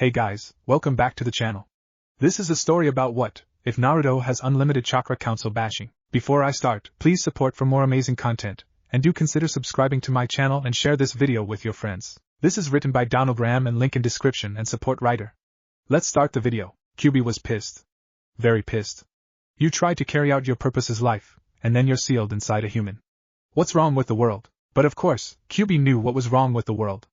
Hey guys, welcome back to the channel. This is a story about what if Naruto has unlimited chakra council bashing. Before I start, please support for more amazing content, and do consider subscribing to my channel and share this video with your friends. This is written by donalgraeme and link in description and support writer. Let's start the video. Kyuubi was pissed. Very pissed. You try to carry out your purpose as life, and then you're sealed inside a human. What's wrong with the world? But of course, Kyuubi knew what was wrong with the world.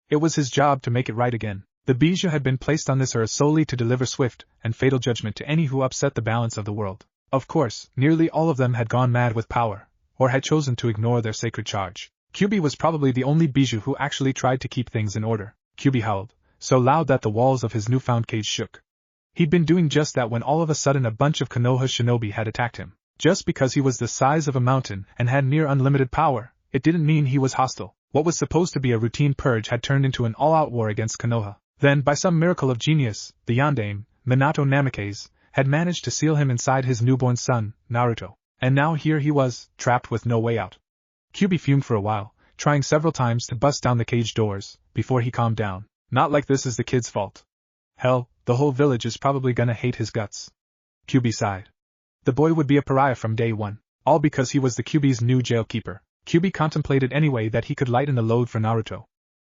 It was his job to make it right again. The Bijou had been placed on this earth solely to deliver swift and fatal judgment to any who upset the balance of the world. Of course, nearly all of them had gone mad with power, or had chosen to ignore their sacred charge. Kyuubi was probably the only Bijou who actually tried to keep things in order. Kyuubi howled, so loud that the walls of his newfound cage shook. He'd been doing just that when all of a sudden a bunch of Konoha shinobi had attacked him. Just because he was the size of a mountain and had near unlimited power, it didn't mean he was hostile. What was supposed to be a routine purge had turned into an all-out war against Konoha. Then, by some miracle of genius, the yondaime, Minato Namikaze, had managed to seal him inside his newborn son, Naruto. And now here he was, trapped with no way out. Kyuubi fumed for a while, trying several times to bust down the cage doors, before he calmed down. Not like this is the kid's fault. Hell, the whole village is probably gonna hate his guts. Kyuubi sighed. The boy would be a pariah from day one, all because he was the Kyuubi's new jailkeeper. Kyuubi contemplated anyway that he could lighten the load for Naruto.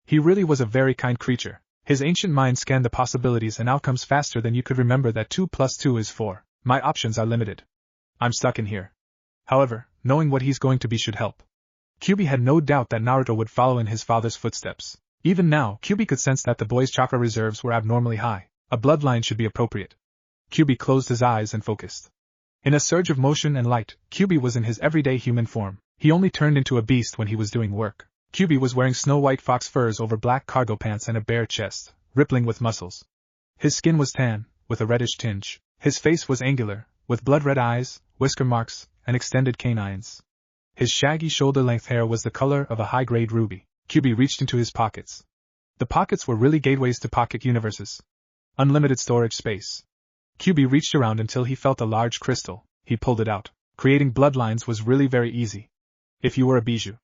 He really was a very kind creature. His ancient mind scanned the possibilities and outcomes faster than you could remember that 2 + 2 is 4. My options are limited. I'm stuck in here. However, knowing what he's going to be should help. Kyuubi had no doubt that Naruto would follow in his father's footsteps. Even now, Kyuubi could sense that the boy's chakra reserves were abnormally high. A bloodline should be appropriate. Kyuubi closed his eyes and focused. In a surge of motion and light, Kyuubi was in his everyday human form. He only turned into a beast when he was doing work. Kyuubi was wearing snow-white fox furs over black cargo pants and a bare chest, rippling with muscles. His skin was tan, with a reddish tinge. His face was angular, with blood-red eyes, whisker marks, and extended canines. His shaggy shoulder-length hair was the color of a high-grade ruby. Kyuubi reached into his pockets. The pockets were really gateways to pocket universes. Unlimited storage space. Kyuubi reached around until he felt a large crystal. He pulled it out. Creating bloodlines was really very easy. If you were a Bijou.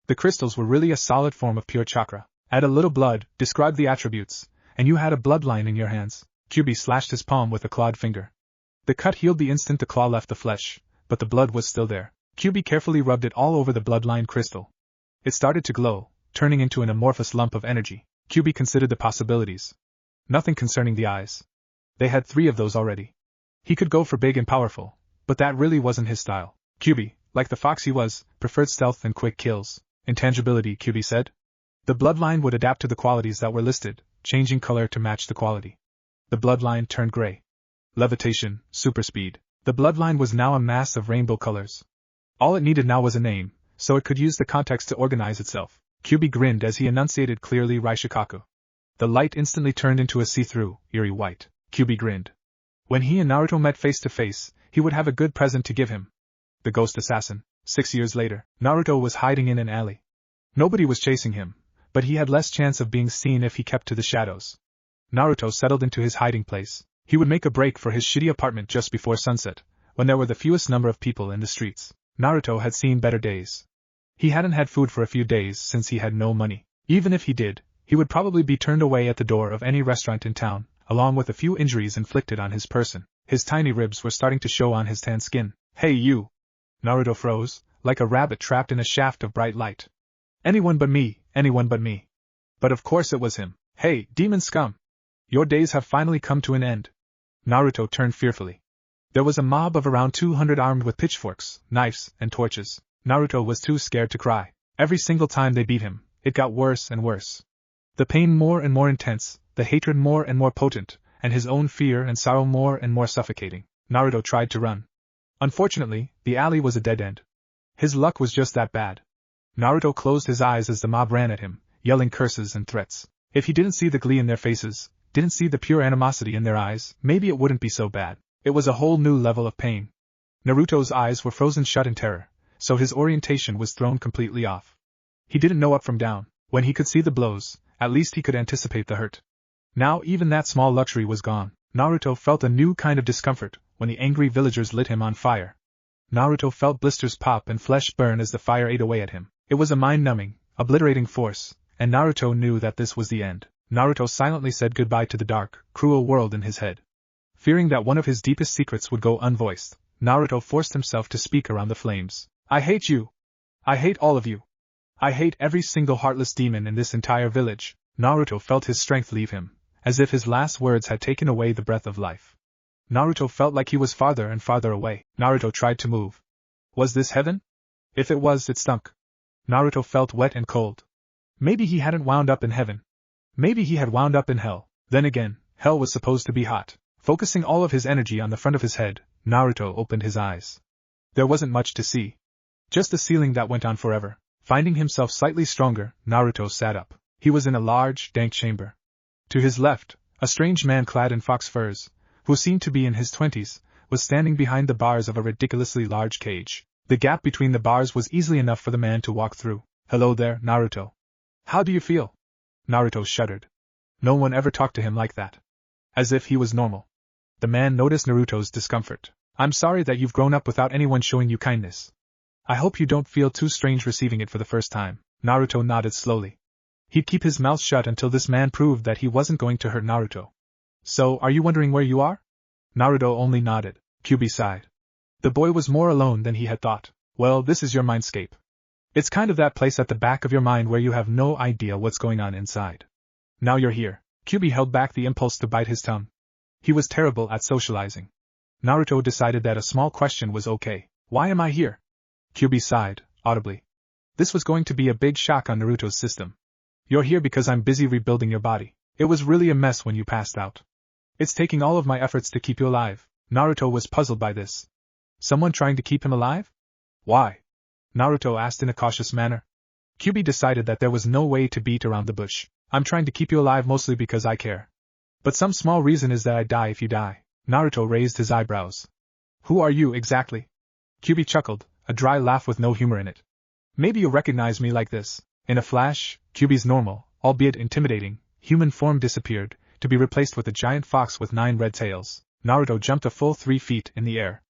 The crystals were really a solid form of pure chakra. Add a little blood, describe the attributes, and you had a bloodline in your hands. Kyuubi slashed his palm with a clawed finger. The cut healed the instant the claw left the flesh, but the blood was still there. Kyuubi carefully rubbed it all over the bloodline crystal. It started to glow, turning into an amorphous lump of energy. Kyuubi considered the possibilities. Nothing concerning the eyes. They had 3 of those already. He could go for big and powerful, but that really wasn't his style. Kyuubi, like the fox he was, preferred stealth and quick kills. Intangibility, Kyuubi said. The bloodline would adapt to the qualities that were listed, changing color to match the quality. The bloodline turned gray. Levitation, super speed. The bloodline was now a mass of rainbow colors. All it needed now was a name, so it could use the context to organize itself. Kyuubi grinned as he enunciated clearly Raishikaku. The light instantly turned into a see-through, eerie white. Kyuubi grinned. When he and Naruto met face to face, he would have a good present to give him. The ghost assassin. 6 years later, Naruto was hiding in an alley. Nobody was chasing him, but he had less chance of being seen if he kept to the shadows. Naruto settled into his hiding place. He would make a break for his shitty apartment just before sunset, when there were the fewest number of people in the streets. Naruto had seen better days. He hadn't had food for a few days since he had no money. Even if he did, he would probably be turned away at the door of any restaurant in town, along with a few injuries inflicted on his person. His tiny ribs were starting to show on his tan skin. Hey you! Naruto froze, like a rabbit trapped in a shaft of bright light. Anyone but me, anyone but me. But of course it was him. Hey, demon scum! Your days have finally come to an end. Naruto turned fearfully. There was a mob of around 200 armed with pitchforks, knives, and torches. Naruto was too scared to cry. Every single time they beat him, it got worse and worse. The pain more and more intense, the hatred more and more potent, and his own fear and sorrow more and more suffocating. Naruto tried to run. Unfortunately, the alley was a dead end. His luck was just that bad. Naruto closed his eyes as the mob ran at him, yelling curses and threats. If he didn't see the glee in their faces, didn't see the pure animosity in their eyes, maybe it wouldn't be so bad. It was a whole new level of pain. Naruto's eyes were frozen shut in terror, so his orientation was thrown completely off. He didn't know up from down. When he could see the blows, at least he could anticipate the hurt. Now even that small luxury was gone. Naruto felt a new kind of discomfort when the angry villagers lit him on fire. Naruto felt blisters pop and flesh burn as the fire ate away at him. It was a mind-numbing, obliterating force, and Naruto knew that this was the end. Naruto silently said goodbye to the dark, cruel world in his head. Fearing that one of his deepest secrets would go unvoiced, Naruto forced himself to speak around the flames. I hate you! I hate all of you! I hate every single heartless demon in this entire village. Naruto felt his strength leave him, as if his last words had taken away the breath of life. Naruto felt like he was farther and farther away. Naruto tried to move. Was this heaven? If it was, it stunk. Naruto felt wet and cold. Maybe he hadn't wound up in heaven. Maybe he had wound up in hell. Then again, hell was supposed to be hot. Focusing all of his energy on the front of his head, Naruto opened his eyes. There wasn't much to see. Just a ceiling that went on forever. Finding himself slightly stronger, Naruto sat up. He was in a large, dank chamber. To his left, a strange man clad in fox furs, who seemed to be in his 20s, was standing behind the bars of a ridiculously large cage. The gap between the bars was easily enough for the man to walk through. Hello there, Naruto. How do you feel? Naruto shuddered. No one ever talked to him like that. As if he was normal. The man noticed Naruto's discomfort. I'm sorry that you've grown up without anyone showing you kindness. I hope you don't feel too strange receiving it for the first time. Naruto nodded slowly. He'd keep his mouth shut until this man proved that he wasn't going to hurt Naruto. So, are you wondering where you are? Naruto only nodded. Kyuubi sighed. The boy was more alone than he had thought. Well, this is your mindscape. It's kind of that place at the back of your mind where you have no idea what's going on inside. Now you're here. Kyuubi held back the impulse to bite his tongue. He was terrible at socializing. Naruto decided that a small question was okay. Why am I here? Kyuubi sighed, audibly. This was going to be a big shock on Naruto's system. You're here because I'm busy rebuilding your body. It was really a mess when you passed out. It's taking all of my efforts to keep you alive. Naruto was puzzled by this. Someone trying to keep him alive? Why? Naruto asked in a cautious manner. Kyuubi decided that there was no way to beat around the bush. I'm trying to keep you alive mostly because I care. But some small reason is that I die if you die. Naruto raised his eyebrows. Who are you exactly? Kyuubi chuckled, a dry laugh with no humor in it. Maybe you'll recognize me like this. In a flash, Kyuubi's normal, albeit intimidating, human form disappeared, to be replaced with a giant fox with 9 red tails. Naruto jumped a full 3 feet in the air.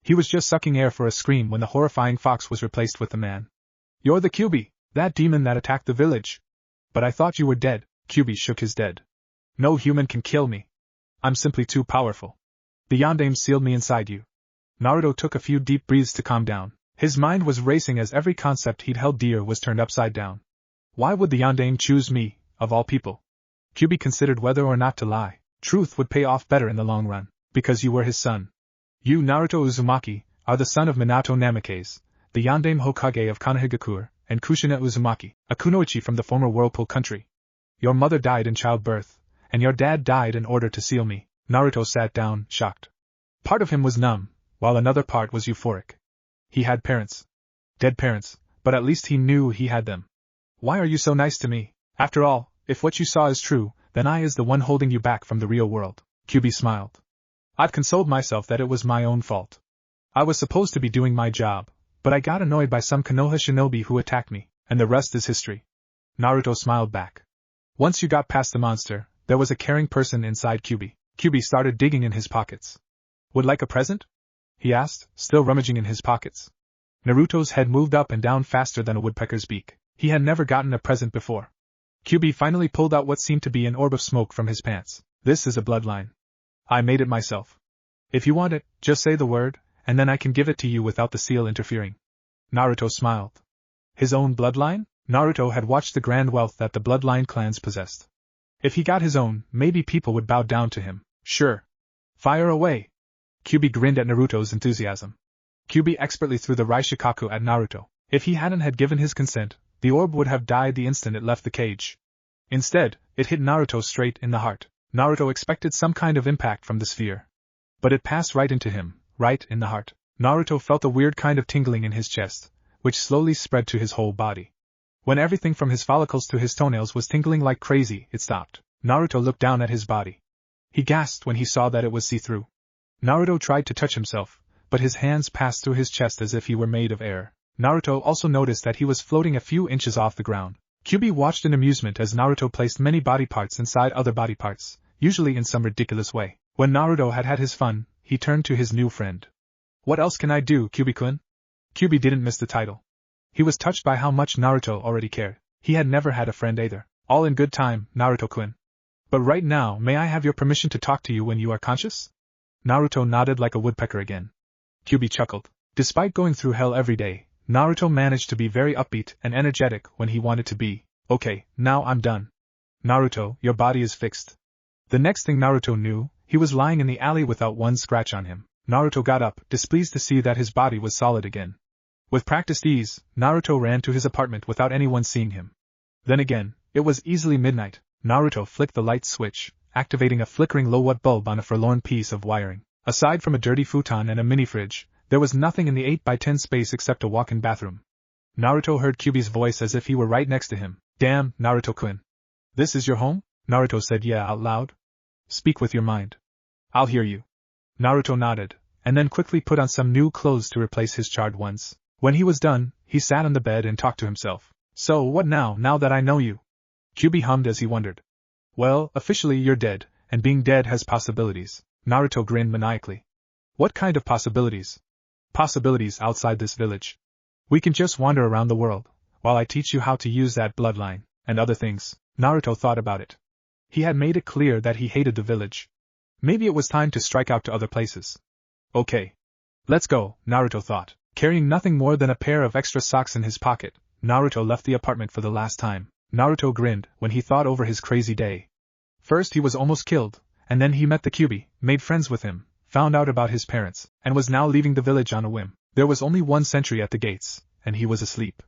He was just sucking air for a scream when the horrifying fox was replaced with the man. You're the Kyuubi, that demon that attacked the village. But I thought you were dead. Kyuubi shook his head. No human can kill me. I'm simply too powerful. The Yondaime sealed me inside you. Naruto took a few deep breaths to calm down. His mind was racing as every concept he'd held dear was turned upside down. Why would the Yondaime choose me, of all people? Kyuubi considered whether or not to lie. Truth would pay off better in the long run, because you were his son. You, Naruto Uzumaki, are the son of Minato Namikaze, the Yondaime Hokage of Konohagakure, and Kushina Uzumaki, a kunoichi from the former Whirlpool country. Your mother died in childbirth, and your dad died in order to seal me. Naruto sat down, shocked. Part of him was numb, while another part was euphoric. He had parents. Dead parents, but at least he knew he had them. Why are you so nice to me? After all, if what you saw is true, then I is the one holding you back from the real world. Kyuubi smiled. I've consoled myself that it was my own fault. I was supposed to be doing my job, but I got annoyed by some Konoha shinobi who attacked me, and the rest is history. Naruto smiled back. Once you got past the monster, there was a caring person inside Kyuubi. Kyuubi started digging in his pockets. Would like a present? He asked, still rummaging in his pockets. Naruto's head moved up and down faster than a woodpecker's beak. He had never gotten a present before. Kyuubi finally pulled out what seemed to be an orb of smoke from his pants. This is a bloodline. I made it myself. If you want it, just say the word, and then I can give it to you without the seal interfering. Naruto smiled. His own bloodline? Naruto had watched the grand wealth that the bloodline clans possessed. If he got his own, maybe people would bow down to him. Sure. Fire away. Kyuubi grinned at Naruto's enthusiasm. Kyuubi expertly threw the Raishikaku at Naruto. If he hadn't had given his consent, the orb would have died the instant it left the cage. Instead, it hit Naruto straight in the heart. Naruto expected some kind of impact from the sphere. But it passed right into him, right in the heart. Naruto felt a weird kind of tingling in his chest, which slowly spread to his whole body. When everything from his follicles to his toenails was tingling like crazy, it stopped. Naruto looked down at his body. He gasped when he saw that it was see-through. Naruto tried to touch himself, but his hands passed through his chest as if he were made of air. Naruto also noticed that he was floating a few inches off the ground. Kyuubi watched in amusement as Naruto placed many body parts inside other body parts, usually in some ridiculous way. When Naruto had had his fun, he turned to his new friend. What else can I do, Kyuubi-kun? Kyuubi didn't miss the title. He was touched by how much Naruto already cared. He had never had a friend either. All in good time, Naruto-kun. But right now, may I have your permission to talk to you when you are conscious? Naruto nodded like a woodpecker again. Kyubi chuckled. Despite going through hell every day, Naruto managed to be very upbeat and energetic when he wanted to be. Okay, now I'm done. Naruto, your body is fixed. The next thing Naruto knew, he was lying in the alley without one scratch on him. Naruto got up, displeased to see that his body was solid again. With practiced ease, Naruto ran to his apartment without anyone seeing him. Then again, it was easily midnight. Naruto flicked the light switch, activating a flickering low-watt bulb on a forlorn piece of wiring. Aside from a dirty futon and a mini-fridge, there was nothing in the 8x10 space except a walk-in bathroom. Naruto heard Kyubi's voice as if he were right next to him. Damn, Naruto-kun. This is your home? Naruto said yeah out loud. Speak with your mind. I'll hear you. Naruto nodded, and then quickly put on some new clothes to replace his charred ones. When he was done, he sat on the bed and talked to himself. So what now that I know you? Kyubi hummed as he wondered. Well, officially you're dead, and being dead has possibilities. Naruto grinned maniacally. What kind of possibilities? Possibilities outside this village. We can just wander around the world, while I teach you how to use that bloodline, and other things. Naruto thought about it. He had made it clear that he hated the village. Maybe it was time to strike out to other places. Okay. Let's go, Naruto thought. Carrying nothing more than a pair of extra socks in his pocket, Naruto left the apartment for the last time. Naruto grinned when he thought over his crazy day. First he was almost killed, and then he met the Kyubi, made friends with him, found out about his parents, and was now leaving the village on a whim. There was only one sentry at the gates, and he was asleep.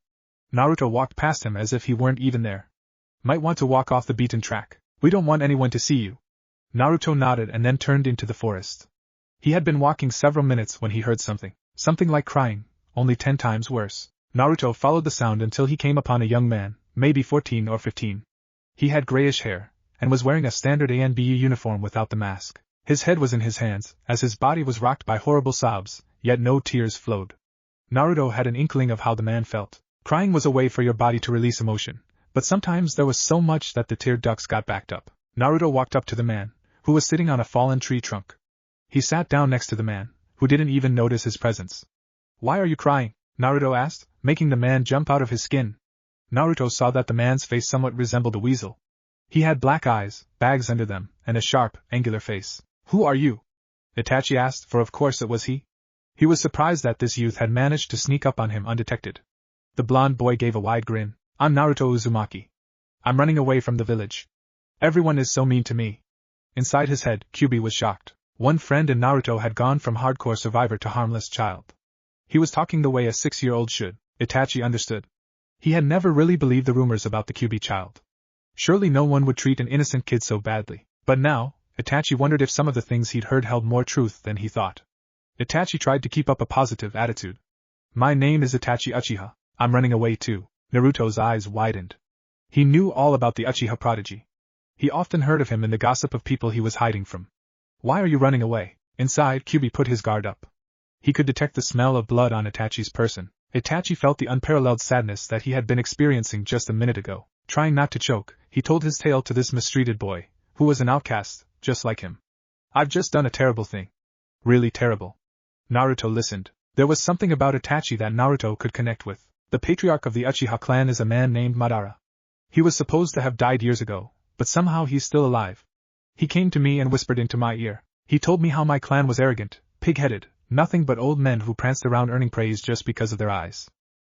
Naruto walked past him as if he weren't even there. Might want to walk off the beaten track. We don't want anyone to see you. Naruto nodded and then turned into the forest. He had been walking several minutes when he heard something. Something like crying, only 10 times worse. Naruto followed the sound until he came upon a young man, maybe 14 or 15. He had grayish hair, and was wearing a standard ANBU uniform without the mask. His head was in his hands, as his body was rocked by horrible sobs, yet no tears flowed. Naruto had an inkling of how the man felt. Crying was a way for your body to release emotion, but sometimes there was so much that the tear ducts got backed up. Naruto walked up to the man, who was sitting on a fallen tree trunk. He sat down next to the man, who didn't even notice his presence. Why are you crying? Naruto asked, making the man jump out of his skin. Naruto saw that the man's face somewhat resembled a weasel. He had black eyes, bags under them, and a sharp, angular face. Who are you? Itachi asked, for of course it was he. He was surprised that this youth had managed to sneak up on him undetected. The blonde boy gave a wide grin. I'm Naruto Uzumaki. I'm running away from the village. Everyone is so mean to me. Inside his head, Kyubi was shocked. One friend in Naruto had gone from hardcore survivor to harmless child. He was talking the way a 6-year-old should. Itachi understood. He had never really believed the rumors about the Kyubi child. Surely no one would treat an innocent kid so badly. But now, Itachi wondered if some of the things he'd heard held more truth than he thought. Itachi tried to keep up a positive attitude. My name is Itachi Uchiha. I'm running away too. Naruto's eyes widened. He knew all about the Uchiha prodigy. He often heard of him in the gossip of people he was hiding from. Why are you running away? Inside, Kyubi put his guard up. He could detect the smell of blood on Itachi's person. Itachi felt the unparalleled sadness that he had been experiencing just a minute ago. Trying not to choke, he told his tale to this mistreated boy, who was an outcast, just like him. I've just done a terrible thing. Really terrible. Naruto listened. There was something about Itachi that Naruto could connect with. The patriarch of the Uchiha clan is a man named Madara. He was supposed to have died years ago, but somehow he's still alive. He came to me and whispered into my ear. He told me how my clan was arrogant, pig-headed, nothing but old men who pranced around earning praise just because of their eyes.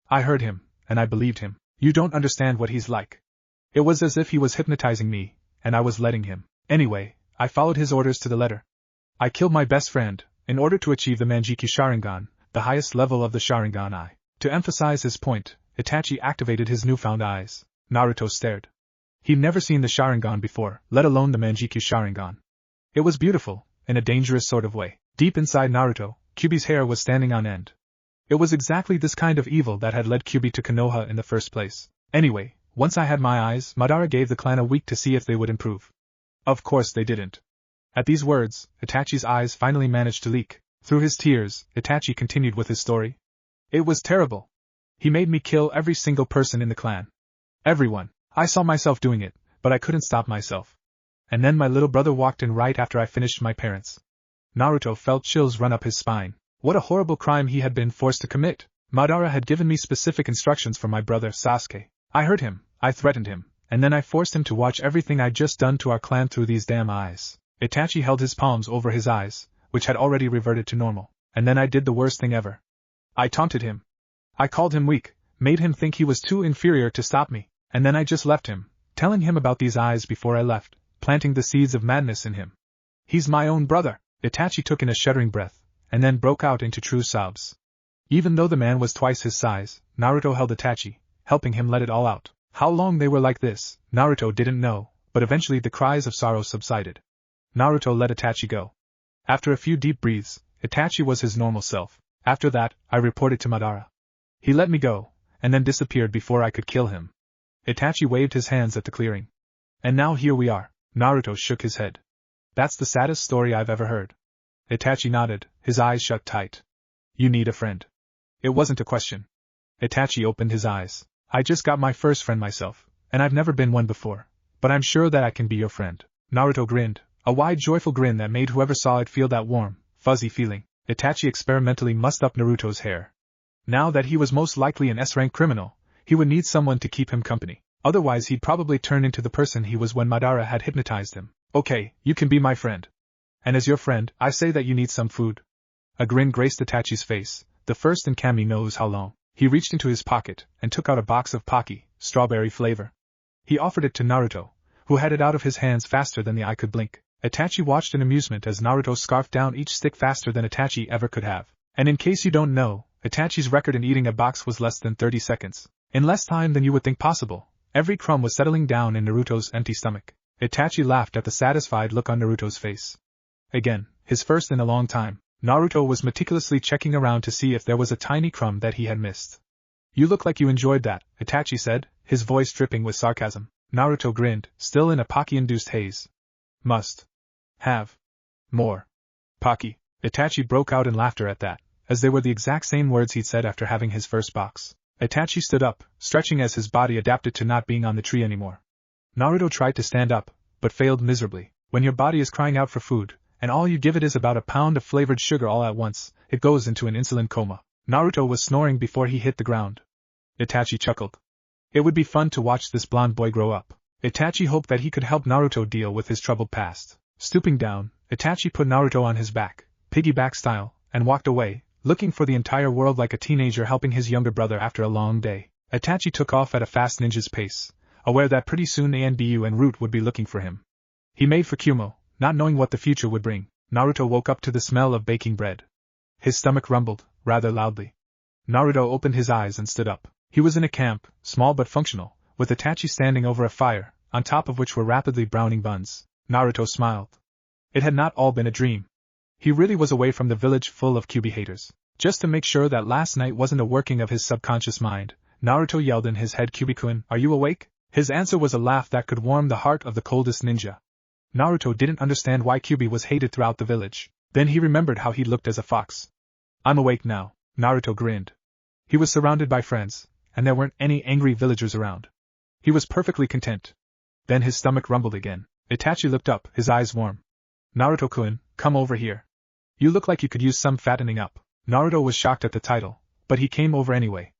I heard him, and I believed him. You don't understand what he's like. It was as if he was hypnotizing me, and I was letting him. Anyway, I followed his orders to the letter. I killed my best friend, in order to achieve the Manjiki Sharingan, the highest level of the Sharingan Eye. To emphasize his point, Itachi activated his newfound eyes. Naruto stared. He'd never seen the Sharingan before, let alone the Manjiki Sharingan. It was beautiful, in a dangerous sort of way. Deep inside Naruto, Kyubi's hair was standing on end. It was exactly this kind of evil that had led Kyubi to Konoha in the first place. Anyway, once I had my eyes, Madara gave the clan a week to see if they would improve. Of course they didn't. At these words, Itachi's eyes finally managed to leak. Through his tears, Itachi continued with his story. It was terrible. He made me kill every single person in the clan. Everyone. I saw myself doing it, but I couldn't stop myself. And then my little brother walked in right after I finished my parents. Naruto felt chills run up his spine. What a horrible crime he had been forced to commit. Madara had given me specific instructions for my brother Sasuke. I heard him, I threatened him, and then I forced him to watch everything I'd just done to our clan through these damn eyes. Itachi held his palms over his eyes, which had already reverted to normal, and then I did the worst thing ever. I taunted him. I called him weak, made him think he was too inferior to stop me, and then I just left him, telling him about these eyes before I left, planting the seeds of madness in him. He's my own brother. Itachi took in a shuddering breath, and then broke out into true sobs. Even though the man was twice his size, Naruto held Itachi, helping him let it all out. How long they were like this, Naruto didn't know, but eventually the cries of sorrow subsided. Naruto let Itachi go. After a few deep breaths, Itachi was his normal self. After that, I reported to Madara. He let me go, and then disappeared before I could kill him. Itachi waved his hands at the clearing. And now here we are. Naruto shook his head. That's the saddest story I've ever heard. Itachi nodded, his eyes shut tight. You need a friend. It wasn't a question. Itachi opened his eyes. I just got my first friend myself, and I've never been one before, but I'm sure that I can be your friend. Naruto grinned, a wide joyful grin that made whoever saw it feel that warm, fuzzy feeling. Itachi experimentally mussed up Naruto's hair. Now that he was most likely an S-rank criminal, he would need someone to keep him company, otherwise he'd probably turn into the person he was when Madara had hypnotized him. Okay, you can be my friend. And as your friend, I say that you need some food. A grin graced Itachi's face, the first in Kami knows how long. He reached into his pocket and took out a box of Pocky, strawberry flavor. He offered it to Naruto, who had it out of his hands faster than the eye could blink. Itachi watched in amusement as Naruto scarfed down each stick faster than Itachi ever could have. And in case you don't know, Itachi's record in eating a box was less than 30 seconds. In less time than you would think possible, every crumb was settling down in Naruto's empty stomach. Itachi laughed at the satisfied look on Naruto's face. Again, his first in a long time, Naruto was meticulously checking around to see if there was a tiny crumb that he had missed. You look like you enjoyed that, Itachi said, his voice dripping with sarcasm. Naruto grinned, still in a Pocky-induced haze. Must have more Pocky. Itachi broke out in laughter at that, as they were the exact same words he'd said after having his first box. Itachi stood up, stretching as his body adapted to not being on the tree anymore. Naruto tried to stand up, but failed miserably. When your body is crying out for food, and all you give it is about a pound of flavored sugar all at once, it goes into an insulin coma. Naruto was snoring before he hit the ground. Itachi chuckled. It would be fun to watch this blonde boy grow up. Itachi hoped that he could help Naruto deal with his troubled past. Stooping down, Itachi put Naruto on his back, piggyback style, and walked away, looking for the entire world like a teenager helping his younger brother after a long day. Itachi took off at a fast ninja's pace, aware that pretty soon Anbu and Root would be looking for him. He made for Kumo, not knowing what the future would bring. Naruto woke up to the smell of baking bread. His stomach rumbled, rather loudly. Naruto opened his eyes and stood up. He was in a camp, small but functional, with Itachi standing over a fire, on top of which were rapidly browning buns. Naruto smiled. It had not all been a dream. He really was away from the village full of Kyuubi haters. Just to make sure that last night wasn't a working of his subconscious mind, Naruto yelled in his head, "Kyuubi-kun, are you awake?" His answer was a laugh that could warm the heart of the coldest ninja. Naruto didn't understand why Kyuubi was hated throughout the village. Then he remembered how he looked as a fox. I'm awake now, Naruto grinned. He was surrounded by friends, and there weren't any angry villagers around. He was perfectly content. Then his stomach rumbled again. Itachi looked up, his eyes warm. Naruto-kun, come over here. You look like you could use some fattening up. Naruto was shocked at the title, but he came over anyway.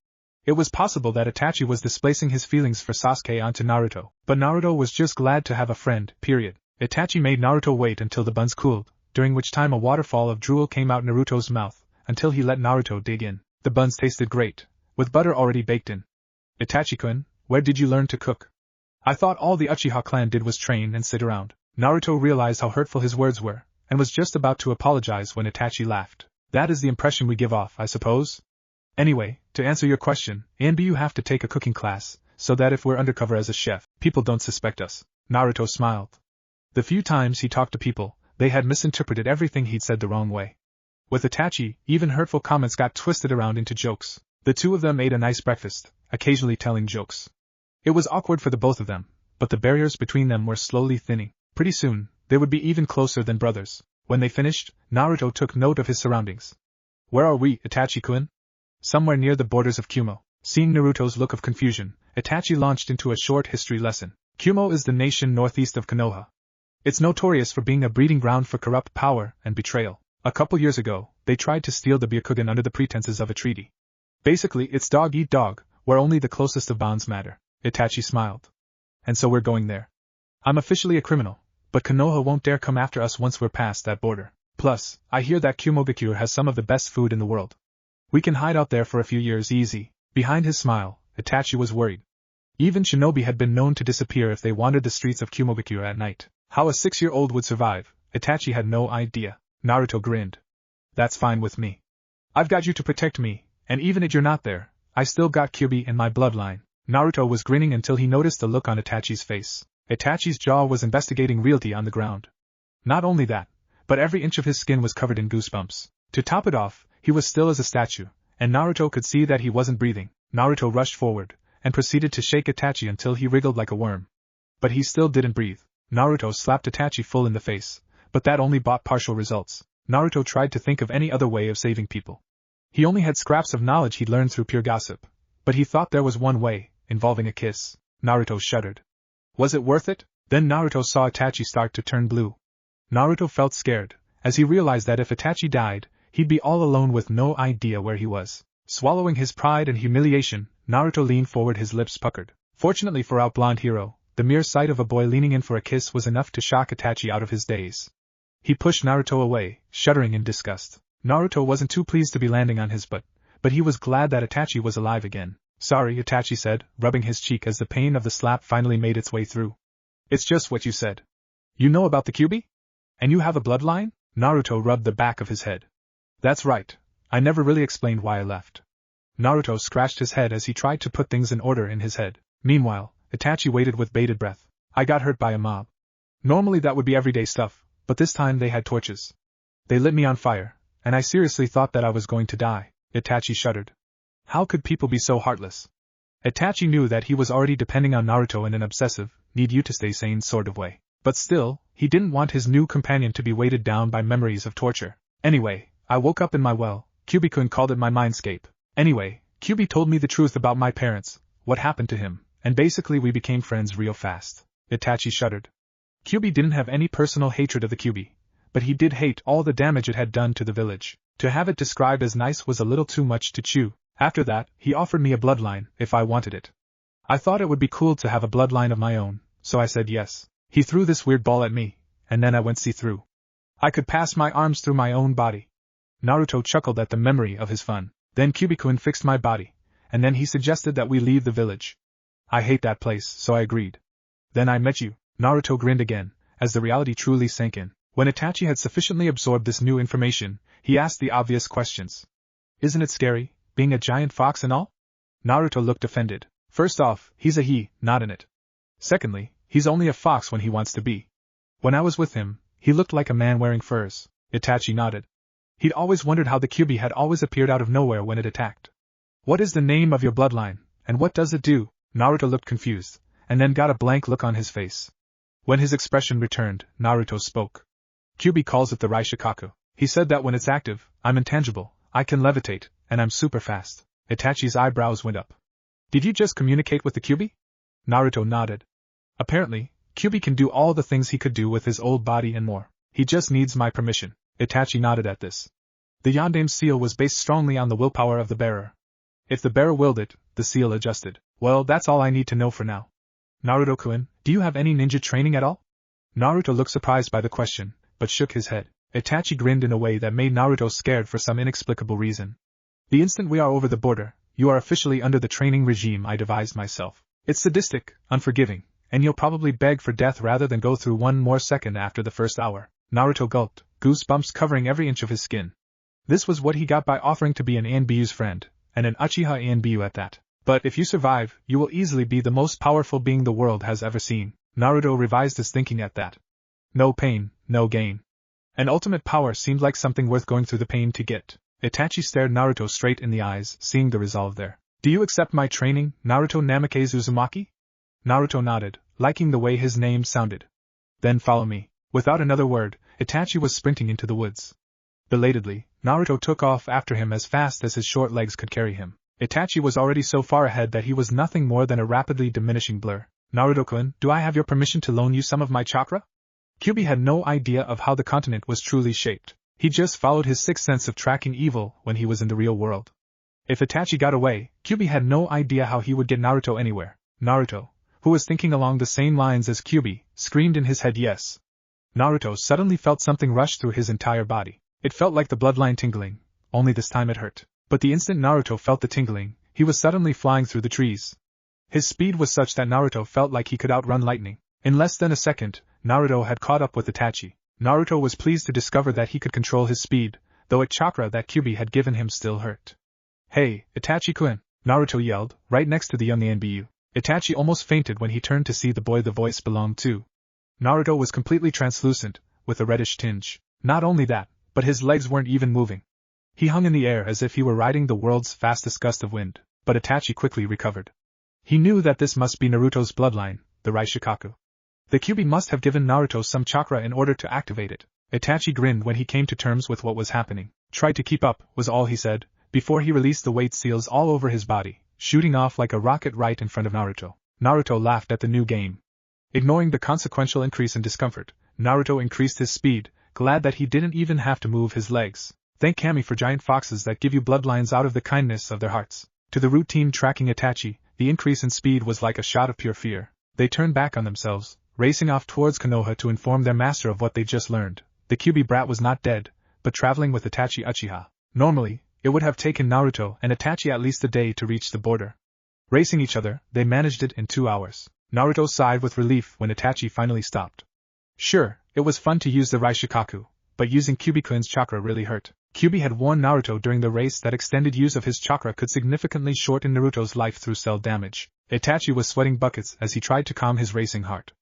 It was possible that Itachi was displacing his feelings for Sasuke onto Naruto, but Naruto was just glad to have a friend, period. Itachi made Naruto wait until the buns cooled, during which time a waterfall of drool came out Naruto's mouth, until he let Naruto dig in. The buns tasted great, with butter already baked in. Itachi-kun, where did you learn to cook? I thought all the Uchiha clan did was train and sit around. Naruto realized how hurtful his words were, and was just about to apologize when Itachi laughed. That is the impression we give off, I suppose? Anyway, to answer your question, you have to take a cooking class, so that if we're undercover as a chef, people don't suspect us. Naruto smiled. The few times he talked to people, they had misinterpreted everything he'd said the wrong way. With Itachi, even hurtful comments got twisted around into jokes. The two of them ate a nice breakfast, occasionally telling jokes. It was awkward for the both of them, but the barriers between them were slowly thinning. Pretty soon, they would be even closer than brothers. When they finished, Naruto took note of his surroundings. Where are we, Itachi-kun? Somewhere near the borders of Kumo. Seeing Naruto's look of confusion, Itachi launched into a short history lesson. Kumo is the nation northeast of Konoha. It's notorious for being a breeding ground for corrupt power and betrayal. A couple years ago, they tried to steal the Byakugan under the pretenses of a treaty. Basically, it's dog eat dog, where only the closest of bonds matter. Itachi smiled. And so we're going there. I'm officially a criminal, but Konoha won't dare come after us once we're past that border. Plus, I hear that Kumo has some of the best food in the world. We can hide out there for a few years easy. Behind his smile, Itachi was worried. Even shinobi had been known to disappear if they wandered the streets of Kumo at night. How a 6-year-old would survive, Itachi had no idea. Naruto grinned. That's fine with me. I've got you to protect me, and even if you're not there, I still got Kyuubi in my bloodline. Naruto was grinning until he noticed the look on Itachi's face. Itachi's jaw was investigating reality on the ground. Not only that, but every inch of his skin was covered in goosebumps. To top it off, he was still as a statue, and Naruto could see that he wasn't breathing. Naruto rushed forward, and proceeded to shake Itachi until he wriggled like a worm. But he still didn't breathe. Naruto slapped Itachi full in the face, but that only brought partial results. Naruto tried to think of any other way of saving people. He only had scraps of knowledge he'd learned through pure gossip, but he thought there was one way, involving a kiss. Naruto shuddered. Was it worth it? Then Naruto saw Itachi start to turn blue. Naruto felt scared, as he realized that if Itachi died, he'd be all alone with no idea where he was. Swallowing his pride and humiliation, Naruto leaned forward, his lips puckered. Fortunately for our blonde hero, the mere sight of a boy leaning in for a kiss was enough to shock Itachi out of his daze. He pushed Naruto away, shuddering in disgust. Naruto wasn't too pleased to be landing on his butt, but he was glad that Itachi was alive again. Sorry, Itachi said, rubbing his cheek as the pain of the slap finally made its way through. It's just what you said. You know about the Kyuubi? And you have a bloodline? Naruto rubbed the back of his head. That's right. I never really explained why I left. Naruto scratched his head as he tried to put things in order in his head. Meanwhile, Itachi waited with bated breath. I got hurt by a mob. Normally that would be everyday stuff, but this time they had torches. They lit me on fire, and I seriously thought that I was going to die. Itachi shuddered. How could people be so heartless? Itachi knew that he was already depending on Naruto in an obsessive, need-you-to-stay-sane sort of way. But still, he didn't want his new companion to be weighted down by memories of torture. Anyway, I woke up in my well. Kyuubi-kun called it my mindscape. Anyway, Kyuubi told me the truth about my parents, what happened to him, and basically we became friends real fast. Itachi shuddered. Kyuubi didn't have any personal hatred of the Kyuubi, but he did hate all the damage it had done to the village. To have it described as nice was a little too much to chew. After that, he offered me a bloodline, if I wanted it. I thought it would be cool to have a bloodline of my own, so I said yes. He threw this weird ball at me, and then I went see-through. I could pass my arms through my own body. Naruto chuckled at the memory of his fun. Then Kyuubi-kun fixed my body, and then he suggested that we leave the village. I hate that place, so I agreed. Then I met you. Naruto grinned again, as the reality truly sank in. When Itachi had sufficiently absorbed this new information, he asked the obvious questions. Isn't it scary, being a giant fox and all? Naruto looked offended. First off, he's a he, not an it. Secondly, he's only a fox when he wants to be. When I was with him, he looked like a man wearing furs. Itachi nodded. He'd always wondered how the Kyuubi had always appeared out of nowhere when it attacked. What is the name of your bloodline, and what does it do? Naruto looked confused, and then got a blank look on his face. When his expression returned, Naruto spoke. Kyuubi calls it the Raishikaku. He said that when it's active, I'm intangible, I can levitate, and I'm super fast. Itachi's eyebrows went up. Did you just communicate with the Kyuubi? Naruto nodded. Apparently, Kyuubi can do all the things he could do with his old body and more. He just needs my permission. Itachi nodded at this. The Yondame's seal was based strongly on the willpower of the bearer. If the bearer willed it, the seal adjusted. Well, that's all I need to know for now. Naruto-kun, do you have any ninja training at all? Naruto looked surprised by the question, but shook his head. Itachi grinned in a way that made Naruto scared for some inexplicable reason. The instant we are over the border, you are officially under the training regime I devised myself. It's sadistic, unforgiving, and you'll probably beg for death rather than go through one more second after the first hour. Naruto gulped, goosebumps covering every inch of his skin. This was what he got by offering to be an Anbuyu's friend, and an Uchiha Anbuyu at that. But if you survive, you will easily be the most powerful being the world has ever seen. Naruto revised his thinking at that. No pain, no gain. An ultimate power seemed like something worth going through the pain to get. Itachi stared Naruto straight in the eyes, seeing the resolve there. Do you accept my training, Naruto Namikaze Uzumaki? Naruto nodded, liking the way his name sounded. Then follow me. Without another word, Itachi was sprinting into the woods. Belatedly, Naruto took off after him as fast as his short legs could carry him. Itachi was already so far ahead that he was nothing more than a rapidly diminishing blur. Naruto-kun, do I have your permission to loan you some of my chakra? Kyuubi had no idea of how the continent was truly shaped. He just followed his sixth sense of tracking evil when he was in the real world. If Itachi got away, Kyuubi had no idea how he would get Naruto anywhere. Naruto, who was thinking along the same lines as Kyuubi, screamed in his head yes. Naruto suddenly felt something rush through his entire body. It felt like the bloodline tingling, only this time it hurt. But the instant Naruto felt the tingling, he was suddenly flying through the trees. His speed was such that Naruto felt like he could outrun lightning. In less than a second, Naruto had caught up with Itachi. Naruto was pleased to discover that he could control his speed, though a chakra that Kyuubi had given him still hurt. "Hey, Itachi-kun!" Naruto yelled, right next to the young Anbu. Itachi almost fainted when he turned to see the boy the voice belonged to. Naruto was completely translucent, with a reddish tinge. Not only that, but his legs weren't even moving. He hung in the air as if he were riding the world's fastest gust of wind, but Itachi quickly recovered. He knew that this must be Naruto's bloodline, the Raishikaku. The Kyuubi must have given Naruto some chakra in order to activate it. Itachi grinned when he came to terms with what was happening. "Tried to keep up," was all he said, before he released the weight seals all over his body, shooting off like a rocket right in front of Naruto. Naruto laughed at the new game. Ignoring the consequential increase in discomfort, Naruto increased his speed, glad that he didn't even have to move his legs. Thank Kami for giant foxes that give you bloodlines out of the kindness of their hearts. To the routine tracking Itachi, the increase in speed was like a shot of pure fear. They turned back on themselves, racing off towards Konoha to inform their master of what they just learned. The Kyuubi brat was not dead, but traveling with Itachi Uchiha. Normally, it would have taken Naruto and Itachi at least a day to reach the border. Racing each other, they managed it in 2 hours. Naruto sighed with relief when Itachi finally stopped. Sure, it was fun to use the Raishikaku, but using Kyuubi-kun's chakra really hurt. Kyuubi had warned Naruto during the race that extended use of his chakra could significantly shorten Naruto's life through cell damage. Itachi was sweating buckets as he tried to calm his racing heart.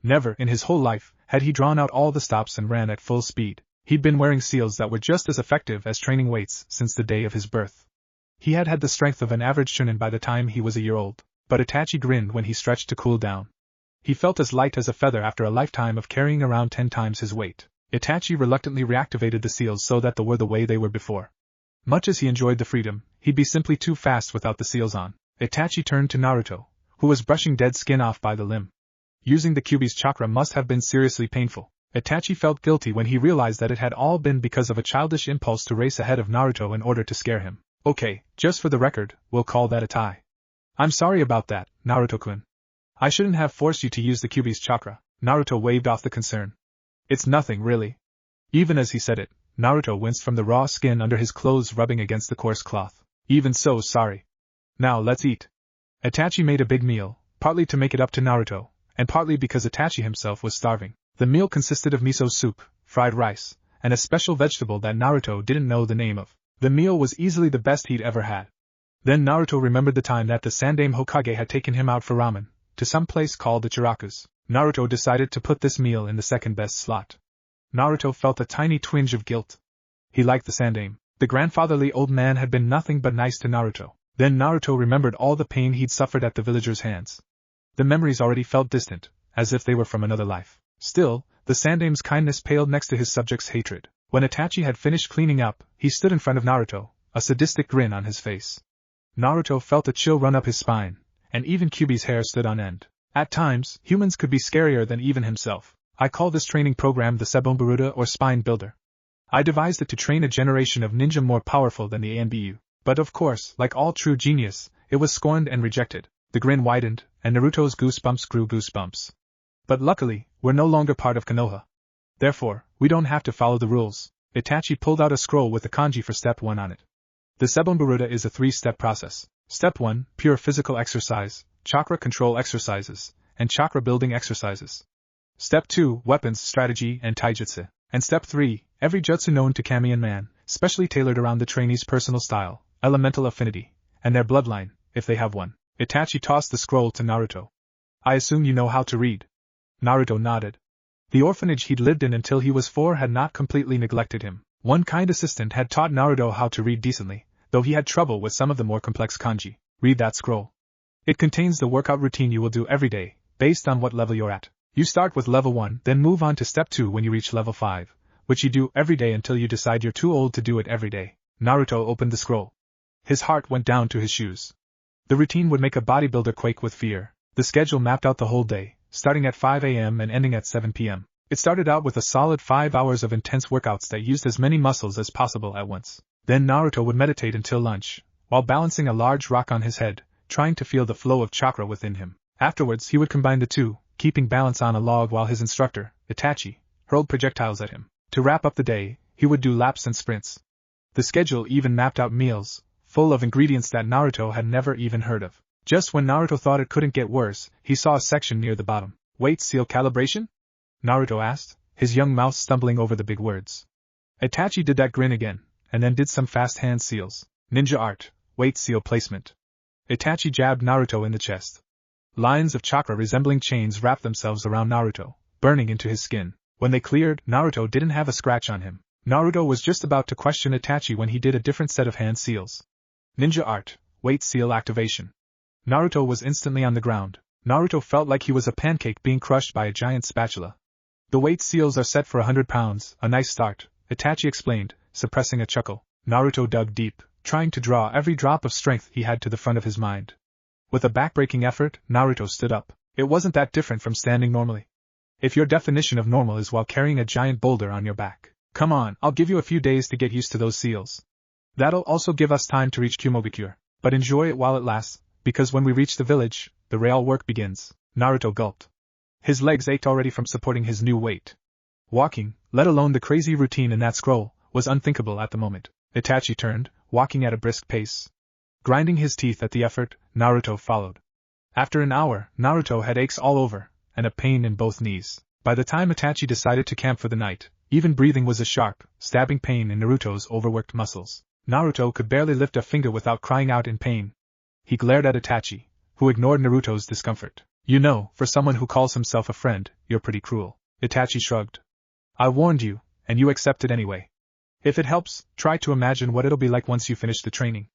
Never in his whole life had he drawn out all the stops and ran at full speed. He'd been wearing seals that were just as effective as training weights since the day of his birth. He had had the strength of an average chunin by the time he was a year old, but Itachi grinned when he stretched to cool down. He felt as light as a feather after a lifetime of carrying around 10 times his weight. Itachi reluctantly reactivated the seals so that they were the way they were before. Much as he enjoyed the freedom, he'd be simply too fast without the seals on. Itachi turned to Naruto, who was brushing dead skin off by the limb. Using the Kyuubi's chakra must have been seriously painful. Itachi felt guilty when he realized that it had all been because of a childish impulse to race ahead of Naruto in order to scare him. "Okay, just for the record, we'll call that a tie." "I'm sorry about that, Naruto-kun. I shouldn't have forced you to use the Kyuubi's chakra." Naruto waved off the concern. "It's nothing, really." Even as he said it, Naruto winced from the raw skin under his clothes rubbing against the coarse cloth. "Even so, sorry. Now let's eat." Itachi made a big meal, partly to make it up to Naruto, and partly because Itachi himself was starving. The meal consisted of miso soup, fried rice, and a special vegetable that Naruto didn't know the name of. The meal was easily the best he'd ever had. Then Naruto remembered the time that the Sandaime Hokage had taken him out for ramen, to some place called the Chirakus. Naruto decided to put this meal in the second best slot. Naruto felt a tiny twinge of guilt. He liked the Sandaime. The grandfatherly old man had been nothing but nice to Naruto. Then Naruto remembered all the pain he'd suffered at the villagers' hands. The memories already felt distant, as if they were from another life. Still, the Sandaime's kindness paled next to his subjects' hatred. When Itachi had finished cleaning up, he stood in front of Naruto, a sadistic grin on his face. Naruto felt a chill run up his spine, and even Kyuubi's hair stood on end. At times, humans could be scarier than even himself. I call this training program the Sebonbaruta or Spine Builder. I devised it to train a generation of ninja more powerful than the Anbu. But of course, like all true genius, it was scorned and rejected. The grin widened, and Naruto's goosebumps grew goosebumps. But luckily, we're no longer part of Konoha. Therefore, we don't have to follow the rules. Itachi pulled out a scroll with the kanji for Step 1 on it. The Sebonbaruta is a 3-step process. Step 1, pure physical exercise, chakra control exercises, and chakra building exercises. Step 2, weapons, strategy, and taijutsu. And Step 3, every jutsu known to kami and man, specially tailored around the trainee's personal style, elemental affinity, and their bloodline, if they have one. Itachi tossed the scroll to Naruto. "I assume you know how to read." Naruto nodded. The orphanage he'd lived in until he was 4 had not completely neglected him. One kind assistant had taught Naruto how to read decently, though he had trouble with some of the more complex kanji. "Read that scroll. It contains the workout routine you will do every day, based on what level you're at. You start with level 1, then move on to Step 2 when you reach level 5, which you do every day until you decide you're too old to do it every day." Naruto opened the scroll. His heart went down to his shoes. The routine would make a bodybuilder quake with fear. The schedule mapped out the whole day, starting at 5 a.m. and ending at 7 p.m. It started out with a solid 5 hours of intense workouts that used as many muscles as possible at once. Then Naruto would meditate until lunch, while balancing a large rock on his head, trying to feel the flow of chakra within him. Afterwards he would combine the two, keeping balance on a log while his instructor, Itachi, hurled projectiles at him. To wrap up the day, he would do laps and sprints. The schedule even mapped out meals, full of ingredients that Naruto had never even heard of. Just when Naruto thought it couldn't get worse, he saw a section near the bottom. Weight seal calibration? Naruto asked, his young mouth stumbling over the big words. Itachi did that grin again, and then did some fast hand seals. Ninja art, weight seal placement. Itachi jabbed Naruto in the chest. Lines of chakra resembling chains wrapped themselves around Naruto, burning into his skin. When they cleared, Naruto didn't have a scratch on him. Naruto was just about to question Itachi when he did a different set of hand seals. Ninja art, weight seal activation. Naruto was instantly on the ground. Naruto felt like he was a pancake being crushed by a giant spatula. The weight seals are set for 100 pounds, a nice start, Itachi explained, suppressing a chuckle. Naruto dug deep, trying to draw every drop of strength he had to the front of his mind. With a backbreaking effort, Naruto stood up. It wasn't that different from standing normally. If your definition of normal is while carrying a giant boulder on your back, come on, I'll give you a few days to get used to those seals. That'll also give us time to reach Kumogakure, but enjoy it while it lasts, because when we reach the village, the real work begins. Naruto gulped. His legs ached already from supporting his new weight. Walking, let alone the crazy routine in that scroll, was unthinkable at the moment. Itachi turned, walking at a brisk pace. Grinding his teeth at the effort, Naruto followed. After an hour, Naruto had aches all over, and a pain in both knees. By the time Itachi decided to camp for the night, even breathing was a sharp, stabbing pain in Naruto's overworked muscles. Naruto could barely lift a finger without crying out in pain. He glared at Itachi, who ignored Naruto's discomfort. You know, for someone who calls himself a friend, you're pretty cruel. Itachi shrugged. I warned you, and you accepted anyway. If it helps, try to imagine what it'll be like once you finish the training.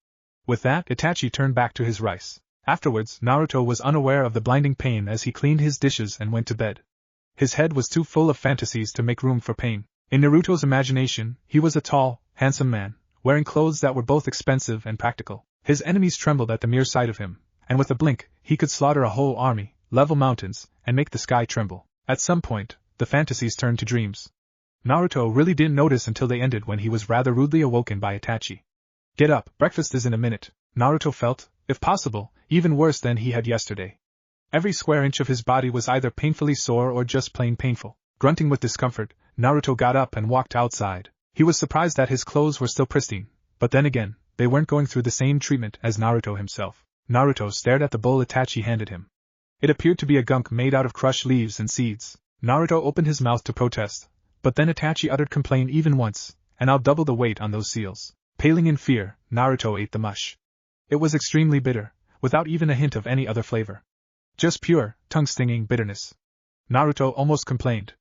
With that, Itachi turned back to his rice. Afterwards, Naruto was unaware of the blinding pain as he cleaned his dishes and went to bed. His head was too full of fantasies to make room for pain. In Naruto's imagination, he was a tall, handsome man, wearing clothes that were both expensive and practical. His enemies trembled at the mere sight of him, and with a blink, he could slaughter a whole army, level mountains, and make the sky tremble. At some point, the fantasies turned to dreams. Naruto really didn't notice until they ended when he was rather rudely awoken by Itachi. Get up, breakfast is in a minute. Naruto felt, if possible, even worse than he had yesterday. Every square inch of his body was either painfully sore or just plain painful. Grunting with discomfort, Naruto got up and walked outside. He was surprised that his clothes were still pristine, but then again, they weren't going through the same treatment as Naruto himself. Naruto stared at the bowl Itachi handed him. It appeared to be a gunk made out of crushed leaves and seeds. Naruto opened his mouth to protest, but then Itachi uttered complaint even once, and I'll double the weight on those seals. Paling in fear, Naruto ate the mush. It was extremely bitter, without even a hint of any other flavor. Just pure, tongue-stinging bitterness. Naruto almost complained.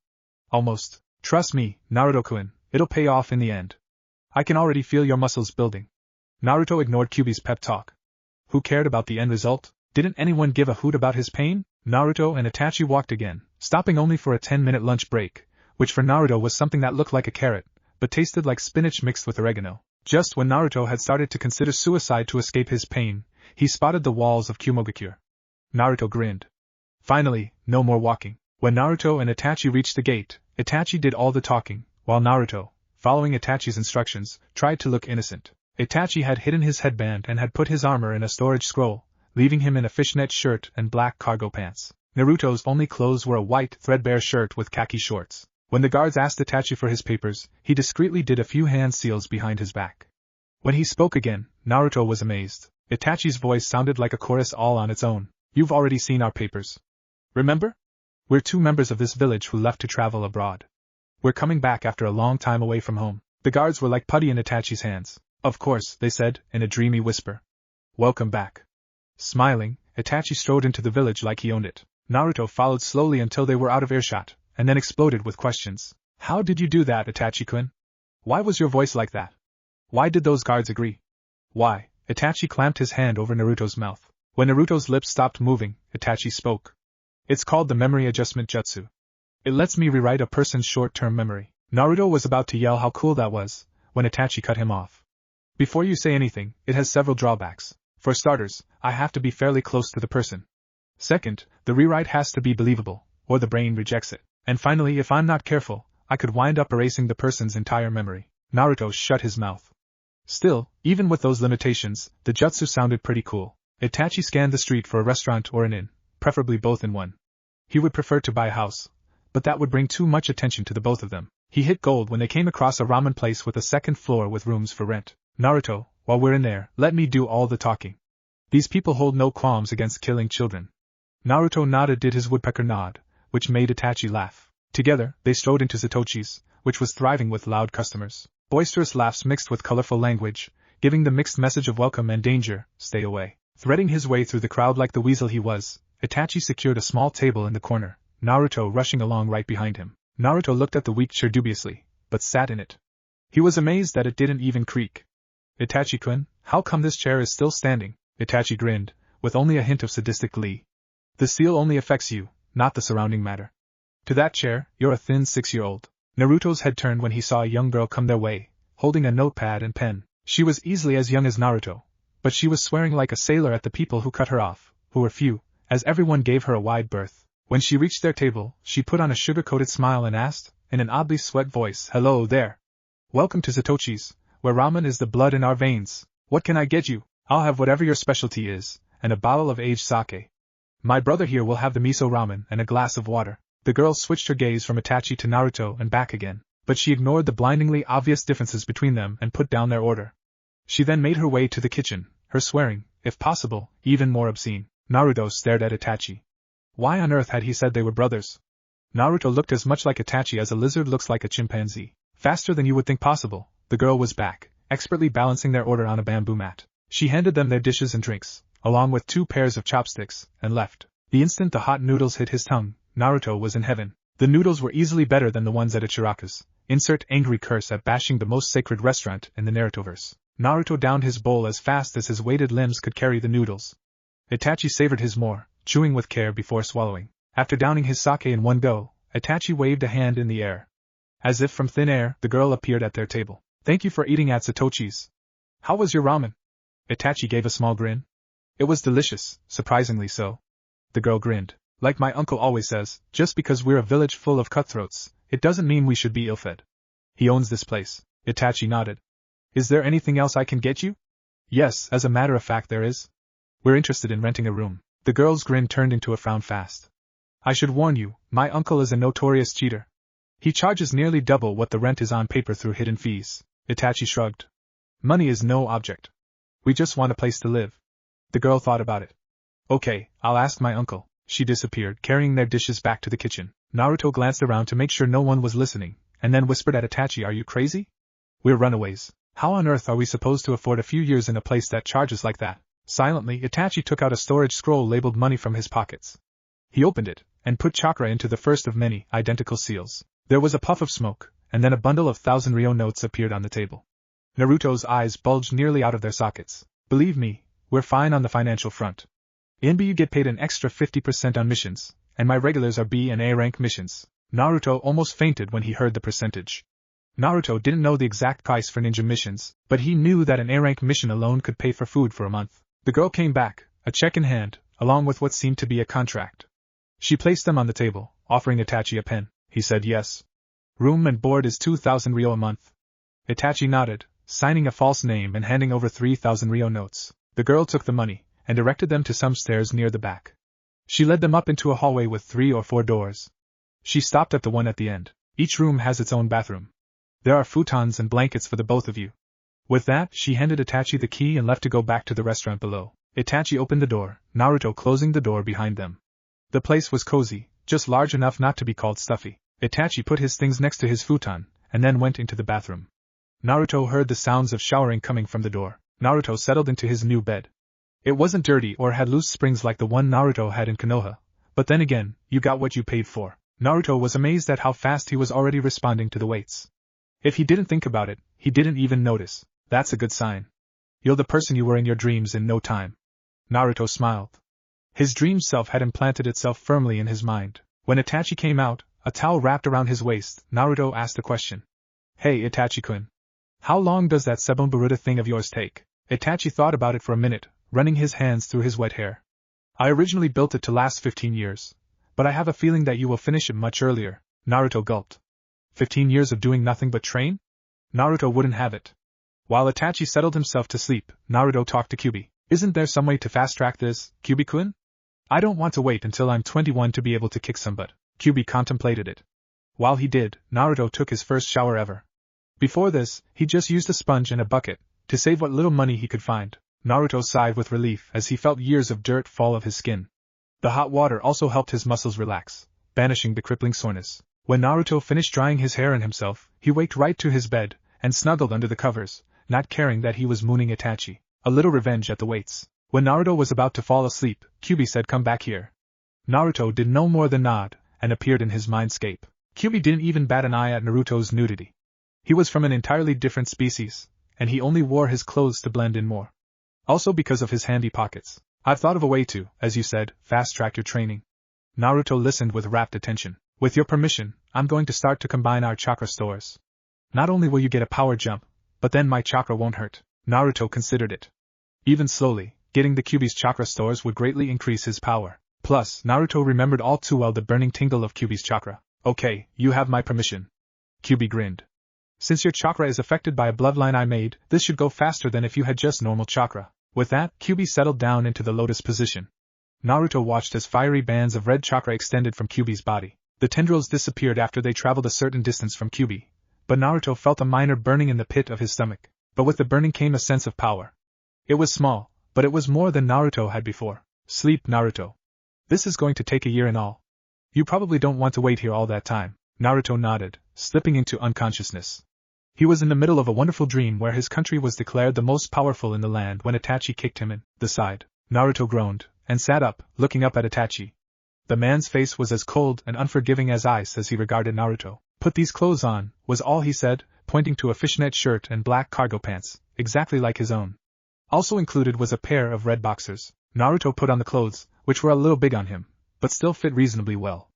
Almost. Trust me, Naruto-kun, it'll pay off in the end. I can already feel your muscles building. Naruto ignored Kyuubi's pep talk. Who cared about the end result? Didn't anyone give a hoot about his pain? Naruto and Itachi walked again, stopping only for a 10-minute lunch break, which for Naruto was something that looked like a carrot, but tasted like spinach mixed with oregano. Just when Naruto had started to consider suicide to escape his pain, he spotted the walls of Kumogakure. Naruto grinned. Finally, no more walking. When Naruto and Itachi reached the gate, Itachi did all the talking, while Naruto, following Itachi's instructions, tried to look innocent. Itachi had hidden his headband and had put his armor in a storage scroll, leaving him in a fishnet shirt and black cargo pants. Naruto's only clothes were a white, threadbare shirt with khaki shorts. When the guards asked Itachi for his papers, he discreetly did a few hand seals behind his back. When he spoke again, Naruto was amazed. Itachi's voice sounded like a chorus all on its own. You've already seen our papers. Remember? We're 2 members of this village who left to travel abroad. We're coming back after a long time away from home. The guards were like putty in Itachi's hands. Of course, they said, in a dreamy whisper. Welcome back. Smiling, Itachi strode into the village like he owned it. Naruto followed slowly until they were out of earshot, and then exploded with questions. How did you do that, Itachi-kun? Why was your voice like that? Why did those guards agree? Why? Itachi clamped his hand over Naruto's mouth. When Naruto's lips stopped moving, Itachi spoke. It's called the memory adjustment jutsu. It lets me rewrite a person's short-term memory. Naruto was about to yell how cool that was, when Itachi cut him off. Before you say anything, it has several drawbacks. For starters, I have to be fairly close to the person. Second, the rewrite has to be believable, or the brain rejects it. And finally, if I'm not careful, I could wind up erasing the person's entire memory. Naruto shut his mouth. Still, even with those limitations, the jutsu sounded pretty cool. Itachi scanned the street for a restaurant or an inn, preferably both in one. He would prefer to buy a house, but that would bring too much attention to the both of them. He hit gold when they came across a ramen place with a second floor with rooms for rent. Naruto, while we're in there, let me do all the talking. These people hold no qualms against killing children. Naruto nodded, did his woodpecker nod, which made Itachi laugh. Together, they strode into Satochi's, which was thriving with loud customers. Boisterous laughs mixed with colorful language, giving the mixed message of welcome and danger, stay away. Threading his way through the crowd like the weasel he was, Itachi secured a small table in the corner, Naruto rushing along right behind him. Naruto looked at the weak chair dubiously, but sat in it. He was amazed that it didn't even creak. Itachi-kun, how come this chair is still standing? Itachi grinned, with only a hint of sadistic glee. The seal only affects you, not the surrounding matter. To that chair, you're a thin 6-year-old. Naruto's head turned when he saw a young girl come their way, holding a notepad and pen. She was easily as young as Naruto, but she was swearing like a sailor at the people who cut her off, who were few, as everyone gave her a wide berth. When she reached their table, she put on a sugar-coated smile and asked, in an oddly sweet voice, "Hello there. Welcome to Satochi's, where ramen is the blood in our veins. What can I get you? I'll have whatever your specialty is, and a bottle of aged sake. My brother here will have the miso ramen and a glass of water." The girl switched her gaze from Itachi to Naruto and back again, but she ignored the blindingly obvious differences between them and put down their order. She then made her way to the kitchen, her swearing, if possible, even more obscene. Naruto stared at Itachi. Why on earth had he said they were brothers? Naruto looked as much like Itachi as a lizard looks like a chimpanzee. Faster than you would think possible, the girl was back, expertly balancing their order on a bamboo mat. She handed them their dishes and drinks, along with 2 pairs of chopsticks, and left. The instant the hot noodles hit his tongue, Naruto was in heaven. The noodles were easily better than the ones at Ichiraku's. Insert angry curse at bashing the most sacred restaurant in the Narutoverse. Naruto downed his bowl as fast as his weighted limbs could carry the noodles. Itachi savored his more, chewing with care before swallowing. After downing his sake in one go, Itachi waved a hand in the air. As if from thin air, the girl appeared at their table. "Thank you for eating at Satochi's. How was your ramen?" Itachi gave a small grin. "It was delicious, surprisingly so." The girl grinned. "Like my uncle always says, just because we're a village full of cutthroats, it doesn't mean we should be ill-fed. He owns this place." Itachi nodded. "Is there anything else I can get you?" "Yes, as a matter of fact there is. We're interested in renting a room." The girl's grin turned into a frown fast. "I should warn you, my uncle is a notorious cheater. He charges nearly double what the rent is on paper through hidden fees." Itachi shrugged. "Money is no object. We just want a place to live." The girl thought about it. "Okay, I'll ask my uncle." She disappeared, carrying their dishes back to the kitchen. Naruto glanced around to make sure no one was listening, and then whispered at Itachi, "Are you crazy? We're runaways. How on earth are we supposed to afford a few years in a place that charges like that?" Silently, Itachi took out a storage scroll labeled money from his pockets. He opened it, and put chakra into the first of many identical seals. There was a puff of smoke, and then a bundle of 1,000 ryo notes appeared on the table. Naruto's eyes bulged nearly out of their sockets. "Believe me, we're fine on the financial front. In B you get paid an extra 50% on missions, and my regulars are B and A rank missions." Naruto almost fainted when he heard the percentage. Naruto didn't know the exact price for ninja missions, but he knew that an A rank mission alone could pay for food for a month. The girl came back, a check in hand, along with what seemed to be a contract. She placed them on the table, offering Itachi a pen. He said yes. "Room and board is 2,000 ryo a month." Itachi nodded, signing a false name and handing over 3,000 ryo notes. The girl took the money, and directed them to some stairs near the back. She led them up into a hallway with 3 or 4 doors. She stopped at the one at the end. "Each room has its own bathroom. There are futons and blankets for the both of you." With that, she handed Itachi the key and left to go back to the restaurant below. Itachi opened the door, Naruto closing the door behind them. The place was cozy, just large enough not to be called stuffy. Itachi put his things next to his futon, and then went into the bathroom. Naruto heard the sounds of showering coming from the door. Naruto settled into his new bed. It wasn't dirty or had loose springs like the one Naruto had in Konoha, but then again, you got what you paid for. Naruto was amazed at how fast he was already responding to the weights. If he didn't think about it, he didn't even notice. That's a good sign. You're the person you were in your dreams in no time. Naruto smiled. His dream self had implanted itself firmly in his mind. When Itachi came out, a towel wrapped around his waist, Naruto asked a question. "Hey Itachi-kun. How long does that Sebonbaruta thing of yours take?" Itachi thought about it for a minute, running his hands through his wet hair. "I originally built it to last 15 years, but I have a feeling that you will finish it much earlier." Naruto gulped. 15 years of doing nothing but train? Naruto wouldn't have it. While Itachi settled himself to sleep, Naruto talked to Kyubi. "Isn't there some way to fast-track this, Kyubi-kun?" I don't want to wait until I'm 21 to be able to kick some butt. Kyubi contemplated it. While he did, Naruto took his first shower ever. Before this, he just used a sponge and a bucket, to save what little money he could find. Naruto sighed with relief as he felt years of dirt fall off his skin. The hot water also helped his muscles relax, banishing the crippling soreness. When Naruto finished drying his hair and himself, he waked right to his bed, and snuggled under the covers, not caring that he was mooning Itachi. A little revenge at the weights. When Naruto was about to fall asleep, Kyubi said, "Come back here." Naruto did no more than nod, and appeared in his mindscape. Kyubi didn't even bat an eye at Naruto's nudity. He was from an entirely different species, and he only wore his clothes to blend in more. Also because of his handy pockets. I've thought of a way to, as you said, fast-track your training. Naruto listened with rapt attention. With your permission, I'm going to start to combine our chakra stores. Not only will you get a power jump, but then my chakra won't hurt. Naruto considered it. Even slowly, getting the Kyubi's chakra stores would greatly increase his power. Plus, Naruto remembered all too well the burning tingle of Kyubi's chakra. Okay, you have my permission. Kyubi grinned. Since your chakra is affected by a bloodline I made, this should go faster than if you had just normal chakra. With that, Kyubi settled down into the lotus position. Naruto watched as fiery bands of red chakra extended from Kyubi's body. The tendrils disappeared after they traveled a certain distance from Kyubi, but Naruto felt a minor burning in the pit of his stomach. But with the burning came a sense of power. It was small, but it was more than Naruto had before. Sleep, Naruto. This is going to take a year in all. You probably don't want to wait here all that time. Naruto nodded, slipping into unconsciousness. He was in the middle of a wonderful dream where his country was declared the most powerful in the land when Itachi kicked him in the side. Naruto groaned, and sat up, looking up at Itachi. The man's face was as cold and unforgiving as ice as he regarded Naruto. Put these clothes on, was all he said, pointing to a fishnet shirt and black cargo pants, exactly like his own. Also included was a pair of red boxers. Naruto put on the clothes, which were a little big on him, but still fit reasonably well.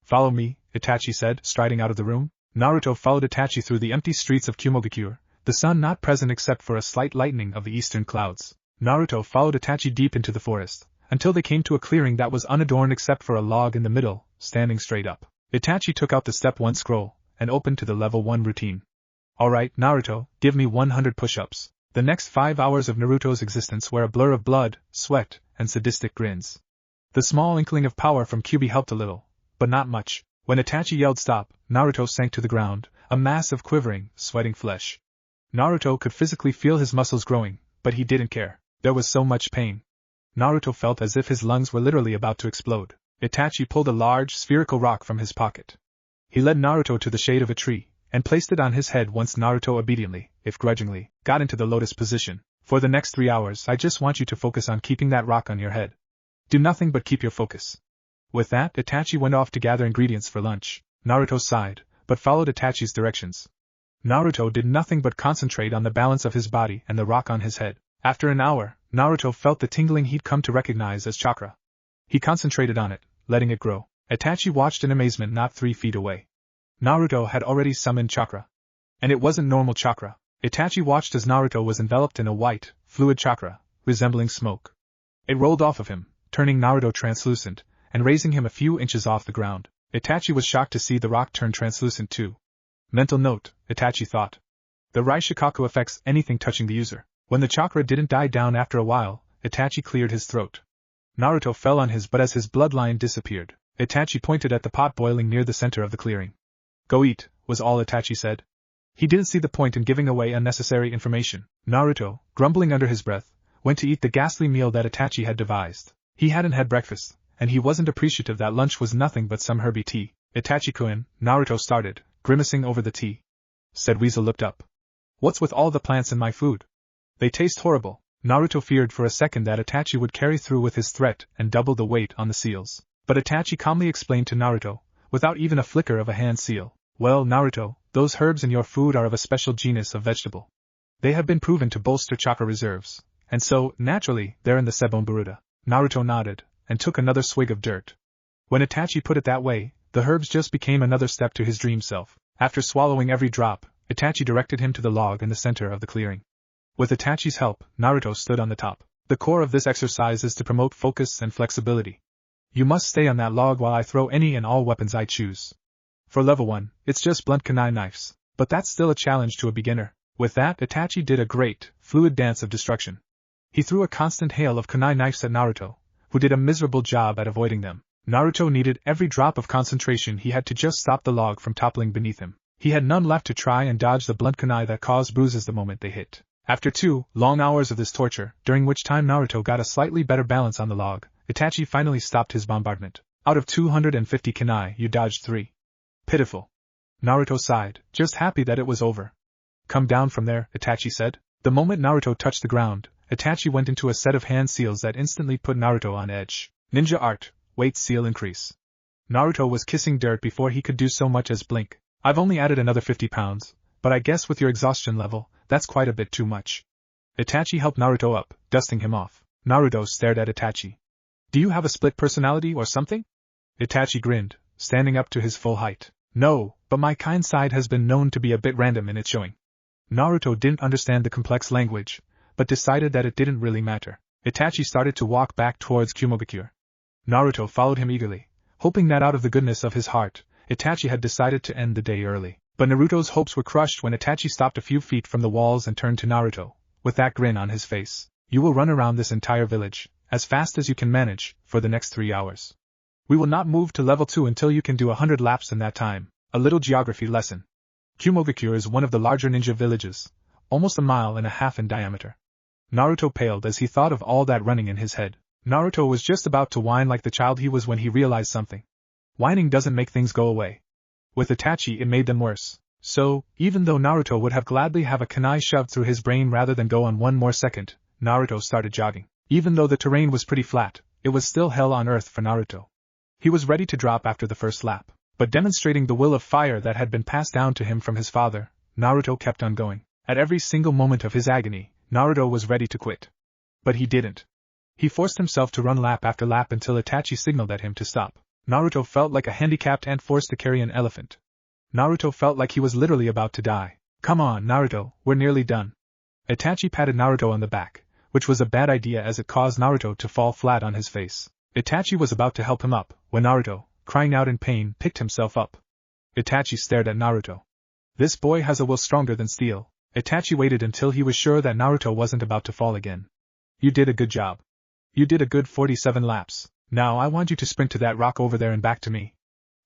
Follow me, Itachi said, striding out of the room. Naruto followed Itachi through the empty streets of Kumogakure, the sun not present except for a slight lightening of the eastern clouds. Naruto followed Itachi deep into the forest, until they came to a clearing that was unadorned except for a log in the middle, standing straight up. Itachi took out the Step 1 scroll, and opened to the Level 1 routine. Alright, Naruto, give me 100 push-ups. The next 5 hours of Naruto's existence were a blur of blood, sweat, and sadistic grins. The small inkling of power from Kyubi helped a little, but not much. When Itachi yelled stop, Naruto sank to the ground, a mass of quivering, sweating flesh. Naruto could physically feel his muscles growing, but he didn't care. There was so much pain. Naruto felt as if his lungs were literally about to explode. Itachi pulled a large, spherical rock from his pocket. He led Naruto to the shade of a tree, and placed it on his head once Naruto obediently, if grudgingly, got into the lotus position. For the next 3 hours I just want you to focus on keeping that rock on your head. Do nothing but keep your focus. With that, Itachi went off to gather ingredients for lunch. Naruto sighed, but followed Itachi's directions. Naruto did nothing but concentrate on the balance of his body and the rock on his head. After an hour, Naruto felt the tingling he'd come to recognize as chakra. He concentrated on it, letting it grow. Itachi watched in amazement not 3 feet away. Naruto had already summoned chakra. And it wasn't normal chakra. Itachi watched as Naruto was enveloped in a white, fluid chakra, resembling smoke. It rolled off of him, turning Naruto translucent, and raising him a few inches off the ground. Itachi was shocked to see the rock turn translucent too. Mental note, Itachi thought. The Raishikaku affects anything touching the user. When the chakra didn't die down after a while, Itachi cleared his throat. Naruto fell on his butt as his bloodline disappeared. Itachi pointed at the pot boiling near the center of the clearing. Go eat, was all Itachi said. He didn't see the point in giving away unnecessary information. Naruto, grumbling under his breath, went to eat the ghastly meal that Itachi had devised. He hadn't had breakfast, and he wasn't appreciative that lunch was nothing but some herby tea. Itachi-kun, Naruto started, grimacing over the tea. Said Weasel looked up. What's with all the plants in my food? They taste horrible. Naruto feared for a second that Itachi would carry through with his threat and double the weight on the seals. But Itachi calmly explained to Naruto, without even a flicker of a hand seal. Well, Naruto, those herbs in your food are of a special genus of vegetable. They have been proven to bolster chakra reserves, and so, naturally, they're in the Sebonburuda. Naruto nodded, and took another swig of dirt. When Itachi put it that way, the herbs just became another step to his dream self. After swallowing every drop, Itachi directed him to the log in the center of the clearing. With Itachi's help, Naruto stood on the top. The core of this exercise is to promote focus and flexibility. You must stay on that log while I throw any and all weapons I choose. For level 1, it's just blunt kunai knives, but that's still a challenge to a beginner. With that, Itachi did a great, fluid dance of destruction. He threw a constant hail of kunai knives at Naruto, who did a miserable job at avoiding them. Naruto needed every drop of concentration he had to just stop the log from toppling beneath him. He had none left to try and dodge the blunt kunai that caused bruises the moment they hit. After 2 long hours of this torture, during which time Naruto got a slightly better balance on the log, Itachi finally stopped his bombardment. Out of 250 kunai, you dodged 3. Pitiful. Naruto sighed, just happy that it was over. Come down from there, Itachi said. The moment Naruto touched the ground, Itachi went into a set of hand seals that instantly put Naruto on edge. Ninja art, weight seal increase. Naruto was kissing dirt before he could do so much as blink. I've only added another 50 pounds, but I guess with your exhaustion level, that's quite a bit too much. Itachi helped Naruto up, dusting him off. Naruto stared at Itachi. Do you have a split personality or something? Itachi grinned, standing up to his full height. No, but my kind side has been known to be a bit random in its showing. Naruto didn't understand the complex language, but decided that it didn't really matter. Itachi started to walk back towards Kumogakure. Naruto followed him eagerly, hoping that out of the goodness of his heart, Itachi had decided to end the day early. But Naruto's hopes were crushed when Itachi stopped a few feet from the walls and turned to Naruto, with that grin on his face. You will run around this entire village, as fast as you can manage, for the next 3 hours. We will not move to level 2 until you can do 100 laps in that time. A little geography lesson. Kumogakure is one of the larger ninja villages, almost 1.5 miles in diameter. Naruto paled as he thought of all that running in his head. Naruto was just about to whine like the child he was when he realized something. Whining doesn't make things go away. With Itachi it made them worse. So, even though Naruto would have gladly have a kunai shoved through his brain rather than go on one more second, Naruto started jogging. Even though the terrain was pretty flat, it was still hell on earth for Naruto. He was ready to drop after the first lap, but demonstrating the will of fire that had been passed down to him from his father, Naruto kept on going. At every single moment of his agony, Naruto was ready to quit. But he didn't. He forced himself to run lap after lap until Itachi signaled at him to stop. Naruto felt like a handicapped ant forced to carry an elephant. Naruto felt like he was literally about to die. Come on, Naruto, we're nearly done. Itachi patted Naruto on the back, which was a bad idea as it caused Naruto to fall flat on his face. Itachi was about to help him up, when Naruto, crying out in pain, picked himself up. Itachi stared at Naruto. This boy has a will stronger than steel. Itachi waited until he was sure that Naruto wasn't about to fall again. You did a good job. You did a good 47 laps. Now I want you to sprint to that rock over there and back to me.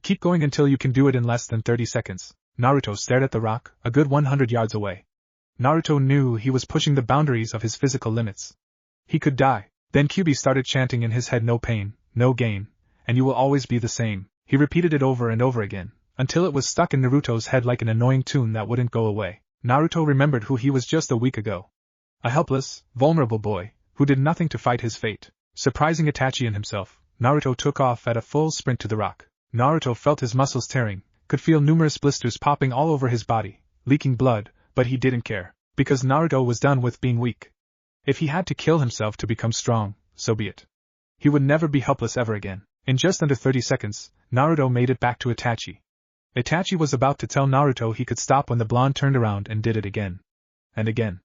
Keep going until you can do it in less than 30 seconds. Naruto stared at the rock, a good 100 yards away. Naruto knew he was pushing the boundaries of his physical limits. He could die. Then Kyuubi started chanting in his head, no pain, no gain, and you will always be the same. He repeated it over and over again, until it was stuck in Naruto's head like an annoying tune that wouldn't go away. Naruto remembered who he was just a week ago. A helpless, vulnerable boy, who did nothing to fight his fate. Surprising Itachi and himself, Naruto took off at a full sprint to the rock. Naruto felt his muscles tearing, could feel numerous blisters popping all over his body, leaking blood, but he didn't care, because Naruto was done with being weak. If he had to kill himself to become strong, so be it. He would never be helpless ever again. In just under 30 seconds, Naruto made it back to Itachi. Itachi was about to tell Naruto he could stop when the blonde turned around and did it again. And again.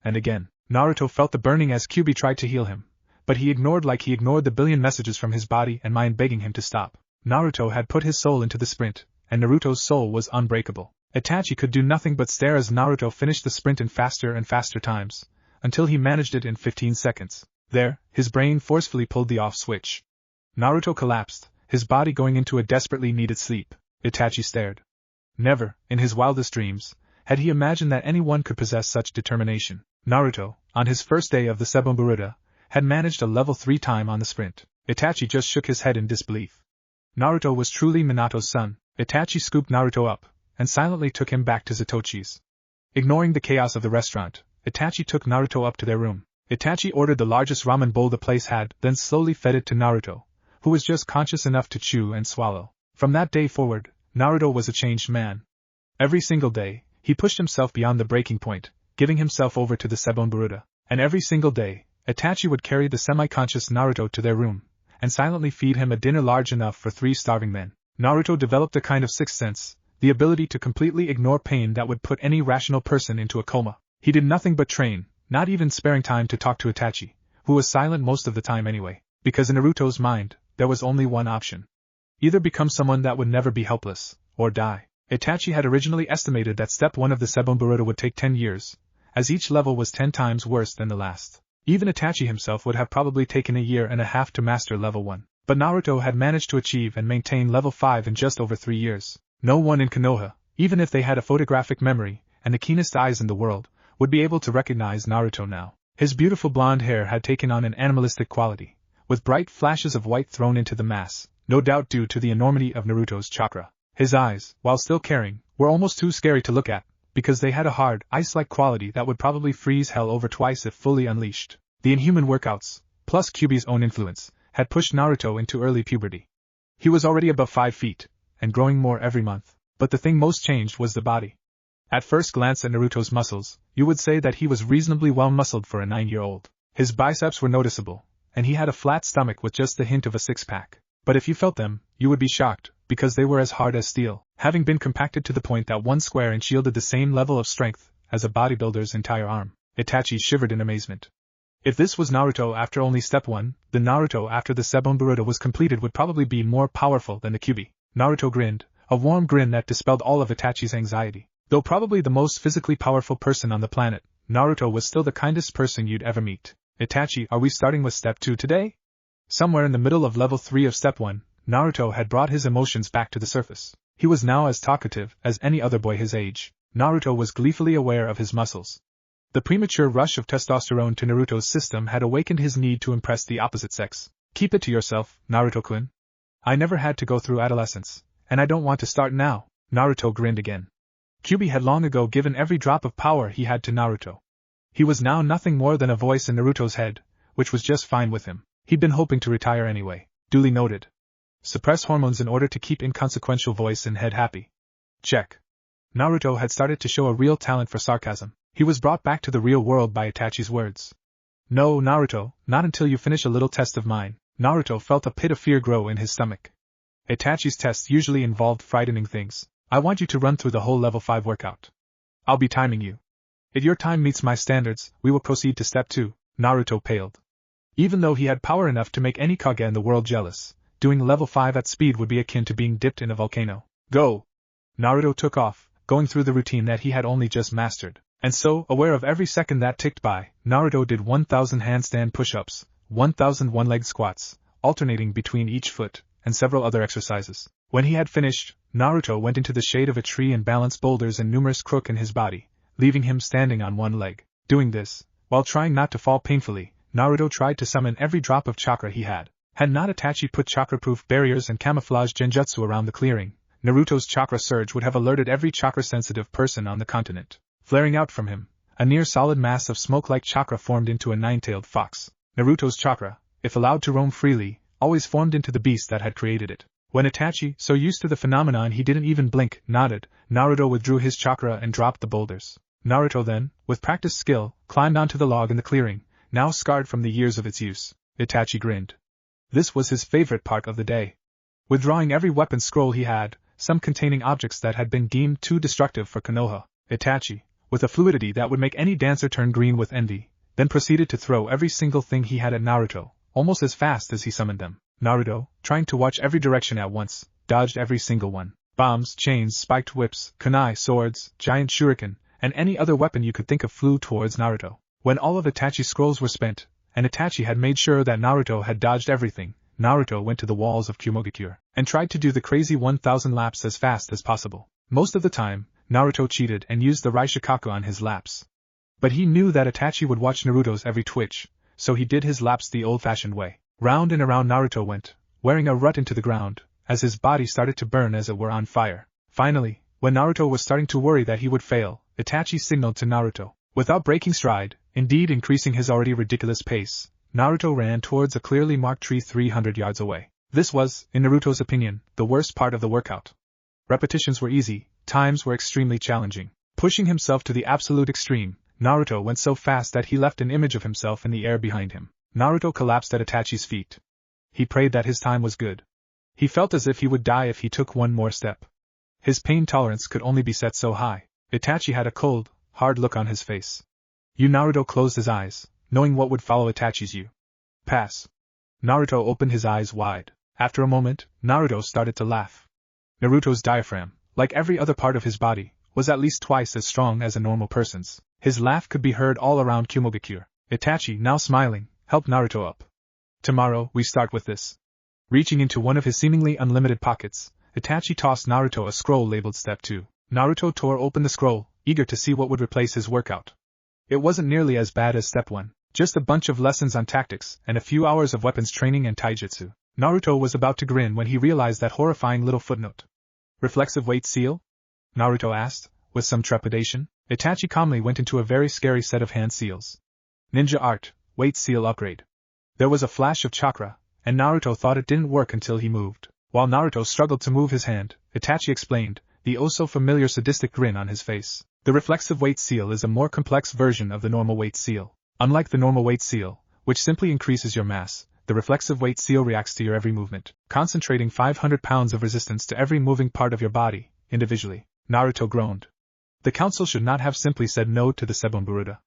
And again. Naruto felt the burning as Kyuubi tried to heal him, but he ignored the billion messages from his body and mind begging him to stop. Naruto had put his soul into the sprint, and Naruto's soul was unbreakable. Itachi could do nothing but stare as Naruto finished the sprint in faster and faster times, until he managed it in 15 seconds. There, his brain forcefully pulled the off switch. Naruto collapsed, his body going into a desperately needed sleep. Itachi stared. Never, in his wildest dreams, had he imagined that anyone could possess such determination. Naruto, on his first day of the Seibunburuda, had managed a level 3 time on the sprint. Itachi just shook his head in disbelief. Naruto was truly Minato's son. Itachi scooped Naruto up, and silently took him back to Zatochi's. Ignoring the chaos of the restaurant, Itachi took Naruto up to their room. Itachi ordered the largest ramen bowl the place had, then slowly fed it to Naruto, who was just conscious enough to chew and swallow. From that day forward, Naruto was a changed man. Every single day, he pushed himself beyond the breaking point, giving himself over to the Seibunburuda. And every single day, Itachi would carry the semi-conscious Naruto to their room, and silently feed him a dinner large enough for 3 starving men. Naruto developed a kind of sixth sense, the ability to completely ignore pain that would put any rational person into a coma. He did nothing but train, not even sparing time to talk to Itachi, who was silent most of the time anyway, because in Naruto's mind, there was only one option. Either become someone that would never be helpless, or die. Itachi had originally estimated that step 1 of the Seibunburuda would take 10 years, as each level was 10 times worse than the last. Even Itachi himself would have probably taken a year and a half to master level 1. But Naruto had managed to achieve and maintain level 5 in just over 3 years. No one in Konoha, even if they had a photographic memory and the keenest eyes in the world, would be able to recognize Naruto now. His beautiful blonde hair had taken on an animalistic quality, with bright flashes of white thrown into the mass, no doubt due to the enormity of Naruto's chakra. His eyes, while still caring, were almost too scary to look at, because they had a hard, ice-like quality that would probably freeze hell over twice if fully unleashed. The inhuman workouts, plus Kyuubi's own influence, had pushed Naruto into early puberty. He was already above 5 feet, and growing more every month, but the thing most changed was the body. At first glance at Naruto's muscles, you would say that he was reasonably well-muscled for a 9-year-old. His biceps were noticeable, and he had a flat stomach with just the hint of a six-pack. But if you felt them, you would be shocked, because they were as hard as steel, having been compacted to the point that 1 square inch yielded the same level of strength as a bodybuilder's entire arm. Itachi shivered in amazement. If this was Naruto after only step 1, the Naruto after the Sebonburuto was completed would probably be more powerful than the Kyuubi. Naruto grinned, a warm grin that dispelled all of Itachi's anxiety. Though probably the most physically powerful person on the planet, Naruto was still the kindest person you'd ever meet. Itachi, are we starting with step 2 today? Somewhere in the middle of level 3 of step 1, Naruto had brought his emotions back to the surface. He was now as talkative as any other boy his age. Naruto was gleefully aware of his muscles. The premature rush of testosterone to Naruto's system had awakened his need to impress the opposite sex. Keep it to yourself, Naruto-kun. I never had to go through adolescence, and I don't want to start now. Naruto grinned again. Kyuubi had long ago given every drop of power he had to Naruto. He was now nothing more than a voice in Naruto's head, which was just fine with him. He'd been hoping to retire anyway. Duly noted. Suppress hormones in order to keep inconsequential voice and head happy. Check. Naruto had started to show a real talent for sarcasm. He was brought back to the real world by Itachi's words. No, Naruto, not until you finish a little test of mine. Naruto felt a pit of fear grow in his stomach. Itachi's tests usually involved frightening things. I want you to run through the whole level 5 workout. I'll be timing you. If your time meets my standards, we will proceed to step 2. Naruto paled. Even though he had power enough to make any Kage in the world jealous, doing level 5 at speed would be akin to being dipped in a volcano. Go! Naruto took off, going through the routine that he had only just mastered. And so, aware of every second that ticked by, Naruto did 1,000 handstand push-ups, 1,000 one-leg squats, alternating between each foot, and several other exercises. When he had finished, Naruto went into the shade of a tree and balanced boulders and numerous crooks in his body, leaving him standing on one leg. Doing this, while trying not to fall painfully, Naruto tried to summon every drop of chakra he had. Had not Itachi put chakra-proof barriers and camouflage genjutsu around the clearing, Naruto's chakra surge would have alerted every chakra-sensitive person on the continent. Flaring out from him, a near-solid mass of smoke-like chakra formed into a nine-tailed fox. Naruto's chakra, if allowed to roam freely, always formed into the beast that had created it. When Itachi, so used to the phenomenon he didn't even blink, nodded, Naruto withdrew his chakra and dropped the boulders. Naruto then, with practiced skill, climbed onto the log in the clearing, now scarred from the years of its use. Itachi grinned. This was his favorite part of the day. Withdrawing every weapon scroll he had, some containing objects that had been deemed too destructive for Konoha, Itachi, with a fluidity that would make any dancer turn green with envy, then proceeded to throw every single thing he had at Naruto, almost as fast as he summoned them. Naruto, trying to watch every direction at once, dodged every single one. Bombs, chains, spiked whips, kunai, swords, giant shuriken, and any other weapon you could think of flew towards Naruto. When all of Itachi's scrolls were spent, and Itachi had made sure that Naruto had dodged everything, Naruto went to the walls of Kumogakure, and tried to do the crazy 1,000 laps as fast as possible. Most of the time, Naruto cheated and used the Raishikaku on his laps. But he knew that Itachi would watch Naruto's every twitch, so he did his laps the old-fashioned way. Round and around Naruto went, wearing a rut into the ground, as his body started to burn as it were on fire. Finally, when Naruto was starting to worry that he would fail, Itachi signaled to Naruto. Without breaking stride, indeed increasing his already ridiculous pace, Naruto ran towards a clearly marked tree 300 yards away. This was, in Naruto's opinion, the worst part of the workout. Repetitions were easy, times were extremely challenging. Pushing himself to the absolute extreme, Naruto went so fast that he left an image of himself in the air behind him. Naruto collapsed at Itachi's feet. He prayed that his time was good. He felt as if he would die if he took one more step. His pain tolerance could only be set so high. Itachi had a cold, hard look on his face. Naruto closed his eyes, knowing what would follow Itachi's pass. Naruto opened his eyes wide. After a moment, Naruto started to laugh. Naruto's diaphragm, like every other part of his body, was at least twice as strong as a normal person's. His laugh could be heard all around Kumogakure. Itachi, now smiling, helped Naruto up. Tomorrow, we start with this. Reaching into one of his seemingly unlimited pockets, Itachi tossed Naruto a scroll labeled Step 2. Naruto tore open the scroll, eager to see what would replace his workout. It wasn't nearly as bad as Step 1, just a bunch of lessons on tactics and a few hours of weapons training and taijutsu. Naruto was about to grin when he realized that horrifying little footnote. Reflexive weight seal? Naruto asked, with some trepidation. Itachi calmly went into a very scary set of hand seals. Ninja art, weight seal upgrade. There was a flash of chakra, and Naruto thought it didn't work until he moved. While Naruto struggled to move his hand, Itachi explained, the oh-so-familiar sadistic grin on his face. The reflexive weight seal is a more complex version of the normal weight seal. Unlike the normal weight seal, which simply increases your mass, the reflexive weight seal reacts to your every movement, concentrating 500 pounds of resistance to every moving part of your body, individually. Naruto groaned. The council should not have simply said no to the Sebonburuda.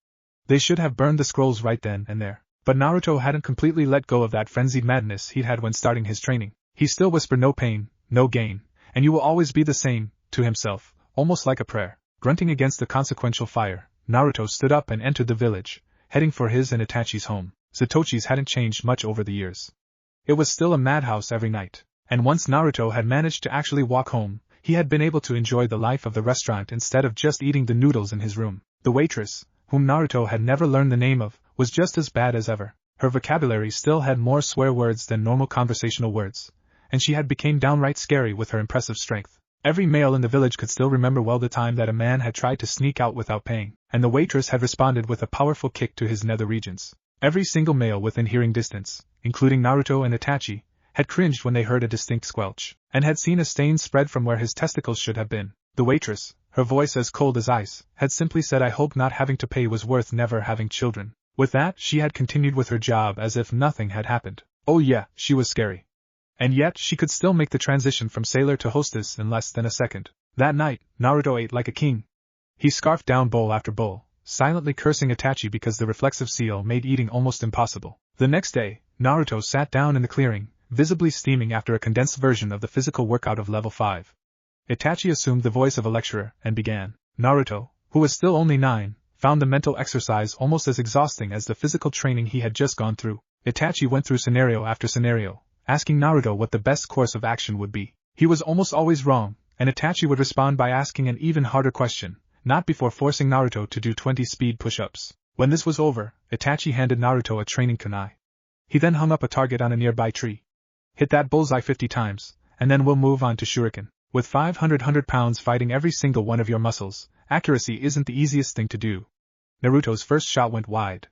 They should have burned the scrolls right then and there. But Naruto hadn't completely let go of that frenzied madness he'd had when starting his training. He still whispered no pain, no gain, and you will always be the same, to himself, almost like a prayer. Grunting against the consequential fire, Naruto stood up and entered the village, heading for his and Itachi's home. Satochi's hadn't changed much over the years. It was still a madhouse every night, and once Naruto had managed to actually walk home, he had been able to enjoy the life of the restaurant instead of just eating the noodles in his room. The waitress, whom Naruto had never learned the name of, was just as bad as ever. Her vocabulary still had more swear words than normal conversational words, and she had become downright scary with her impressive strength. Every male in the village could still remember well the time that a man had tried to sneak out without paying, and the waitress had responded with a powerful kick to his nether regions. Every single male within hearing distance, including Naruto and Itachi, had cringed when they heard a distinct squelch, and had seen a stain spread from where his testicles should have been. The waitress, her voice as cold as ice, had simply said, "I hope not having to pay was worth never having children." With that, she had continued with her job as if nothing had happened. Oh yeah, she was scary. And yet, she could still make the transition from sailor to hostess in less than a second. That night, Naruto ate like a king. He scarfed down bowl after bowl, silently cursing Itachi because the reflexive seal made eating almost impossible. The next day, Naruto sat down in the clearing, visibly steaming after a condensed version of the physical workout of level 5. Itachi assumed the voice of a lecturer and began. Naruto, who was still only 9, found the mental exercise almost as exhausting as the physical training he had just gone through. Itachi went through scenario after scenario, asking Naruto what the best course of action would be. He was almost always wrong, and Itachi would respond by asking an even harder question, not before forcing Naruto to do 20 speed push-ups. When this was over, Itachi handed Naruto a training kunai. He then hung up a target on a nearby tree. Hit that bullseye 50 times, and then we'll move on to shuriken. With 500 pounds fighting every single one of your muscles, accuracy isn't the easiest thing to do. Naruto's first shot went wide.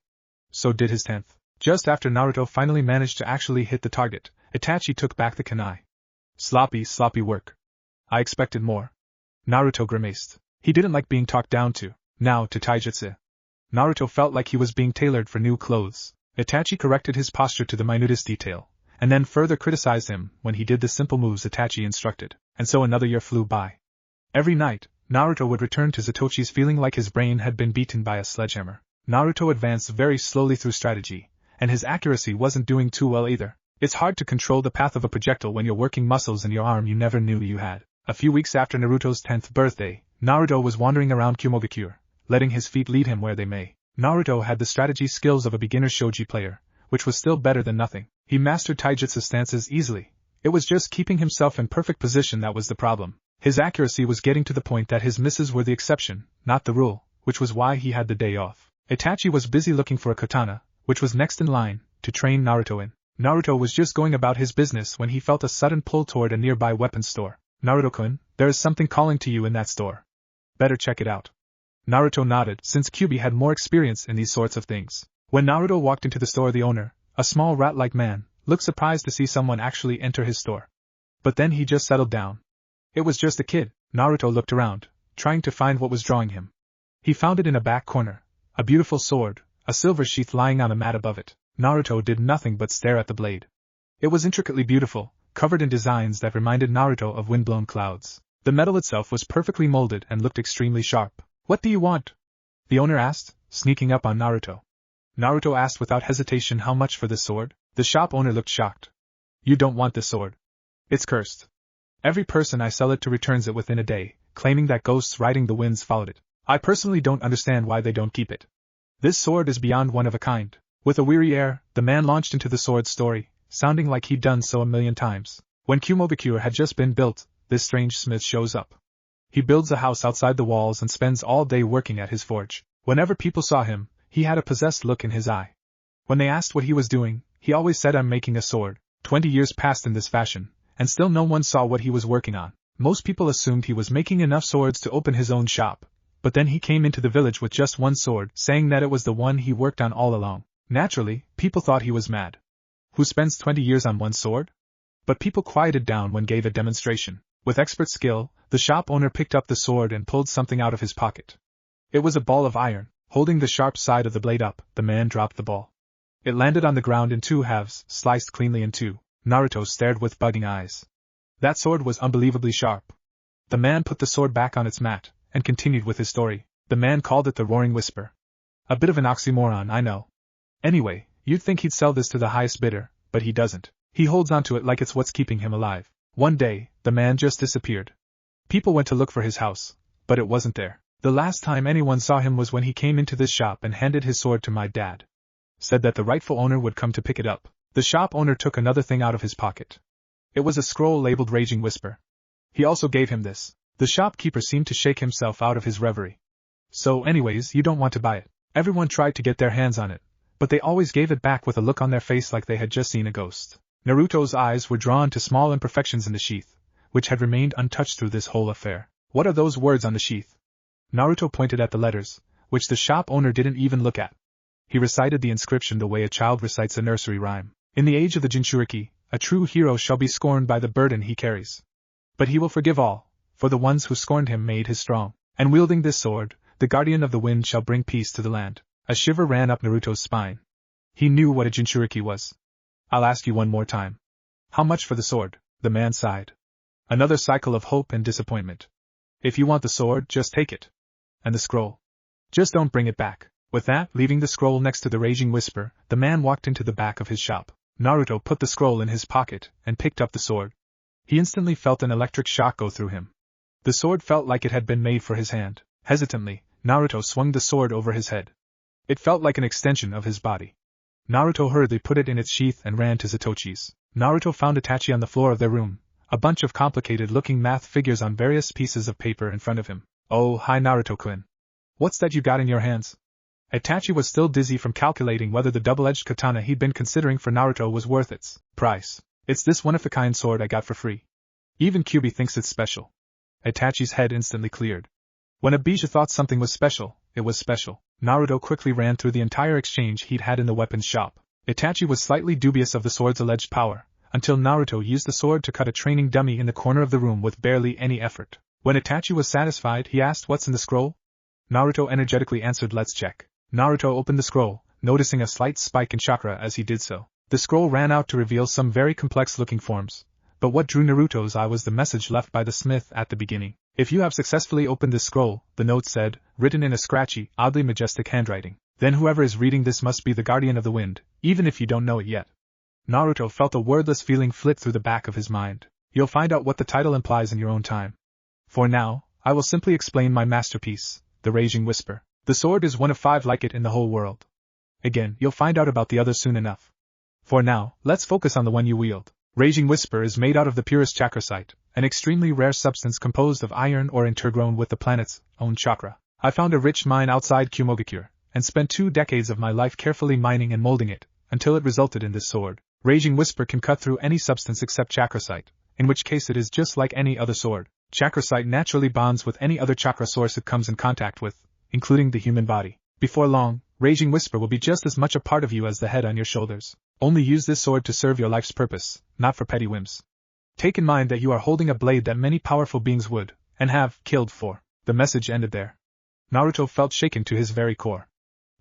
So did his 10th. Just after Naruto finally managed to actually hit the target, Itachi took back the kunai. Sloppy work. I expected more. Naruto grimaced. He didn't like being talked down to. Now to taijutsu. Naruto felt like he was being tailored for new clothes. Itachi corrected his posture to the minutest detail, and then further criticized him when he did the simple moves Itachi instructed. And so another year flew by. Every night, Naruto would return to Satochi's feeling like his brain had been beaten by a sledgehammer. Naruto advanced very slowly through strategy, and his accuracy wasn't doing too well either. It's hard to control the path of a projectile when you're working muscles in your arm you never knew you had. A few weeks after Naruto's 10th birthday, Naruto was wandering around Kumogakure, letting his feet lead him where they may. Naruto had the strategy skills of a beginner shogi player, which was still better than nothing. He mastered taijutsu stances easily. It was just keeping himself in perfect position that was the problem. His accuracy was getting to the point that his misses were the exception, not the rule, which was why he had the day off. Itachi was busy looking for a katana, which was next in line, to train Naruto in. Naruto was just going about his business when he felt a sudden pull toward a nearby weapons store. Naruto-kun, there is something calling to you in that store. Better check it out. Naruto nodded, since Kyuubi had more experience in these sorts of things. When Naruto walked into the store, the owner, a small rat-like man, looked surprised to see someone actually enter his store. But then he just settled down. It was just a kid. Naruto looked around, trying to find what was drawing him. He found it in a back corner, a beautiful sword, a silver sheath lying on a mat above it. Naruto did nothing but stare at the blade. It was intricately beautiful, covered in designs that reminded Naruto of windblown clouds. The metal itself was perfectly molded and looked extremely sharp. "What do you want?" the owner asked, sneaking up on Naruto. Naruto asked without hesitation how much for this sword. The shop owner looked shocked. "You don't want this sword. It's cursed. Every person I sell it to returns it within a day, claiming that ghosts riding the winds followed it. I personally don't understand why they don't keep it." This sword is beyond one of a kind. With a weary air, the man launched into the sword's story, sounding like he'd done so a million times. When Kumo had just been built, this strange smith shows up. He builds a house outside the walls and spends all day working at his forge. Whenever people saw him, he had a possessed look in his eye. When they asked what he was doing, he always said, "I'm making a sword." 20 years passed in this fashion, and still no one saw what he was working on. Most people assumed he was making enough swords to open his own shop, but then he came into the village with just one sword, saying that it was the one he worked on all along. Naturally, people thought he was mad. Who spends 20 years on one sword? But people quieted down when gave a demonstration. With expert skill, the shop owner picked up the sword and pulled something out of his pocket. It was a ball of iron. Holding the sharp side of the blade up, the man dropped the ball. It landed on the ground in two halves, sliced cleanly in two. Naruto stared with bugging eyes. That sword was unbelievably sharp. The man put the sword back on its mat, and continued with his story. The man called it the Roaring Whisper. A bit of an oxymoron, I know. Anyway, you'd think he'd sell this to the highest bidder, but he doesn't. He holds onto it like it's what's keeping him alive. One day, the man just disappeared. People went to look for his house, but it wasn't there. The last time anyone saw him was when he came into this shop and handed his sword to my dad. Said that the rightful owner would come to pick it up. The shop owner took another thing out of his pocket. It was a scroll labeled Raging Whisper. He also gave him this. The shopkeeper seemed to shake himself out of his reverie. So anyways, you don't want to buy it. Everyone tried to get their hands on it, but they always gave it back with a look on their face like they had just seen a ghost. Naruto's eyes were drawn to small imperfections in the sheath, which had remained untouched through this whole affair. What are those words on the sheath? Naruto pointed at the letters, which the shop owner didn't even look at. He recited the inscription the way a child recites a nursery rhyme. In the age of the Jinchuriki, a true hero shall be scorned by the burden he carries. But he will forgive all, for the ones who scorned him made his strong. And wielding this sword, the guardian of the wind shall bring peace to the land. A shiver ran up Naruto's spine. He knew what a Jinchuriki was. I'll ask you one more time. How much for the sword? The man sighed. Another cycle of hope and disappointment. If you want the sword, just take it. And the scroll. Just don't bring it back. With that, leaving the scroll next to the Raging Whisper, the man walked into the back of his shop. Naruto put the scroll in his pocket and picked up the sword. He instantly felt an electric shock go through him. The sword felt like it had been made for his hand. Hesitantly, Naruto swung the sword over his head. It felt like an extension of his body. Naruto hurriedly put it in its sheath and ran to Satochi's. Naruto found Itachi on the floor of their room, a bunch of complicated-looking math figures on various pieces of paper in front of him. Oh, hi Naruto-kun. What's that you got in your hands? Itachi was still dizzy from calculating whether the double-edged katana he'd been considering for Naruto was worth its price. It's this one-of-a-kind sword I got for free. Even Kyuubi thinks it's special. Itachi's head instantly cleared. When Abijah thought something was special, it was special. Naruto quickly ran through the entire exchange he'd had in the weapons shop. Itachi was slightly dubious of the sword's alleged power, until Naruto used the sword to cut a training dummy in the corner of the room with barely any effort. When Itachi was satisfied, he asked, "What's in the scroll?" Naruto energetically answered, "Let's check." Naruto opened the scroll, noticing a slight spike in chakra as he did so. The scroll ran out to reveal some very complex-looking forms, but what drew Naruto's eye was the message left by the smith at the beginning. "If you have successfully opened this scroll," the note said, written in a scratchy, oddly majestic handwriting, "then whoever is reading this must be the guardian of the wind, even if you don't know it yet." Naruto felt a wordless feeling flit through the back of his mind. You'll find out what the title implies in your own time. For now, I will simply explain my masterpiece, the Raging Whisper. The sword is one of 5 like it in the whole world. Again, you'll find out about the others soon enough. For now, let's focus on the one you wield. Raging Whisper is made out of the purest chakracite, an extremely rare substance composed of iron ore intergrown with the planet's own chakra. I found a rich mine outside Kumo, and spent 2 decades of my life carefully mining and molding it, until it resulted in this sword. Raging Whisper can cut through any substance except chakracite, in which case it is just like any other sword. Chakracite naturally bonds with any other chakra source it comes in contact with, including the human body. Before long, Raging Whisper will be just as much a part of you as the head on your shoulders. Only use this sword to serve your life's purpose, not for petty whims. Take in mind that you are holding a blade that many powerful beings would, and have, killed for. The message ended there. Naruto felt shaken to his very core.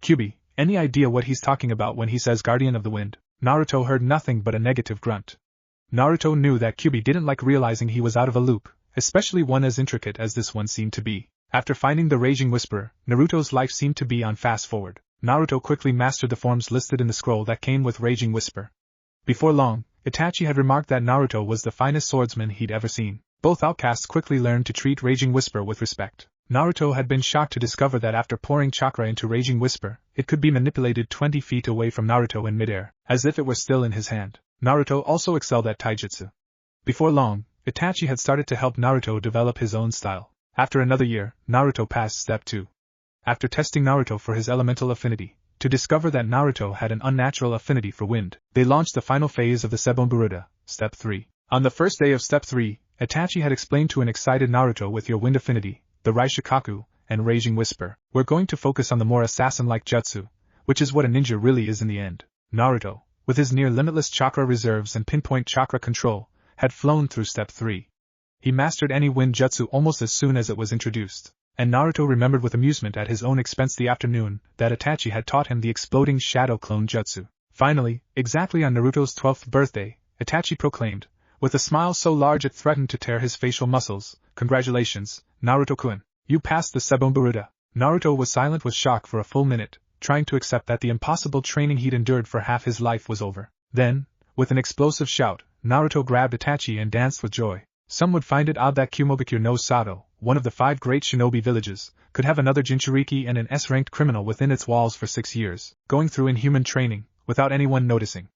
Kyuubi, any idea what he's talking about when he says guardian of the wind? Naruto heard nothing but a negative grunt. Naruto knew that Kyuubi didn't like realizing he was out of a loop, especially one as intricate as this one seemed to be. After finding the Raging Whisperer, Naruto's life seemed to be on fast forward. Naruto quickly mastered the forms listed in the scroll that came with Raging Whisper. Before long, Itachi had remarked that Naruto was the finest swordsman he'd ever seen. Both outcasts quickly learned to treat Raging Whisper with respect. Naruto had been shocked to discover that after pouring chakra into Raging Whisper, it could be manipulated 20 feet away from Naruto in midair, as if it were still in his hand. Naruto also excelled at taijutsu. Before long, Itachi had started to help Naruto develop his own style. After another year, Naruto passed Step 2. After testing Naruto for his elemental affinity, to discover that Naruto had an unnatural affinity for wind, they launched the final phase of the Sebonburuda, Step 3. On the first day of Step 3, Itachi had explained to an excited Naruto, with your wind affinity, the Raishikaku, and Raging Whisper, we're going to focus on the more assassin-like jutsu, which is what a ninja really is in the end. Naruto, with his near-limitless chakra reserves and pinpoint chakra control, had flown through Step 3. He mastered any wind jutsu almost as soon as it was introduced, and Naruto remembered with amusement at his own expense the afternoon that Itachi had taught him the exploding shadow clone jutsu. Finally, exactly on Naruto's 12th birthday, Itachi proclaimed, with a smile so large it threatened to tear his facial muscles, "Congratulations, Naruto-kun, you passed the Sebonburuda." Naruto was silent with shock for a full minute, trying to accept that the impossible training he'd endured for half his life was over. Then, with an explosive shout, Naruto grabbed Itachi and danced with joy. Some would find it odd that Kumobikyo no Sato, one of the 5 great shinobi villages, could have another Jinchuriki and an S-ranked criminal within its walls for 6 years, going through inhuman training, without anyone noticing.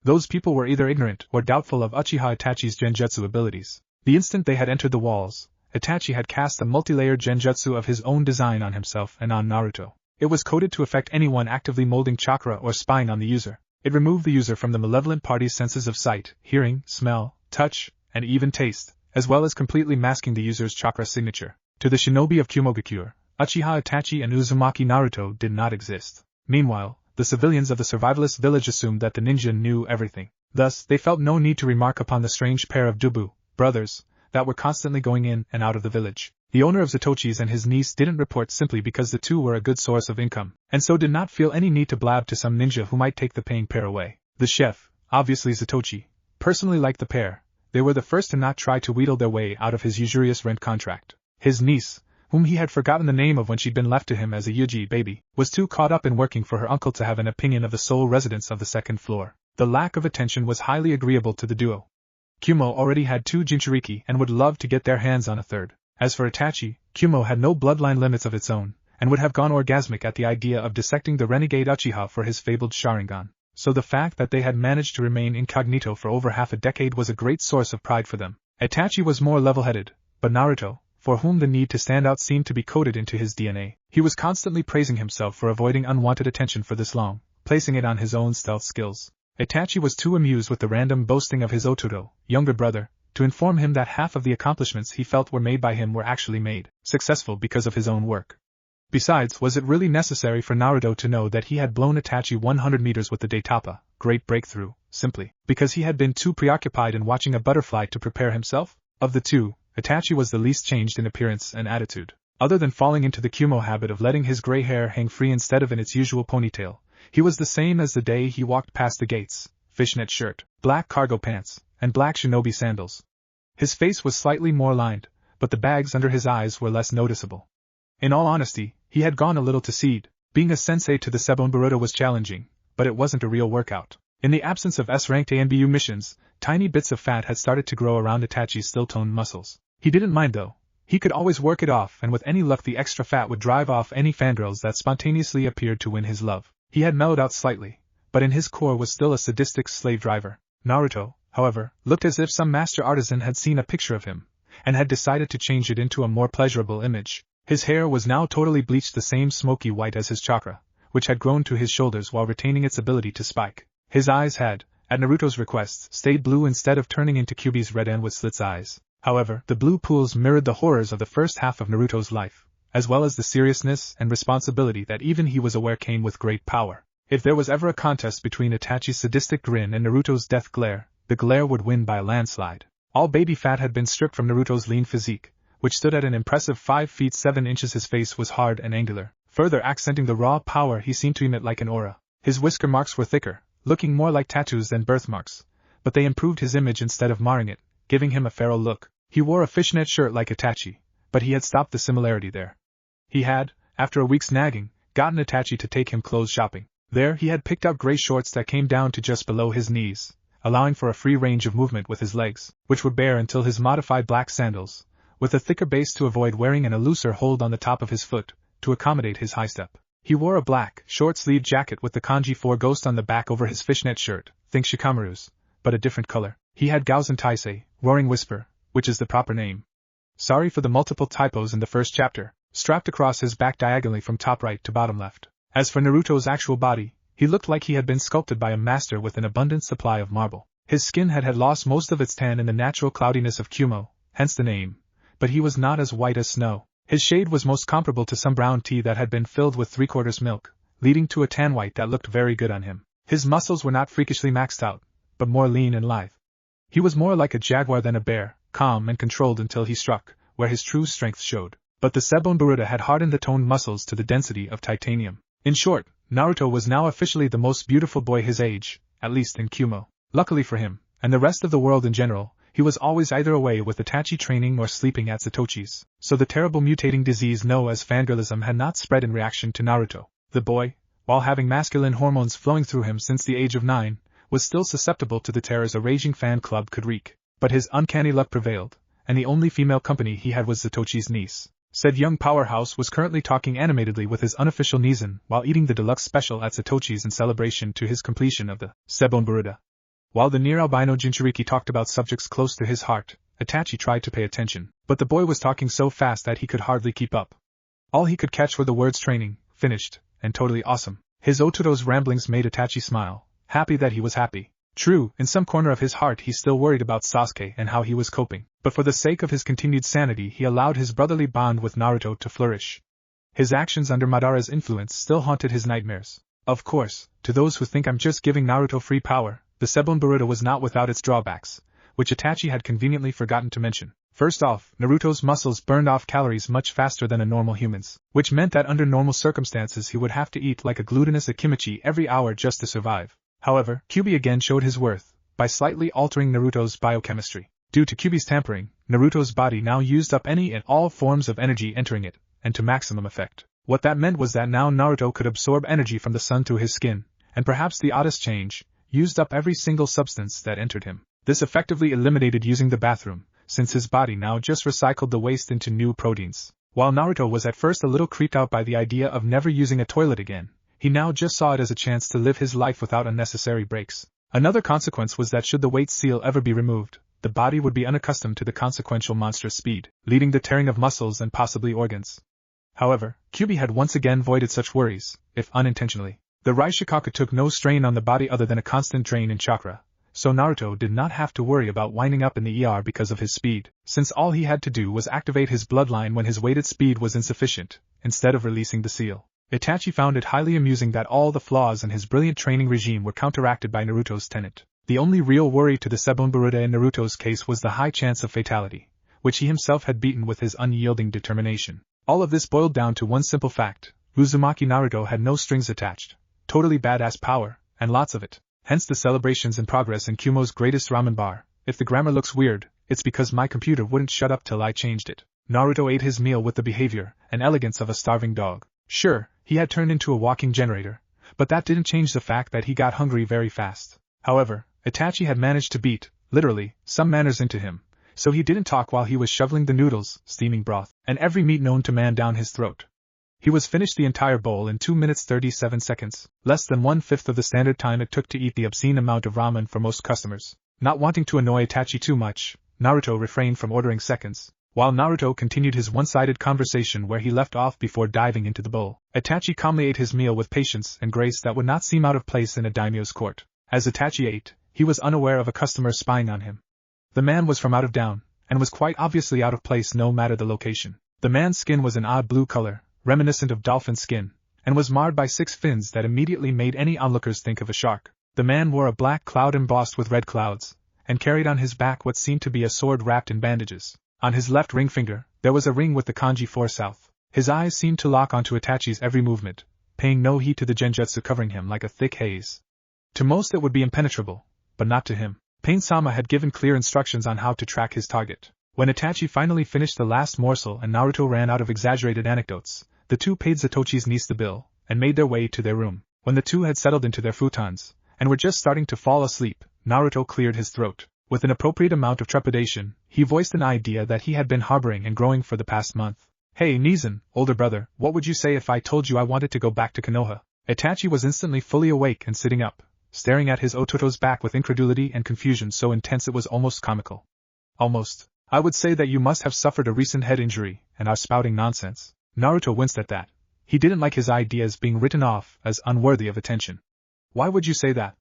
Those people were either ignorant or doubtful of Uchiha Itachi's genjutsu abilities. The instant they had entered the walls, Itachi had cast a multi-layered genjutsu of his own design on himself and on Naruto. It was coded to affect anyone actively molding chakra or spying on the user. It removed the user from the malevolent party's senses of sight, hearing, smell, touch, and even taste, as well as completely masking the user's chakra signature. To the shinobi of Kumogakure, Uchiha Itachi and Uzumaki Naruto did not exist. Meanwhile, the civilians of the survivalist village assumed that the ninja knew everything. Thus, they felt no need to remark upon the strange pair of Dubu brothers that were constantly going in and out of the village. The owner of Zatochi's and his niece didn't report simply because the two were a good source of income, and so did not feel any need to blab to some ninja who might take the paying pair away. The chef, obviously Zatochi, personally liked the pair. They were the first to not try to wheedle their way out of his usurious rent contract. His niece, whom he had forgotten the name of when she'd been left to him as a Yuji baby, was too caught up in working for her uncle to have an opinion of the sole residents of the second floor. The lack of attention was highly agreeable to the duo. Kumo already had 2 Jinchuriki and would love to get their hands on a third. As for Itachi, Kumo had no bloodline limits of its own, and would have gone orgasmic at the idea of dissecting the renegade Uchiha for his fabled Sharingan. So the fact that they had managed to remain incognito for over half a decade was a great source of pride for them. Itachi was more level-headed, but Naruto, for whom the need to stand out seemed to be coded into his DNA, he was constantly praising himself for avoiding unwanted attention for this long, placing it on his own stealth skills. Itachi was too amused with the random boasting of his Otoro, younger brother, to inform him that half of the accomplishments he felt were made by him were actually made successful because of his own work. Besides, was it really necessary for Naruto to know that he had blown Itachi 100 meters with the Daitapa, great breakthrough, simply because he had been too preoccupied in watching a butterfly to prepare himself? Of the two, Itachi was the least changed in appearance and attitude. Other than falling into the Kumo habit of letting his gray hair hang free instead of in its usual ponytail, he was the same as the day he walked past the gates: fishnet shirt, black cargo pants, and black shinobi sandals. His face was slightly more lined, but the bags under his eyes were less noticeable. In all honesty, he had gone a little to seed. Being a sensei to the Sebonburuda was challenging, but it wasn't a real workout. In the absence of S-ranked ANBU missions, tiny bits of fat had started to grow around Itachi's still-toned muscles. He didn't mind though. He could always work it off, and with any luck the extra fat would drive off any fangirls that spontaneously appeared to win his love. He had mellowed out slightly, but in his core was still a sadistic slave driver. Naruto, however, looked as if some master artisan had seen a picture of him, and had decided to change it into a more pleasurable image. His hair was now totally bleached the same smoky white as his chakra, which had grown to his shoulders while retaining its ability to spike. His eyes had, at Naruto's request, stayed blue instead of turning into Kyuubi's red end with slits eyes. However, the blue pools mirrored the horrors of the first half of Naruto's life, as well as the seriousness and responsibility that even he was aware came with great power. If there was ever a contest between Itachi's sadistic grin and Naruto's death glare, the glare would win by a landslide. All baby fat had been stripped from Naruto's lean physique, which stood at an impressive 5 feet 7 inches. His face was hard and angular, further accenting the raw power he seemed to emit like an aura. His whisker marks were thicker, looking more like tattoos than birthmarks, but they improved his image instead of marring it, giving him a feral look. He wore a fishnet shirt like Itachi, but he had stopped the similarity there. He had, after a week's nagging, gotten Itachi to take him clothes shopping. There he had picked out gray shorts that came down to just below his knees, allowing for a free range of movement with his legs, which were bare until his modified black sandals, with a thicker base to avoid wearing and a looser hold on the top of his foot, to accommodate his high step. He wore a black, short-sleeved jacket with the kanji 4 ghost on the back over his fishnet shirt, think Shikamaru's, but a different color. He had Gauzen Taisei, Roaring Whisper, which is the proper name. Sorry for the multiple typos in the first chapter, strapped across his back diagonally from top right to bottom left. As for Naruto's actual body, he looked like he had been sculpted by a master with an abundant supply of marble. His skin had lost most of its tan in the natural cloudiness of Kumo, hence the name, but he was not as white as snow. His shade was most comparable to some brown tea that had been filled with 3/4 milk, leading to a tan white that looked very good on him. His muscles were not freakishly maxed out, but more lean and lithe. He was more like a jaguar than a bear, calm and controlled until he struck, where his true strength showed. But the Sebon Buruda had hardened the toned muscles to the density of titanium. In short, Naruto was now officially the most beautiful boy his age, at least in Kumo. Luckily for him, and the rest of the world in general, he was always either away with Itachi training or sleeping at Satochi's, so the terrible mutating disease known as fangirlism had not spread in reaction to Naruto. The boy, while having masculine hormones flowing through him since the age of 9, was still susceptible to the terrors a raging fan club could wreak. But his uncanny luck prevailed, and the only female company he had was Satochi's niece. Said young powerhouse was currently talking animatedly with his unofficial Nizan while eating the deluxe special at Satochi's in celebration to his completion of the Sebon Buruda. While the near-albino Jinchuriki talked about subjects close to his heart, Itachi tried to pay attention, but the boy was talking so fast that he could hardly keep up. All he could catch were the words training, finished, and totally awesome. His Ototo's ramblings made Itachi smile, happy that he was happy. True, in some corner of his heart he still worried about Sasuke and how he was coping, but for the sake of his continued sanity he allowed his brotherly bond with Naruto to flourish. His actions under Madara's influence still haunted his nightmares. Of course, to those who think I'm just giving Naruto free power, the Sebon Buruda was not without its drawbacks, which Itachi had conveniently forgotten to mention. First off, Naruto's muscles burned off calories much faster than a normal human's, which meant that under normal circumstances he would have to eat like a glutinous Akimichi every hour just to survive. However, Kyuubi again showed his worth, by slightly altering Naruto's biochemistry. Due to Kyuubi's tampering, Naruto's body now used up any and all forms of energy entering it, and to maximum effect. What that meant was that now Naruto could absorb energy from the sun through his skin, and perhaps the oddest change, used up every single substance that entered him. This effectively eliminated using the bathroom, since his body now just recycled the waste into new proteins. While Naruto was at first a little creeped out by the idea of never using a toilet again, he now just saw it as a chance to live his life without unnecessary breaks. Another consequence was that should the weight seal ever be removed, the body would be unaccustomed to the consequential monstrous speed, leading to tearing of muscles and possibly organs. However, Kyuubi had once again voided such worries, if unintentionally. The Raishikaku took no strain on the body other than a constant drain in chakra, so Naruto did not have to worry about winding up in the ER because of his speed, since all he had to do was activate his bloodline when his weighted speed was insufficient, instead of releasing the seal. Itachi found it highly amusing that all the flaws in his brilliant training regime were counteracted by Naruto's tenet. The only real worry to the Sebon Buruda in Naruto's case was the high chance of fatality, which he himself had beaten with his unyielding determination. All of this boiled down to one simple fact: Uzumaki Naruto had no strings attached. Totally badass power, and lots of it. Hence the celebrations in progress in Kumo's greatest ramen bar. If the grammar looks weird, it's because my computer wouldn't shut up till I changed it. Naruto ate his meal with the behavior and elegance of a starving dog. Sure, he had turned into a walking generator, but that didn't change the fact that he got hungry very fast. However, Itachi had managed to beat, literally, some manners into him, so he didn't talk while he was shoveling the noodles, steaming broth, and every meat known to man down his throat. He was finished the entire bowl in 2 minutes 37 seconds, less than 1/5 of the standard time it took to eat the obscene amount of ramen for most customers. Not wanting to annoy Itachi too much, Naruto refrained from ordering seconds, while Naruto continued his one-sided conversation where he left off before diving into the bowl. Itachi calmly ate his meal with patience and grace that would not seem out of place in a daimyo's court. As Itachi ate, he was unaware of a customer spying on him. The man was from out of town, and was quite obviously out of place no matter the location. The man's skin was an odd blue color, reminiscent of dolphin skin, and was marred by 6 fins that immediately made any onlookers think of a shark. The man wore a black cloud embossed with red clouds, and carried on his back what seemed to be a sword wrapped in bandages. On his left ring finger, there was a ring with the kanji 4 south. His eyes seemed to lock onto Itachi's every movement, paying no heed to the genjutsu covering him like a thick haze. To most it would be impenetrable, but not to him. Pain-sama had given clear instructions on how to track his target. When Itachi finally finished the last morsel and Naruto ran out of exaggerated anecdotes, the two paid Satochi's niece the bill, and made their way to their room. When the two had settled into their futons, and were just starting to fall asleep, Naruto cleared his throat. With an appropriate amount of trepidation, he voiced an idea that he had been harboring and growing for the past month. Hey Nizan, older brother, what would you say if I told you I wanted to go back to Konoha? Itachi was instantly fully awake and sitting up, staring at his Ototo's back with incredulity and confusion so intense it was almost comical. Almost. I would say that you must have suffered a recent head injury and are spouting nonsense. Naruto winced at that. He didn't like his ideas being written off as unworthy of attention. Why would you say that?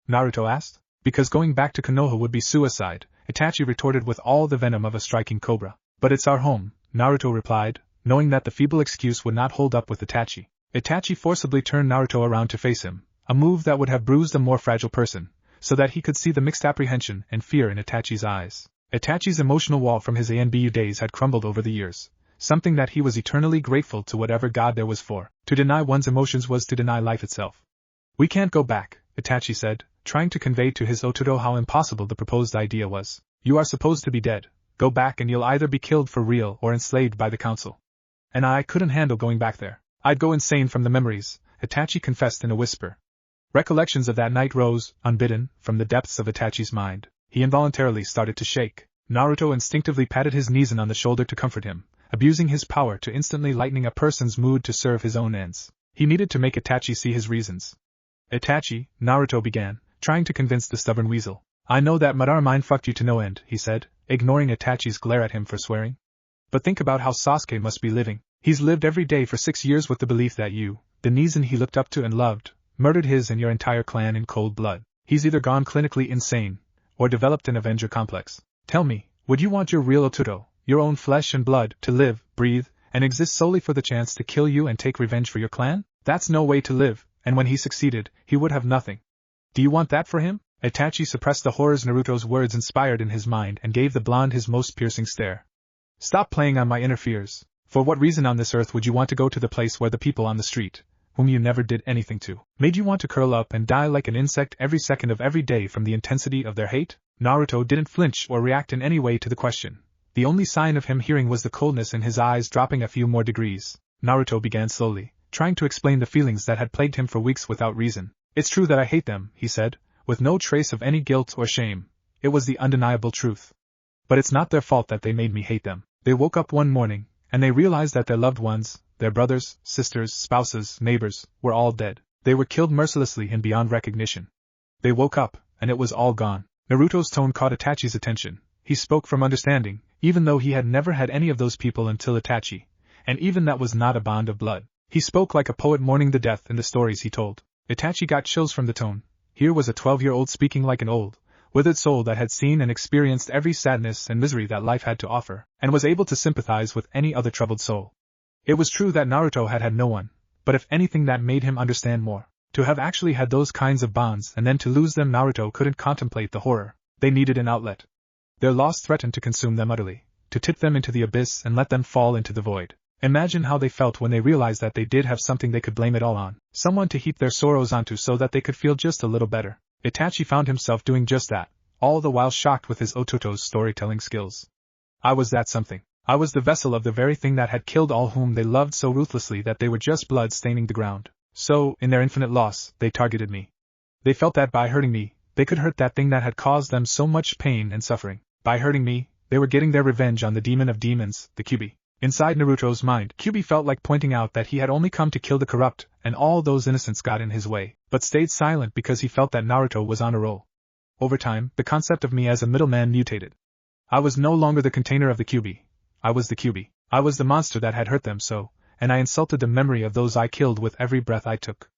Naruto asked. Because going back to Konoha would be suicide, Itachi retorted with all the venom of a striking cobra. But it's our home, Naruto replied, knowing that the feeble excuse would not hold up with Itachi. Itachi forcibly turned Naruto around to face him, a move that would have bruised a more fragile person, so that he could see the mixed apprehension and fear in Itachi's eyes. Itachi's emotional wall from his ANBU days had crumbled over the years, something that he was eternally grateful to whatever god there was for. To deny one's emotions was to deny life itself. We can't go back, Itachi said, trying to convey to his Ototo how impossible the proposed idea was. You are supposed to be dead. Go back and you'll either be killed for real or enslaved by the council. And I couldn't handle going back there. I'd go insane from the memories, Itachi confessed in a whisper. Recollections of that night rose, unbidden, from the depths of Itachi's mind. He involuntarily started to shake. Naruto instinctively patted his Nizan on the shoulder to comfort him, abusing his power to instantly lightening a person's mood to serve his own ends. He needed to make Itachi see his reasons. Itachi, Naruto began, trying to convince the stubborn weasel. I know that Madara mind-fucked you to no end, he said, ignoring Itachi's glare at him for swearing. But think about how Sasuke must be living. He's lived every day for 6 years with the belief that you, the Nizan he looked up to and loved, murdered his and your entire clan in cold blood. He's either gone clinically insane, or developed an Avenger complex. Tell me, would you want your real Ototo, your own flesh and blood, to live, breathe, and exist solely for the chance to kill you and take revenge for your clan? That's no way to live, and when he succeeded, he would have nothing. Do you want that for him? Itachi suppressed the horrors Naruto's words inspired in his mind and gave the blonde his most piercing stare. Stop playing on my inner fears. For what reason on this earth would you want to go to the place where the people on the street, whom you never did anything to, made you want to curl up and die like an insect every second of every day from the intensity of their hate? Naruto didn't flinch or react in any way to the question. The only sign of him hearing was the coldness in his eyes dropping a few more degrees. Naruto began slowly, trying to explain the feelings that had plagued him for weeks without reason. It's true that I hate them, he said, with no trace of any guilt or shame. It was the undeniable truth. But it's not their fault that they made me hate them. They woke up one morning, and they realized that their loved ones, their brothers, sisters, spouses, neighbors, were all dead. They were killed mercilessly and beyond recognition. They woke up, and it was all gone. Naruto's tone caught Itachi's attention. He spoke from understanding, even though he had never had any of those people until Itachi, and even that was not a bond of blood. He spoke like a poet mourning the death in the stories he told. Itachi got chills from the tone. Here was a 12-year-old speaking like an old, withered soul that had seen and experienced every sadness and misery that life had to offer, and was able to sympathize with any other troubled soul. It was true that Naruto had had no one, but if anything that made him understand more. To have actually had those kinds of bonds and then to lose them, Naruto couldn't contemplate the horror. They needed an outlet. Their loss threatened to consume them utterly, to tip them into the abyss and let them fall into the void. Imagine how they felt when they realized that they did have something they could blame it all on, someone to heap their sorrows onto so that they could feel just a little better. Itachi found himself doing just that, all the while shocked with his Ototo's storytelling skills. I was that something. I was the vessel of the very thing that had killed all whom they loved so ruthlessly that they were just blood staining the ground. So, in their infinite loss, they targeted me. They felt that by hurting me, they could hurt that thing that had caused them so much pain and suffering. By hurting me, they were getting their revenge on the demon of demons, the Kyuubi. Inside Naruto's mind, Kyuubi felt like pointing out that he had only come to kill the corrupt, and all those innocents got in his way, but stayed silent because he felt that Naruto was on a roll. Over time, the concept of me as a middleman mutated. I was no longer the container of the Kyuubi. I was the Kyuubi. I was the monster that had hurt them so, and I insulted the memory of those I killed with every breath I took.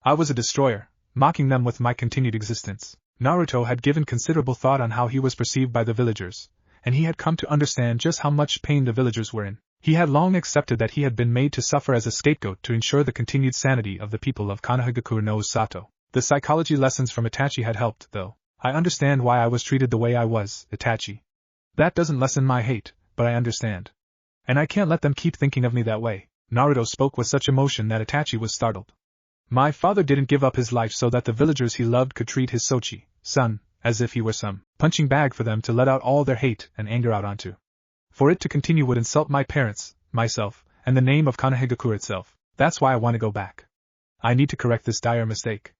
I was a destroyer, mocking them with my continued existence. Naruto had given considerable thought on how he was perceived by the villagers, and he had come to understand just how much pain the villagers were in. He had long accepted that he had been made to suffer as a scapegoat to ensure the continued sanity of the people of Konohagakure no Sato. The psychology lessons from Itachi had helped, though. I understand why I was treated the way I was, Itachi. That doesn't lessen my hate, but I understand. And I can't let them keep thinking of me that way. Naruto spoke with such emotion that Itachi was startled. My father didn't give up his life so that the villagers he loved could treat his Sochi, son, as if he were some punching bag for them to let out all their hate and anger out onto. For it to continue would insult my parents, myself, and the name of Konohagakure itself. That's why I want to go back. I need to correct this dire mistake.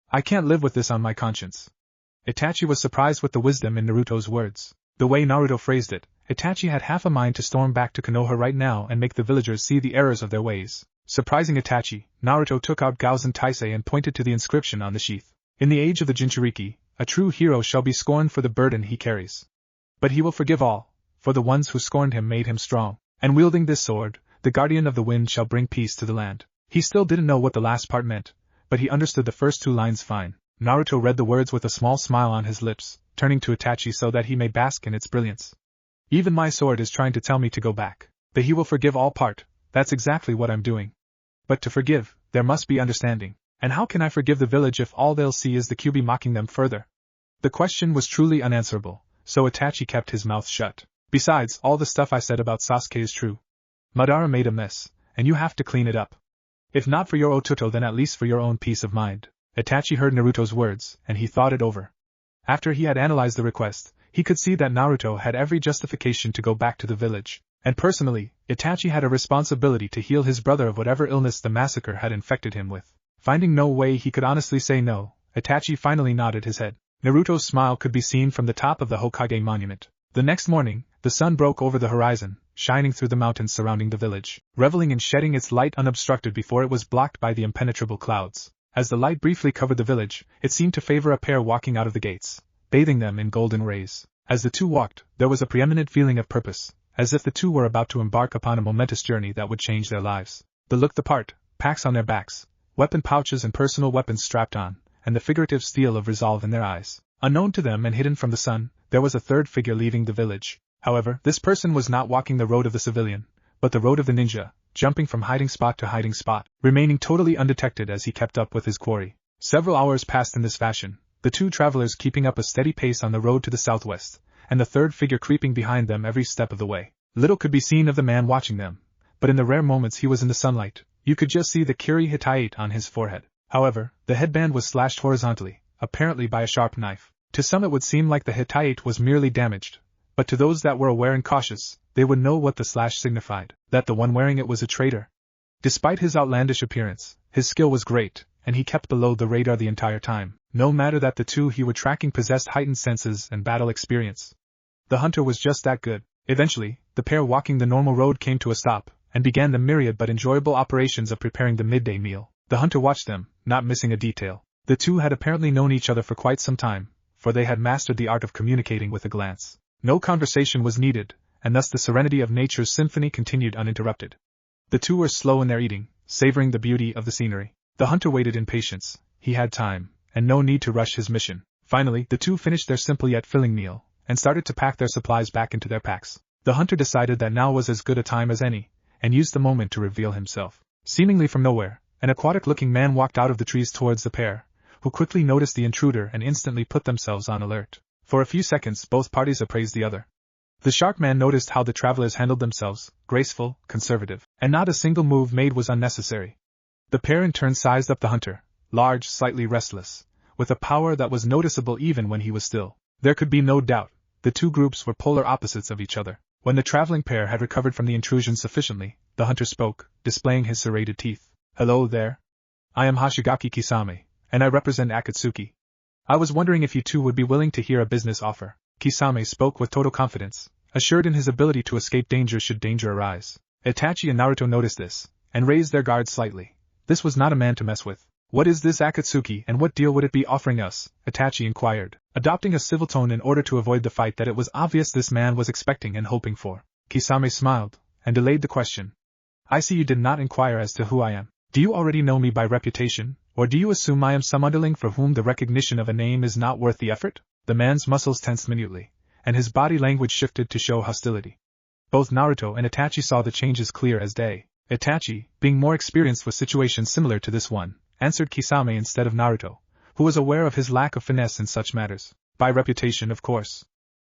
I can't live with this on my conscience. Itachi was surprised with the wisdom in Naruto's words. The way Naruto phrased it, Itachi had half a mind to storm back to Konoha right now and make the villagers see the errors of their ways. Surprising Itachi, Naruto took out Gaozen Taisei and pointed to the inscription on the sheath. In the age of the Jinchuriki, a true hero shall be scorned for the burden he carries. But he will forgive all, for the ones who scorned him made him strong. And wielding this sword, the guardian of the wind shall bring peace to the land. He still didn't know what the last part meant, but he understood the first two lines fine. Naruto read the words with a small smile on his lips, turning to Itachi so that he may bask in its brilliance. Even my sword is trying to tell me to go back. The he will forgive all part, that's exactly what I'm doing. But to forgive, there must be understanding. And how can I forgive the village if all they'll see is the Kyuubi mocking them further? The question was truly unanswerable, so Itachi kept his mouth shut. Besides, all the stuff I said about Sasuke is true. Madara made a mess, and you have to clean it up. If not for your Ototo, then at least for your own peace of mind. Itachi heard Naruto's words, and he thought it over. After he had analyzed the request, he could see that Naruto had every justification to go back to the village, and personally, Itachi had a responsibility to heal his brother of whatever illness the massacre had infected him with. Finding no way he could honestly say no, Itachi finally nodded his head. Naruto's smile could be seen from the top of the Hokage monument. The next morning, the sun broke over the horizon, shining through the mountains surrounding the village, reveling in shedding its light unobstructed before it was blocked by the impenetrable clouds. As the light briefly covered the village, it seemed to favor a pair walking out of the gates, bathing them in golden rays. As the two walked, there was a preeminent feeling of purpose, as if the two were about to embark upon a momentous journey that would change their lives. They looked the part, packs on their backs, weapon pouches and personal weapons strapped on, and the figurative steel of resolve in their eyes. Unknown to them and hidden from the sun, there was a third figure leaving the village. However, this person was not walking the road of the civilian, but the road of the ninja, jumping from hiding spot to hiding spot, remaining totally undetected as he kept up with his quarry. Several hours passed in this fashion, the two travelers keeping up a steady pace on the road to the southwest, and the third figure creeping behind them every step of the way. Little could be seen of the man watching them, but in the rare moments he was in the sunlight, you could just see the Kiri Hittite on his forehead. However, the headband was slashed horizontally, apparently by a sharp knife. To some it would seem like the Hittite was merely damaged, but to those that were aware and cautious, they would know what the slash signified, that the one wearing it was a traitor. Despite his outlandish appearance, his skill was great, and he kept below the radar the entire time, no matter that the two he were tracking possessed heightened senses and battle experience. The hunter was just that good. Eventually, the pair walking the normal road came to a stop, and began the myriad but enjoyable operations of preparing the midday meal. The hunter watched them, not missing a detail. The two had apparently known each other for quite some time, for they had mastered the art of communicating with a glance. No conversation was needed, and thus the serenity of nature's symphony continued uninterrupted. The two were slow in their eating, savoring the beauty of the scenery. The hunter waited in patience. He had time, and no need to rush his mission. Finally, the two finished their simple yet filling meal, and started to pack their supplies back into their packs. The hunter decided that now was as good a time as any, and used the moment to reveal himself. Seemingly from nowhere, an aquatic-looking man walked out of the trees towards the pair, who quickly noticed the intruder and instantly put themselves on alert. For a few seconds both parties appraised the other. The shark man noticed how the travelers handled themselves, graceful, conservative, and not a single move made was unnecessary. The pair in turn sized up the hunter, large, slightly restless, with a power that was noticeable even when he was still. There could be no doubt, the two groups were polar opposites of each other. When the traveling pair had recovered from the intrusion sufficiently, the hunter spoke, displaying his serrated teeth. Hello there. I am Hoshigaki Kisame, and I represent Akatsuki. I was wondering if you two would be willing to hear a business offer. Kisame spoke with total confidence, assured in his ability to escape danger should danger arise. Itachi and Naruto noticed this, and raised their guards slightly. This was not a man to mess with. What is this Akatsuki and what deal would it be offering us? Itachi inquired, adopting a civil tone in order to avoid the fight that it was obvious this man was expecting and hoping for. Kisame smiled, and delayed the question. I see you did not inquire as to who I am. Do you already know me by reputation, or do you assume I am some underling for whom the recognition of a name is not worth the effort? The man's muscles tensed minutely, and his body language shifted to show hostility. Both Naruto and Itachi saw the changes clear as day. Itachi, being more experienced with situations similar to this one, answered Kisame instead of Naruto, who was aware of his lack of finesse in such matters. By reputation, of course.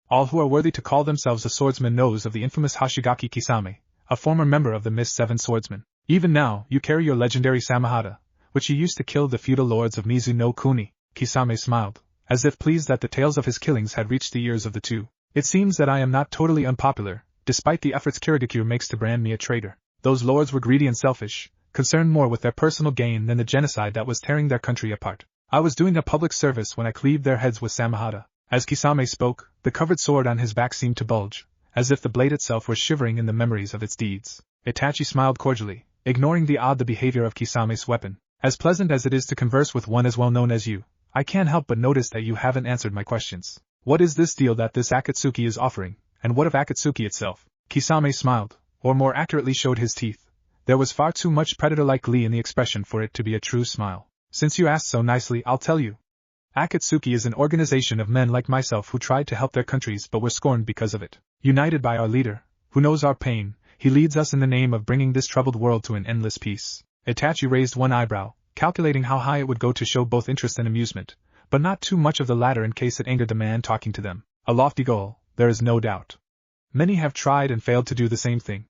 All who are worthy to call themselves a swordsman knows of the infamous Hoshigaki Kisame, a former member of the Mist Seven Swordsmen. Even now, you carry your legendary Samahata, which you used to kill the feudal lords of Mizu no Kuni. Kisame smiled, as if pleased that the tales of his killings had reached the ears of the two. It seems that I am not totally unpopular, despite the efforts Kirigakure makes to brand me a traitor. Those lords were greedy and selfish, concerned more with their personal gain than the genocide that was tearing their country apart. I was doing a public service when I cleaved their heads with Samahata. As Kisame spoke, the covered sword on his back seemed to bulge, as if the blade itself were shivering in the memories of its deeds. Itachi smiled cordially, ignoring the behavior of Kisame's weapon. As pleasant as it is to converse with one as well known as you, I can't help but notice that you haven't answered my questions. What is this deal that this Akatsuki is offering, and what of Akatsuki itself? Kisame smiled, or more accurately showed his teeth. There was far too much predator-like glee in the expression for it to be a true smile. Since you asked so nicely, I'll tell you. Akatsuki is an organization of men like myself who tried to help their countries but were scorned because of it. United by our leader, who knows our pain, he leads us in the name of bringing this troubled world to an endless peace. Itachi raised one eyebrow, calculating how high it would go to show both interest and amusement, but not too much of the latter in case it angered the man talking to them. A lofty goal, there is no doubt. Many have tried and failed to do the same thing.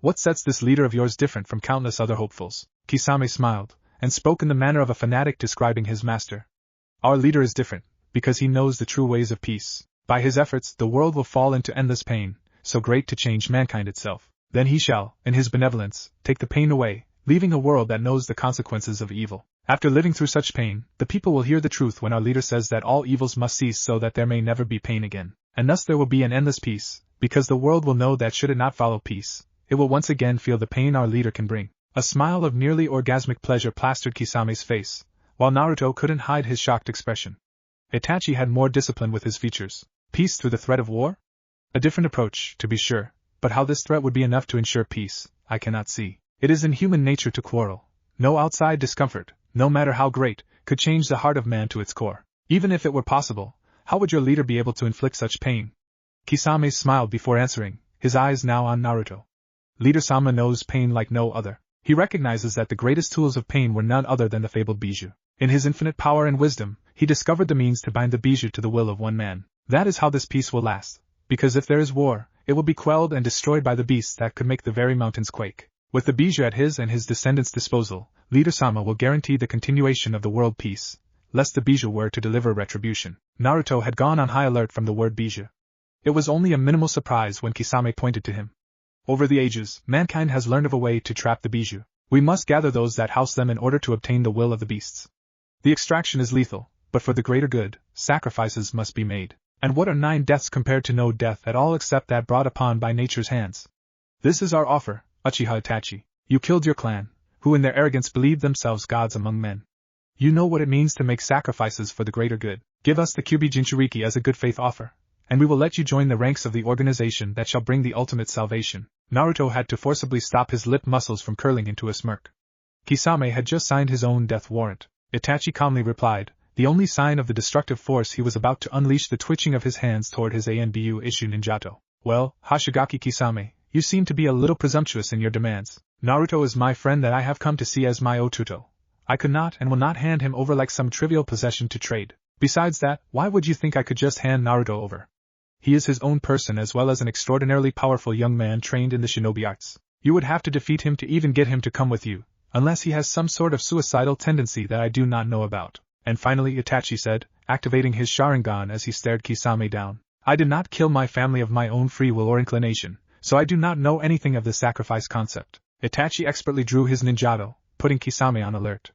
What sets this leader of yours different from countless other hopefuls? Kisame smiled, and spoke in the manner of a fanatic describing his master. Our leader is different, because he knows the true ways of peace. By his efforts, the world will fall into endless pain, so great to change mankind itself. Then he shall, in his benevolence, take the pain away, leaving a world that knows the consequences of evil. After living through such pain, the people will hear the truth when our leader says that all evils must cease so that there may never be pain again. And thus there will be an endless peace, because the world will know that should it not follow peace, it will once again feel the pain our leader can bring. A smile of nearly orgasmic pleasure plastered Kisame's face, while Naruto couldn't hide his shocked expression. Itachi had more discipline with his features. Peace through the threat of war? A different approach, to be sure, but how this threat would be enough to ensure peace, I cannot see. It is in human nature to quarrel. No outside discomfort, no matter how great, could change the heart of man to its core. Even if it were possible, how would your leader be able to inflict such pain? Kisame smiled before answering, his eyes now on Naruto. Leader Sama knows pain like no other. He recognizes that the greatest tools of pain were none other than the fabled bijou. In his infinite power and wisdom, he discovered the means to bind the bijou to the will of one man. That is how this peace will last, because if there is war, it will be quelled and destroyed by the beasts that could make the very mountains quake. With the bijou at his and his descendants' disposal, Leader Sama will guarantee the continuation of the world peace, lest the bijou were to deliver retribution. Naruto had gone on high alert from the word bijou. It was only a minimal surprise when Kisame pointed to him. Over the ages, mankind has learned of a way to trap the bijou. We must gather those that house them in order to obtain the will of the beasts. The extraction is lethal, but for the greater good, sacrifices must be made. And what are 9 deaths compared to no death at all except that brought upon by nature's hands? This is our offer, Uchiha Itachi. You killed your clan, who in their arrogance believed themselves gods among men. You know what it means to make sacrifices for the greater good. Give us the Kyubi Jinchuriki as a good faith offer, and we will let you join the ranks of the organization that shall bring the ultimate salvation. Naruto had to forcibly stop his lip muscles from curling into a smirk. Kisame had just signed his own death warrant. Itachi calmly replied, the only sign of the destructive force he was about to unleash, the twitching of his hands toward his Anbu issue ninjato. Well, Hoshigaki Kisame, you seem to be a little presumptuous in your demands. Naruto is my friend that I have come to see as my Otuto. I could not and will not hand him over like some trivial possession to trade. Besides that, why would you think I could just hand Naruto over? He is his own person as well as an extraordinarily powerful young man trained in the shinobi arts. You would have to defeat him to even get him to come with you, unless he has some sort of suicidal tendency that I do not know about. And finally Itachi said, activating his Sharingan as he stared Kisame down. I did not kill my family of my own free will or inclination, so I do not know anything of the sacrifice concept. Itachi expertly drew his ninjato, putting Kisame on alert.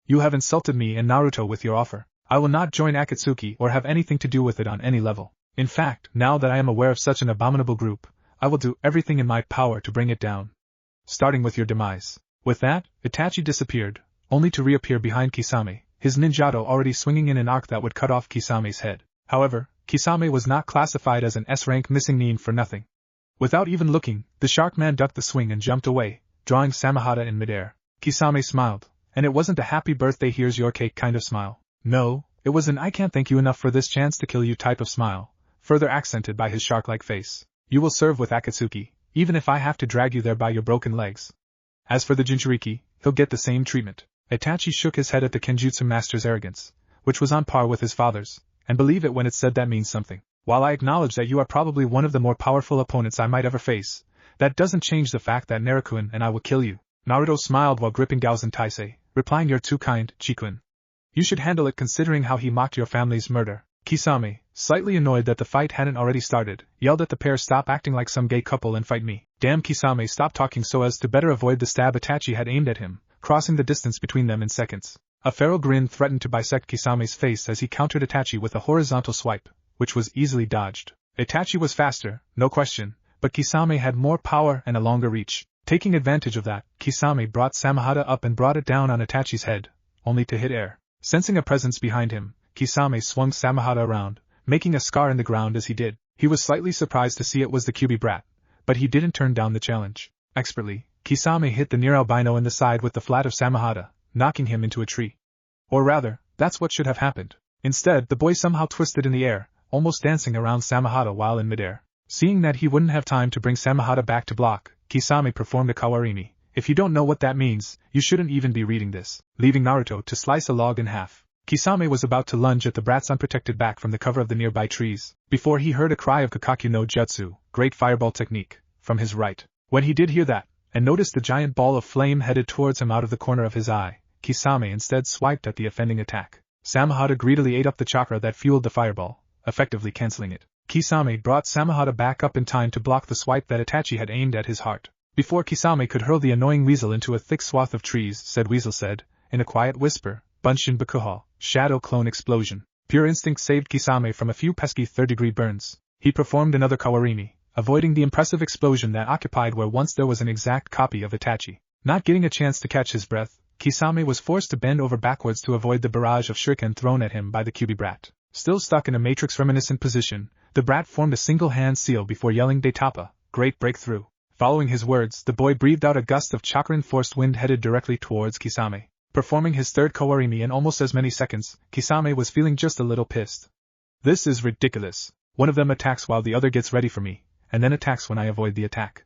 You have insulted me and Naruto with your offer. I will not join Akatsuki or have anything to do with it on any level. In fact, now that I am aware of such an abominable group, I will do everything in my power to bring it down. Starting with your demise. With that, Itachi disappeared, only to reappear behind Kisame, his ninjato already swinging in an arc that would cut off Kisame's head. However, Kisame was not classified as an S-rank missing nin for nothing. Without even looking, the Sharkman ducked the swing and jumped away, drawing Samahata in midair. Kisame smiled, and it wasn't a happy birthday here's your cake kind of smile. No, it was an I can't thank you enough for this chance to kill you type of smile, further accented by his shark-like face. You will serve with Akatsuki, even if I have to drag you there by your broken legs. As for the Jinchuriki, he'll get the same treatment. Itachi shook his head at the Kenjutsu master's arrogance, which was on par with his father's, and believe it when it's said that means something. While I acknowledge that you are probably one of the more powerful opponents I might ever face, that doesn't change the fact that Naruto and I will kill you. Naruto smiled while gripping Gaozen Taisei, replying, you're too kind, Chikun. You should handle it considering how he mocked your family's murder. Kisame, slightly annoyed that the fight hadn't already started, yelled at the pair, stop acting like some gay couple and fight me. Damn, Kisame stopped talking so as to better avoid the stab Itachi had aimed at him, crossing the distance between them in seconds. A feral grin threatened to bisect Kisame's face as he countered Itachi with a horizontal swipe, which was easily dodged. Itachi was faster, no question, but Kisame had more power and a longer reach. Taking advantage of that, Kisame brought Samehada up and brought it down on Itachi's head, only to hit air. Sensing a presence behind him, Kisame swung Samehada around, making a scar in the ground as he did. He was slightly surprised to see it was the Kyuubi brat, but he didn't turn down the challenge. Expertly, Kisame hit the near albino in the side with the flat of Samehada, knocking him into a tree. Or rather, that's what should have happened. Instead, the boy somehow twisted in the air, almost dancing around Samehada while in midair. Seeing that he wouldn't have time to bring Samehada back to block, Kisame performed a kawarimi. If you don't know what that means, you shouldn't even be reading this. Leaving Naruto to slice a log in half, Kisame was about to lunge at the brat's unprotected back from the cover of the nearby trees, before he heard a cry of Kakakyu no Jutsu, Great Fireball Technique, from his right. When he did hear that, and noticed the giant ball of flame headed towards him out of the corner of his eye, Kisame instead swiped at the offending attack. Samehada greedily ate up the chakra that fueled the fireball, effectively cancelling it. Kisame brought Samehada back up in time to block the swipe that Itachi had aimed at his heart. Before Kisame could hurl the annoying weasel into a thick swath of trees, said weasel said, in a quiet whisper, Bunshin Bakuha, Shadow Clone Explosion. Pure instinct saved Kisame from a few pesky third-degree burns. He performed another kawarimi, avoiding the impressive explosion that occupied where once there was an exact copy of Itachi. Not getting a chance to catch his breath, Kisame was forced to bend over backwards to avoid the barrage of shuriken thrown at him by the Kyuubi brat. Still stuck in a matrix-reminiscent position, the brat formed a single-hand seal before yelling Daitapa, great breakthrough. Following his words, the boy breathed out a gust of chakra-enforced wind headed directly towards Kisame. Performing his third kawarimi in almost as many seconds, Kisame was feeling just a little pissed. This is ridiculous. One of them attacks while the other gets ready for me, and then attacks when I avoid the attack.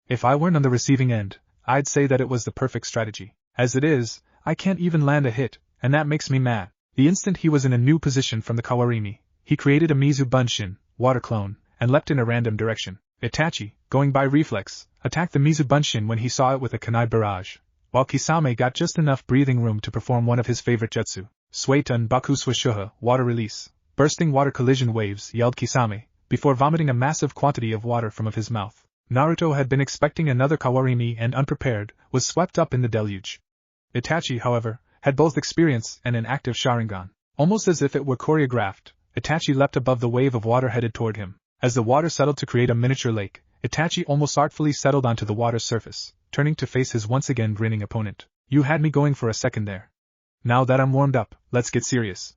If I weren't on the receiving end, I'd say that it was the perfect strategy. As it is, I can't even land a hit, and that makes me mad. The instant he was in a new position from the kawarimi, he created a Mizu Bunshin, water clone, and leapt in a random direction. Itachi, going by reflex, attacked the Mizu Bunshin when he saw it with a kunai barrage, while Kisame got just enough breathing room to perform one of his favorite jutsu, Suiton Baku Swishuha, water release. Bursting water collision waves, yelled Kisame, before vomiting a massive quantity of water from his mouth. Naruto had been expecting another kawarimi and unprepared, was swept up in the deluge. Itachi, however, had both experience and an active Sharingan. Almost as if it were choreographed, Itachi leapt above the wave of water headed toward him. As the water settled to create a miniature lake, Itachi almost artfully settled onto the water's surface, turning to face his once again grinning opponent. You had me going for a second there. Now that I'm warmed up, let's get serious.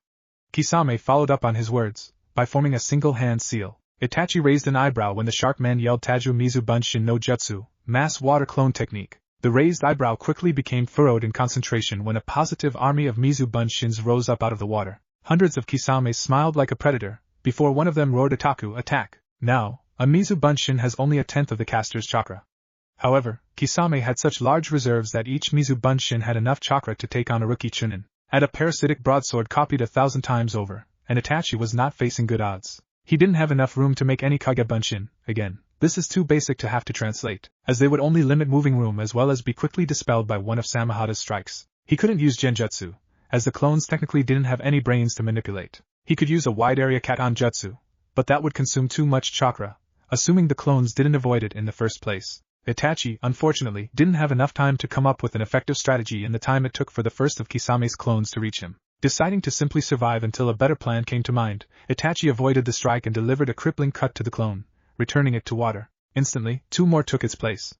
Kisame followed up on his words, by forming a single-hand seal. Itachi raised an eyebrow when the shark man yelled Taju Mizu Bunshin no Jutsu, mass water clone technique. The raised eyebrow quickly became furrowed in concentration when a positive army of Mizu Bunshins rose up out of the water. Hundreds of Kisames smiled like a predator, before one of them roared Itaku, attack. Now, a Mizu Bunshin has only a tenth of the caster's chakra. However, Kisame had such large reserves that each Mizu Bunshin had enough chakra to take on a rookie Chunin. At a parasitic broadsword copied 1,000 times over, and Itachi was not facing good odds. He didn't have enough room to make any Kage Bunshin, again. This is too basic to have to translate, as they would only limit moving room as well as be quickly dispelled by one of Samehada's strikes. He couldn't use Genjutsu, as the clones technically didn't have any brains to manipulate. He could use a wide-area Katon Jutsu, but that would consume too much chakra, assuming the clones didn't avoid it in the first place. Itachi, unfortunately, didn't have enough time to come up with an effective strategy in the time it took for the first of Kisame's clones to reach him. Deciding to simply survive until a better plan came to mind, Itachi avoided the strike and delivered a crippling cut to the clone, returning it to water. Instantly, two more took its place.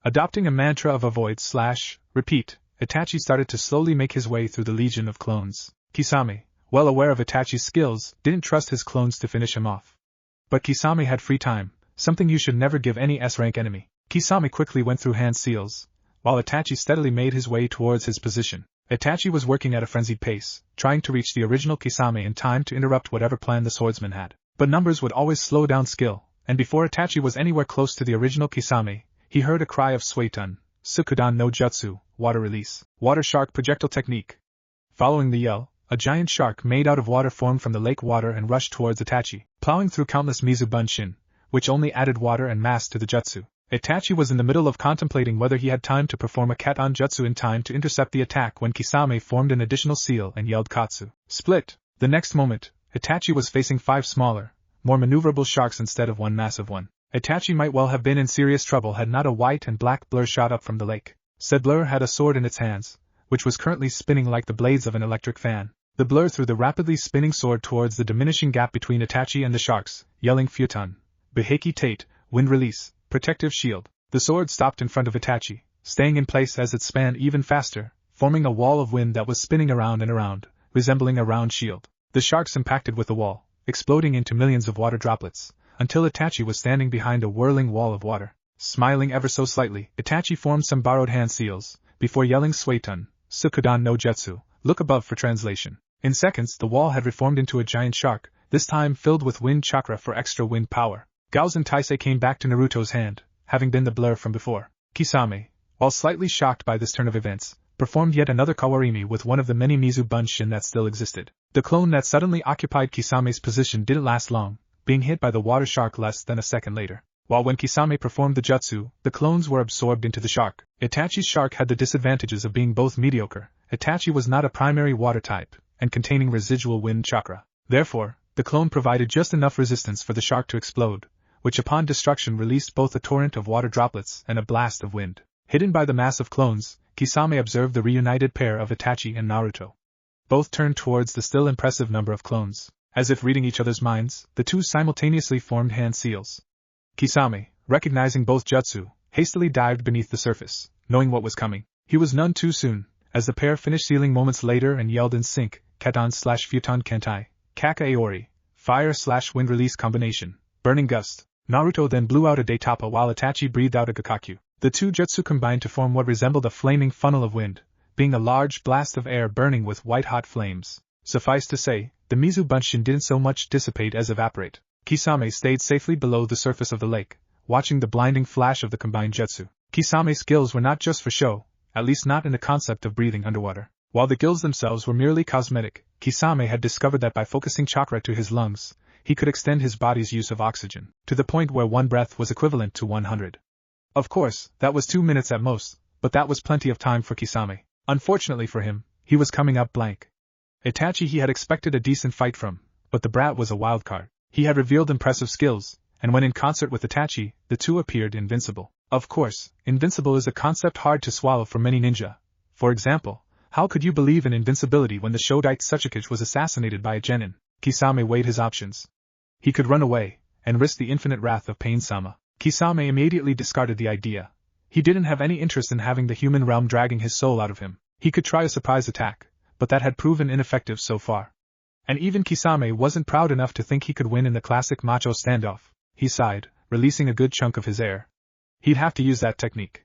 Adopting a mantra of avoid/repeat, Itachi started to slowly make his way through the legion of clones. Kisame, well aware of Itachi's skills, didn't trust his clones to finish him off. But Kisame had free time, something you should never give any S-rank enemy. Kisame quickly went through hand seals, while Itachi steadily made his way towards his position. Itachi was working at a frenzied pace, trying to reach the original Kisame in time to interrupt whatever plan the swordsman had. But numbers would always slow down skill, and before Itachi was anywhere close to the original Kisame, he heard a cry of Suiton, Sukudan no Jutsu, water release, water shark projectile technique. Following the yell, a giant shark made out of water formed from the lake water and rushed towards Itachi, plowing through countless Mizu Bunshin, which only added water and mass to the jutsu. Itachi was in the middle of contemplating whether he had time to perform a Katon Jutsu in time to intercept the attack when Kisame formed an additional seal and yelled Katsu. Split! The next moment, Itachi was facing 5 smaller, more maneuverable sharks instead of one massive one. Itachi might well have been in serious trouble had not a white and black blur shot up from the lake. Said blur had a sword in its hands, which was currently spinning like the blades of an electric fan. The blur threw the rapidly spinning sword towards the diminishing gap between Itachi and the sharks, yelling Futon, Beheki Tate, wind release, protective shield. The sword stopped in front of Itachi, staying in place as it span even faster, forming a wall of wind that was spinning around and around, resembling a round shield. The sharks impacted with the wall, exploding into millions of water droplets, until Itachi was standing behind a whirling wall of water. Smiling ever so slightly, Itachi formed some borrowed hand seals, before yelling Suetun, Sukudan no Jutsu, look above for translation. In seconds the wall had reformed into a giant shark, this time filled with wind chakra for extra wind power. Gaozen Taisei came back to Naruto's hand, having been the blur from before. Kisame, while slightly shocked by this turn of events, performed yet another kawarimi with one of the many Mizu Bunshin that still existed. The clone that suddenly occupied Kisame's position didn't last long, being hit by the water shark less than a second later. While when Kisame performed the jutsu, the clones were absorbed into the shark. Itachi's shark had the disadvantages of being both mediocre. Itachi was not a primary water type, and containing residual wind chakra. Therefore, the clone provided just enough resistance for the shark to explode, which upon destruction released both a torrent of water droplets and a blast of wind. Hidden by the mass of clones, Kisame observed the reunited pair of Itachi and Naruto. Both turned towards the still impressive number of clones. As if reading each other's minds, the two simultaneously formed hand seals. Kisame, recognizing both jutsu, hastily dived beneath the surface, knowing what was coming. He was none too soon, as the pair finished sealing moments later and yelled in sync, Katon/Futon Kentai, Kaka Aori, fire/wind release combination, burning gust. Naruto then blew out a Daitapa while Itachi breathed out a Gakakyu. The two jutsu combined to form what resembled a flaming funnel of wind, being a large blast of air burning with white-hot flames. Suffice to say, the Mizu Bunshin didn't so much dissipate as evaporate. Kisame stayed safely below the surface of the lake, watching the blinding flash of the combined jutsu. Kisame's skills were not just for show, at least not in the concept of breathing underwater. While the gills themselves were merely cosmetic, Kisame had discovered that by focusing chakra to his lungs, he could extend his body's use of oxygen, to the point where one breath was equivalent to 100. Of course, that was 2 minutes at most, but that was plenty of time for Kisame. Unfortunately for him, he was coming up blank. Itachi he had expected a decent fight from, but the brat was a wild card. He had revealed impressive skills, and when in concert with Itachi, the two appeared invincible. Of course, invincible is a concept hard to swallow for many ninja. For example, how could you believe in invincibility when the Shodite Tsuchikage was assassinated by a genin? Kisame weighed his options. He could run away, and risk the infinite wrath of Pain-sama. Kisame immediately discarded the idea. He didn't have any interest in having the human realm dragging his soul out of him. He could try a surprise attack, but that had proven ineffective so far. And even Kisame wasn't proud enough to think he could win in the classic macho standoff. He sighed, releasing a good chunk of his air. He'd have to use that technique.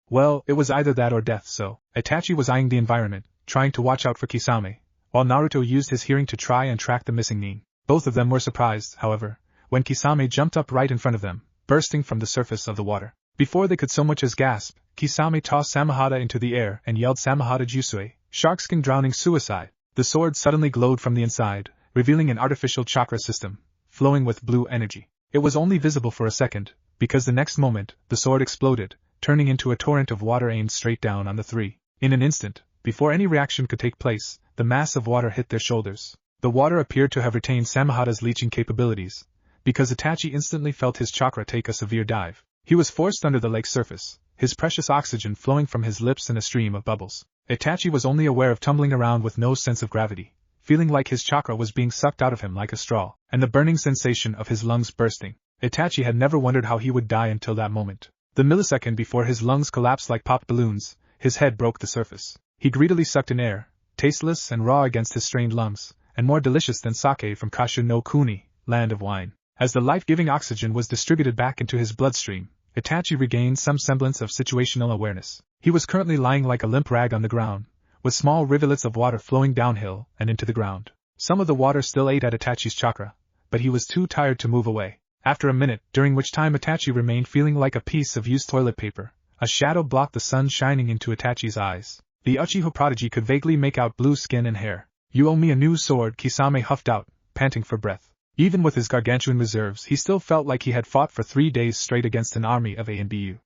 Well, it was either that or death, so Itachi was eyeing the environment, trying to watch out for Kisame, while Naruto used his hearing to try and track the missing nin. Both of them were surprised, however, when Kisame jumped up right in front of them, bursting from the surface of the water. Before they could so much as gasp, Kisame tossed Samahada into the air and yelled Samahada Jusui, sharkskin drowning suicide. The sword suddenly glowed from the inside, revealing an artificial chakra system, flowing with blue energy. It was only visible for a second, because the next moment, the sword exploded, turning into a torrent of water aimed straight down on the three. In an instant, before any reaction could take place, the mass of water hit their shoulders. The water appeared to have retained Samahada's leeching capabilities, because Itachi instantly felt his chakra take a severe dive. He was forced under the lake's surface, his precious oxygen flowing from his lips in a stream of bubbles. Itachi was only aware of tumbling around with no sense of gravity, feeling like his chakra was being sucked out of him like a straw, and the burning sensation of his lungs bursting. Itachi had never wondered how he would die until that moment. The millisecond before his lungs collapsed like popped balloons, his head broke the surface. He greedily sucked in air, tasteless and raw against his strained lungs, and more delicious than sake from Kashu no Kuni, land of wine. As the life-giving oxygen was distributed back into his bloodstream, Itachi regained some semblance of situational awareness. He was currently lying like a limp rag on the ground, with small rivulets of water flowing downhill and into the ground. Some of the water still ate at Itachi's chakra, but he was too tired to move away. After a minute, during which time Itachi remained feeling like a piece of used toilet paper, a shadow blocked the sun shining into Itachi's eyes. The Uchiha prodigy could vaguely make out blue skin and hair. "You owe me a new sword," Kisame huffed out, panting for breath. Even with his gargantuan reserves, he still felt like he had fought for 3 days straight against an army of A and BU.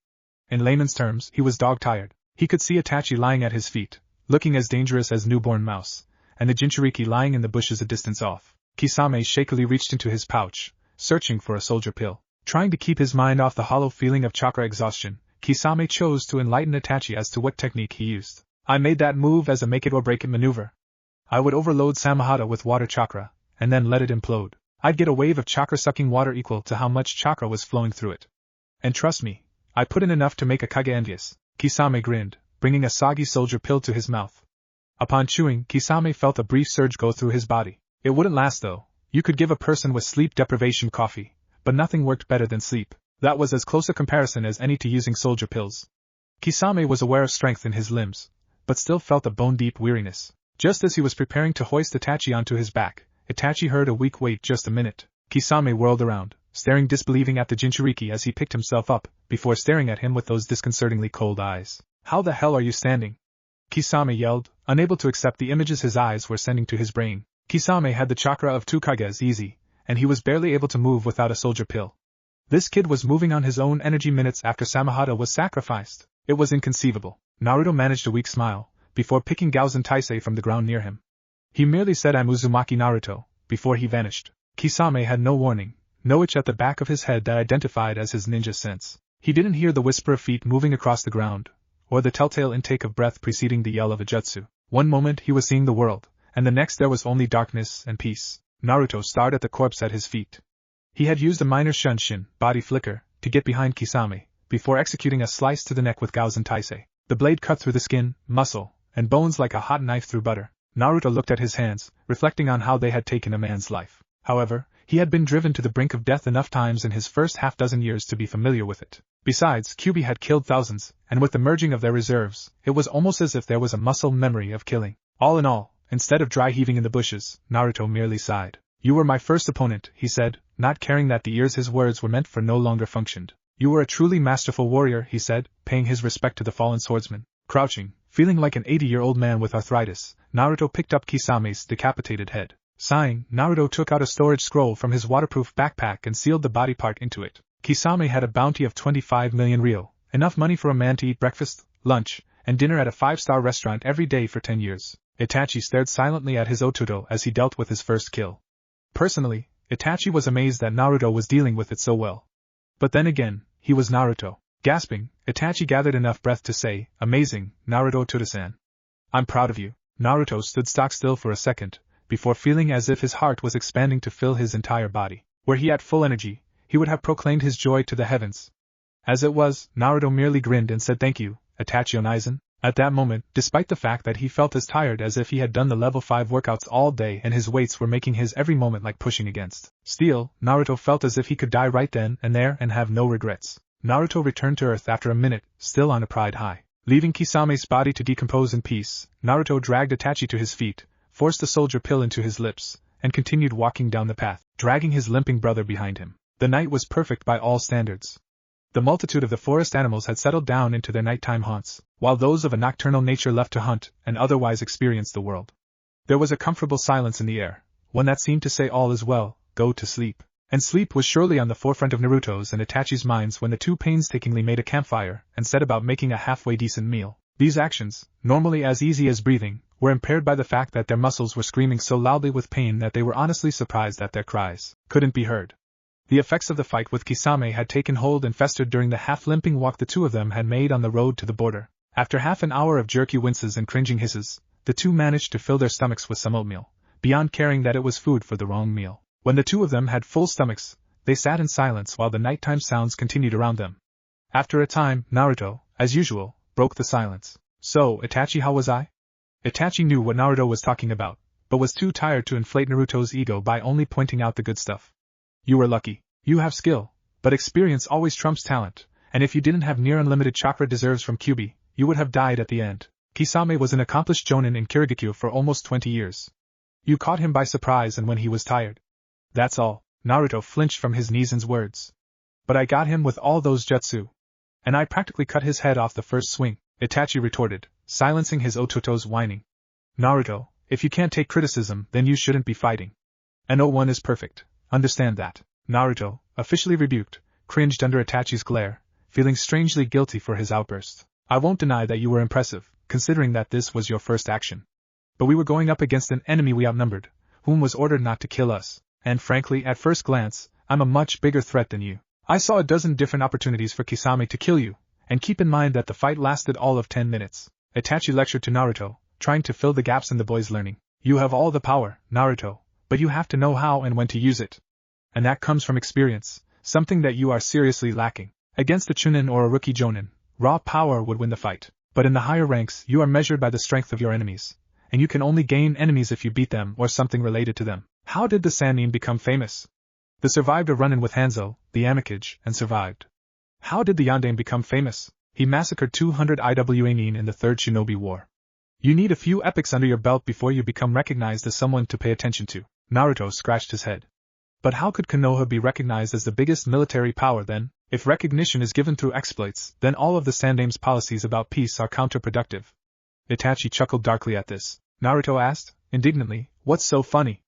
In layman's terms, he was dog-tired. He could see Itachi lying at his feet, looking as dangerous as newborn mouse, and the Jinchuriki lying in the bushes a distance off. Kisame shakily reached into his pouch, searching for a soldier pill. Trying to keep his mind off the hollow feeling of chakra exhaustion, Kisame chose to enlighten Itachi as to what technique he used. I made that move as a make-it-or-break-it maneuver. I would overload Samahata with water chakra, and then let it implode. I'd get a wave of chakra-sucking water equal to how much chakra was flowing through it. And trust me, I put in enough to make a Kage envious. Kisame grinned, bringing a soggy soldier pill to his mouth. Upon chewing, Kisame felt a brief surge go through his body. It wouldn't last though. You could give a person with sleep deprivation coffee, but nothing worked better than sleep. That was as close a comparison as any to using soldier pills. Kisame was aware of strength in his limbs, but still felt a bone-deep weariness. Just as he was preparing to hoist Itachi onto his back, Itachi heard a weak "wait just a minute." Kisame whirled around, staring disbelieving at the Jinchuriki as he picked himself up, before staring at him with those disconcertingly cold eyes. "How the hell are you standing?" Kisame yelled, unable to accept the images his eyes were sending to his brain. Kisame had the chakra of 2 Kages easy, and he was barely able to move without a soldier pill. This kid was moving on his own energy minutes after Samahata was sacrificed. It was inconceivable. Naruto managed a weak smile, before picking Gauzen Taisei from the ground near him. He merely said "I'm Uzumaki Naruto," before he vanished. Kisame had no warning, no itch at the back of his head that identified as his ninja sense. He didn't hear the whisper of feet moving across the ground, or the telltale intake of breath preceding the yell of a jutsu. One moment he was seeing the world, and the next there was only darkness and peace. Naruto stared at the corpse at his feet. He had used a minor shunshin, body flicker, to get behind Kisame, before executing a slice to the neck with Gauzen Taisei. The blade cut through the skin, muscle, and bones like a hot knife through butter. Naruto looked at his hands, reflecting on how they had taken a man's life. However, he had been driven to the brink of death enough times in his first half-dozen years to be familiar with it. Besides, Kyuubi had killed thousands, and with the merging of their reserves, it was almost as if there was a muscle memory of killing. All in all, instead of dry heaving in the bushes, Naruto merely sighed. "You were my first opponent," he said, not caring that the ears his words were meant for no longer functioned. "You were a truly masterful warrior," he said, paying his respect to the fallen swordsman. Crouching, feeling like an 80-year-old man with arthritis, Naruto picked up Kisame's decapitated head. Sighing, Naruto took out a storage scroll from his waterproof backpack and sealed the body part into it. Kisame had a bounty of 25 million ryo, enough money for a man to eat breakfast, lunch, and dinner at a 5-star restaurant every day for 10 years. Itachi stared silently at his Ototo as he dealt with his first kill. Personally, Itachi was amazed that Naruto was dealing with it so well. But then again, he was Naruto. Gasping, Itachi gathered enough breath to say, "Amazing, Naruto Toda-san. I'm proud of you." Naruto stood stock still for a second, before feeling as if his heart was expanding to fill his entire body. Were he at full energy, he would have proclaimed his joy to the heavens. As it was, Naruto merely grinned and said "Thank you, Itachi Onizen." At that moment, despite the fact that he felt as tired as if he had done the level 5 workouts all day and his weights were making his every moment like pushing against steel, Naruto felt as if he could die right then and there and have no regrets. Naruto returned to Earth after a minute, still on a pride high. Leaving Kisame's body to decompose in peace, Naruto dragged Itachi to his feet, forced a soldier pill into his lips, and continued walking down the path, dragging his limping brother behind him. The night was perfect by all standards. The multitude of the forest animals had settled down into their nighttime haunts, while those of a nocturnal nature left to hunt and otherwise experience the world. There was a comfortable silence in the air, one that seemed to say all is well, go to sleep. And sleep was surely on the forefront of Naruto's and Itachi's minds when the two painstakingly made a campfire and set about making a halfway decent meal. These actions, normally as easy as breathing, were impaired by the fact that their muscles were screaming so loudly with pain that they were honestly surprised that their cries couldn't be heard. The effects of the fight with Kisame had taken hold and festered during the half-limping walk the two of them had made on the road to the border. After half an hour of jerky winces and cringing hisses, the two managed to fill their stomachs with some oatmeal, beyond caring that it was food for the wrong meal. When the two of them had full stomachs, they sat in silence while the nighttime sounds continued around them. After a time, Naruto, as usual, broke the silence. "So, Itachi, how was I?" Itachi knew what Naruto was talking about, but was too tired to inflate Naruto's ego by only pointing out the good stuff. "You were lucky. You have skill, but experience always trumps talent, and if you didn't have near unlimited chakra reserves from Kyuubi, you would have died at the end." Kisame was an accomplished jonin in Kirigakyo for almost 20 years. "You caught him by surprise and when he was tired. That's all." Naruto flinched from his Nizin's words. "But I got him with all those jutsu. And I practically cut his head off the first swing," Itachi retorted, silencing his Ototo's whining. "Naruto, if you can't take criticism, then you shouldn't be fighting. And no one is perfect, understand that." Naruto, officially rebuked, cringed under Itachi's glare, feeling strangely guilty for his outburst. "I won't deny that you were impressive, considering that this was your first action. But we were going up against an enemy we outnumbered, whom was ordered not to kill us. And frankly, at first glance, I'm a much bigger threat than you. I saw a dozen different opportunities for Kisame to kill you, and keep in mind that the fight lasted all of 10 minutes. Itachi lectured to Naruto, trying to fill the gaps in the boy's learning. You have all the power, Naruto, but you have to know how and when to use it. And that comes from experience, something that you are seriously lacking. Against a chunin or a rookie jonin, raw power would win the fight. But in the higher ranks, you are measured by the strength of your enemies, and you can only gain enemies if you beat them or something related to them. How did the Sannin become famous? They survived a run-in with Hanzo, the Amakage, and survived. How did the Yondaime become famous? He massacred 200 Iwanin in the Third Shinobi War. You need a few epics under your belt before you become recognized as someone to pay attention to. Naruto scratched his head. But how could Konoha be recognized as the biggest military power then? If recognition is given through exploits, then all of the Sandaime's policies about peace are counterproductive. Itachi chuckled darkly at this. Naruto asked, indignantly, what's so funny?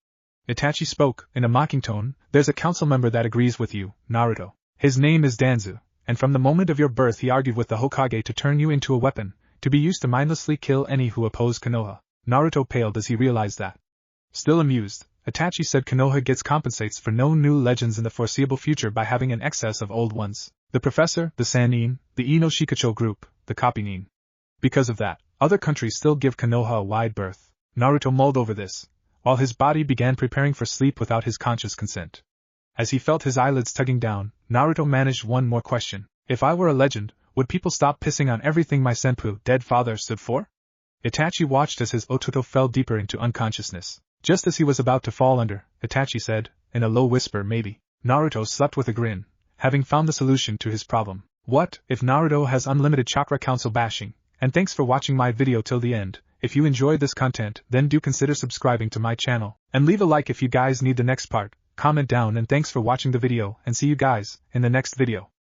Itachi spoke, in a mocking tone, there's a council member that agrees with you, Naruto. His name is Danzu, and from the moment of your birth he argued with the Hokage to turn you into a weapon, to be used to mindlessly kill any who oppose Konoha. Naruto paled as he realized that. Still amused, Itachi said Konoha gets compensates for no new legends in the foreseeable future by having an excess of old ones. The Professor, the Sannin, the Ino Shikacho group, the Kopinin. Because of that, other countries still give Konoha a wide berth. Naruto mulled over this, while his body began preparing for sleep without his conscious consent. As he felt his eyelids tugging down, Naruto managed one more question. If I were a legend, would people stop pissing on everything my senpu, dead father, stood for? Itachi watched as his Ototo fell deeper into unconsciousness. Just as he was about to fall under, Itachi said, in a low whisper, maybe. Naruto slept with a grin, having found the solution to his problem. What if Naruto has unlimited chakra council bashing? And thanks for watching my video till the end. If you enjoyed this content, then do consider subscribing to my channel, and leave a like if you guys need the next part. Comment down and thanks for watching the video, and see you guys in the next video.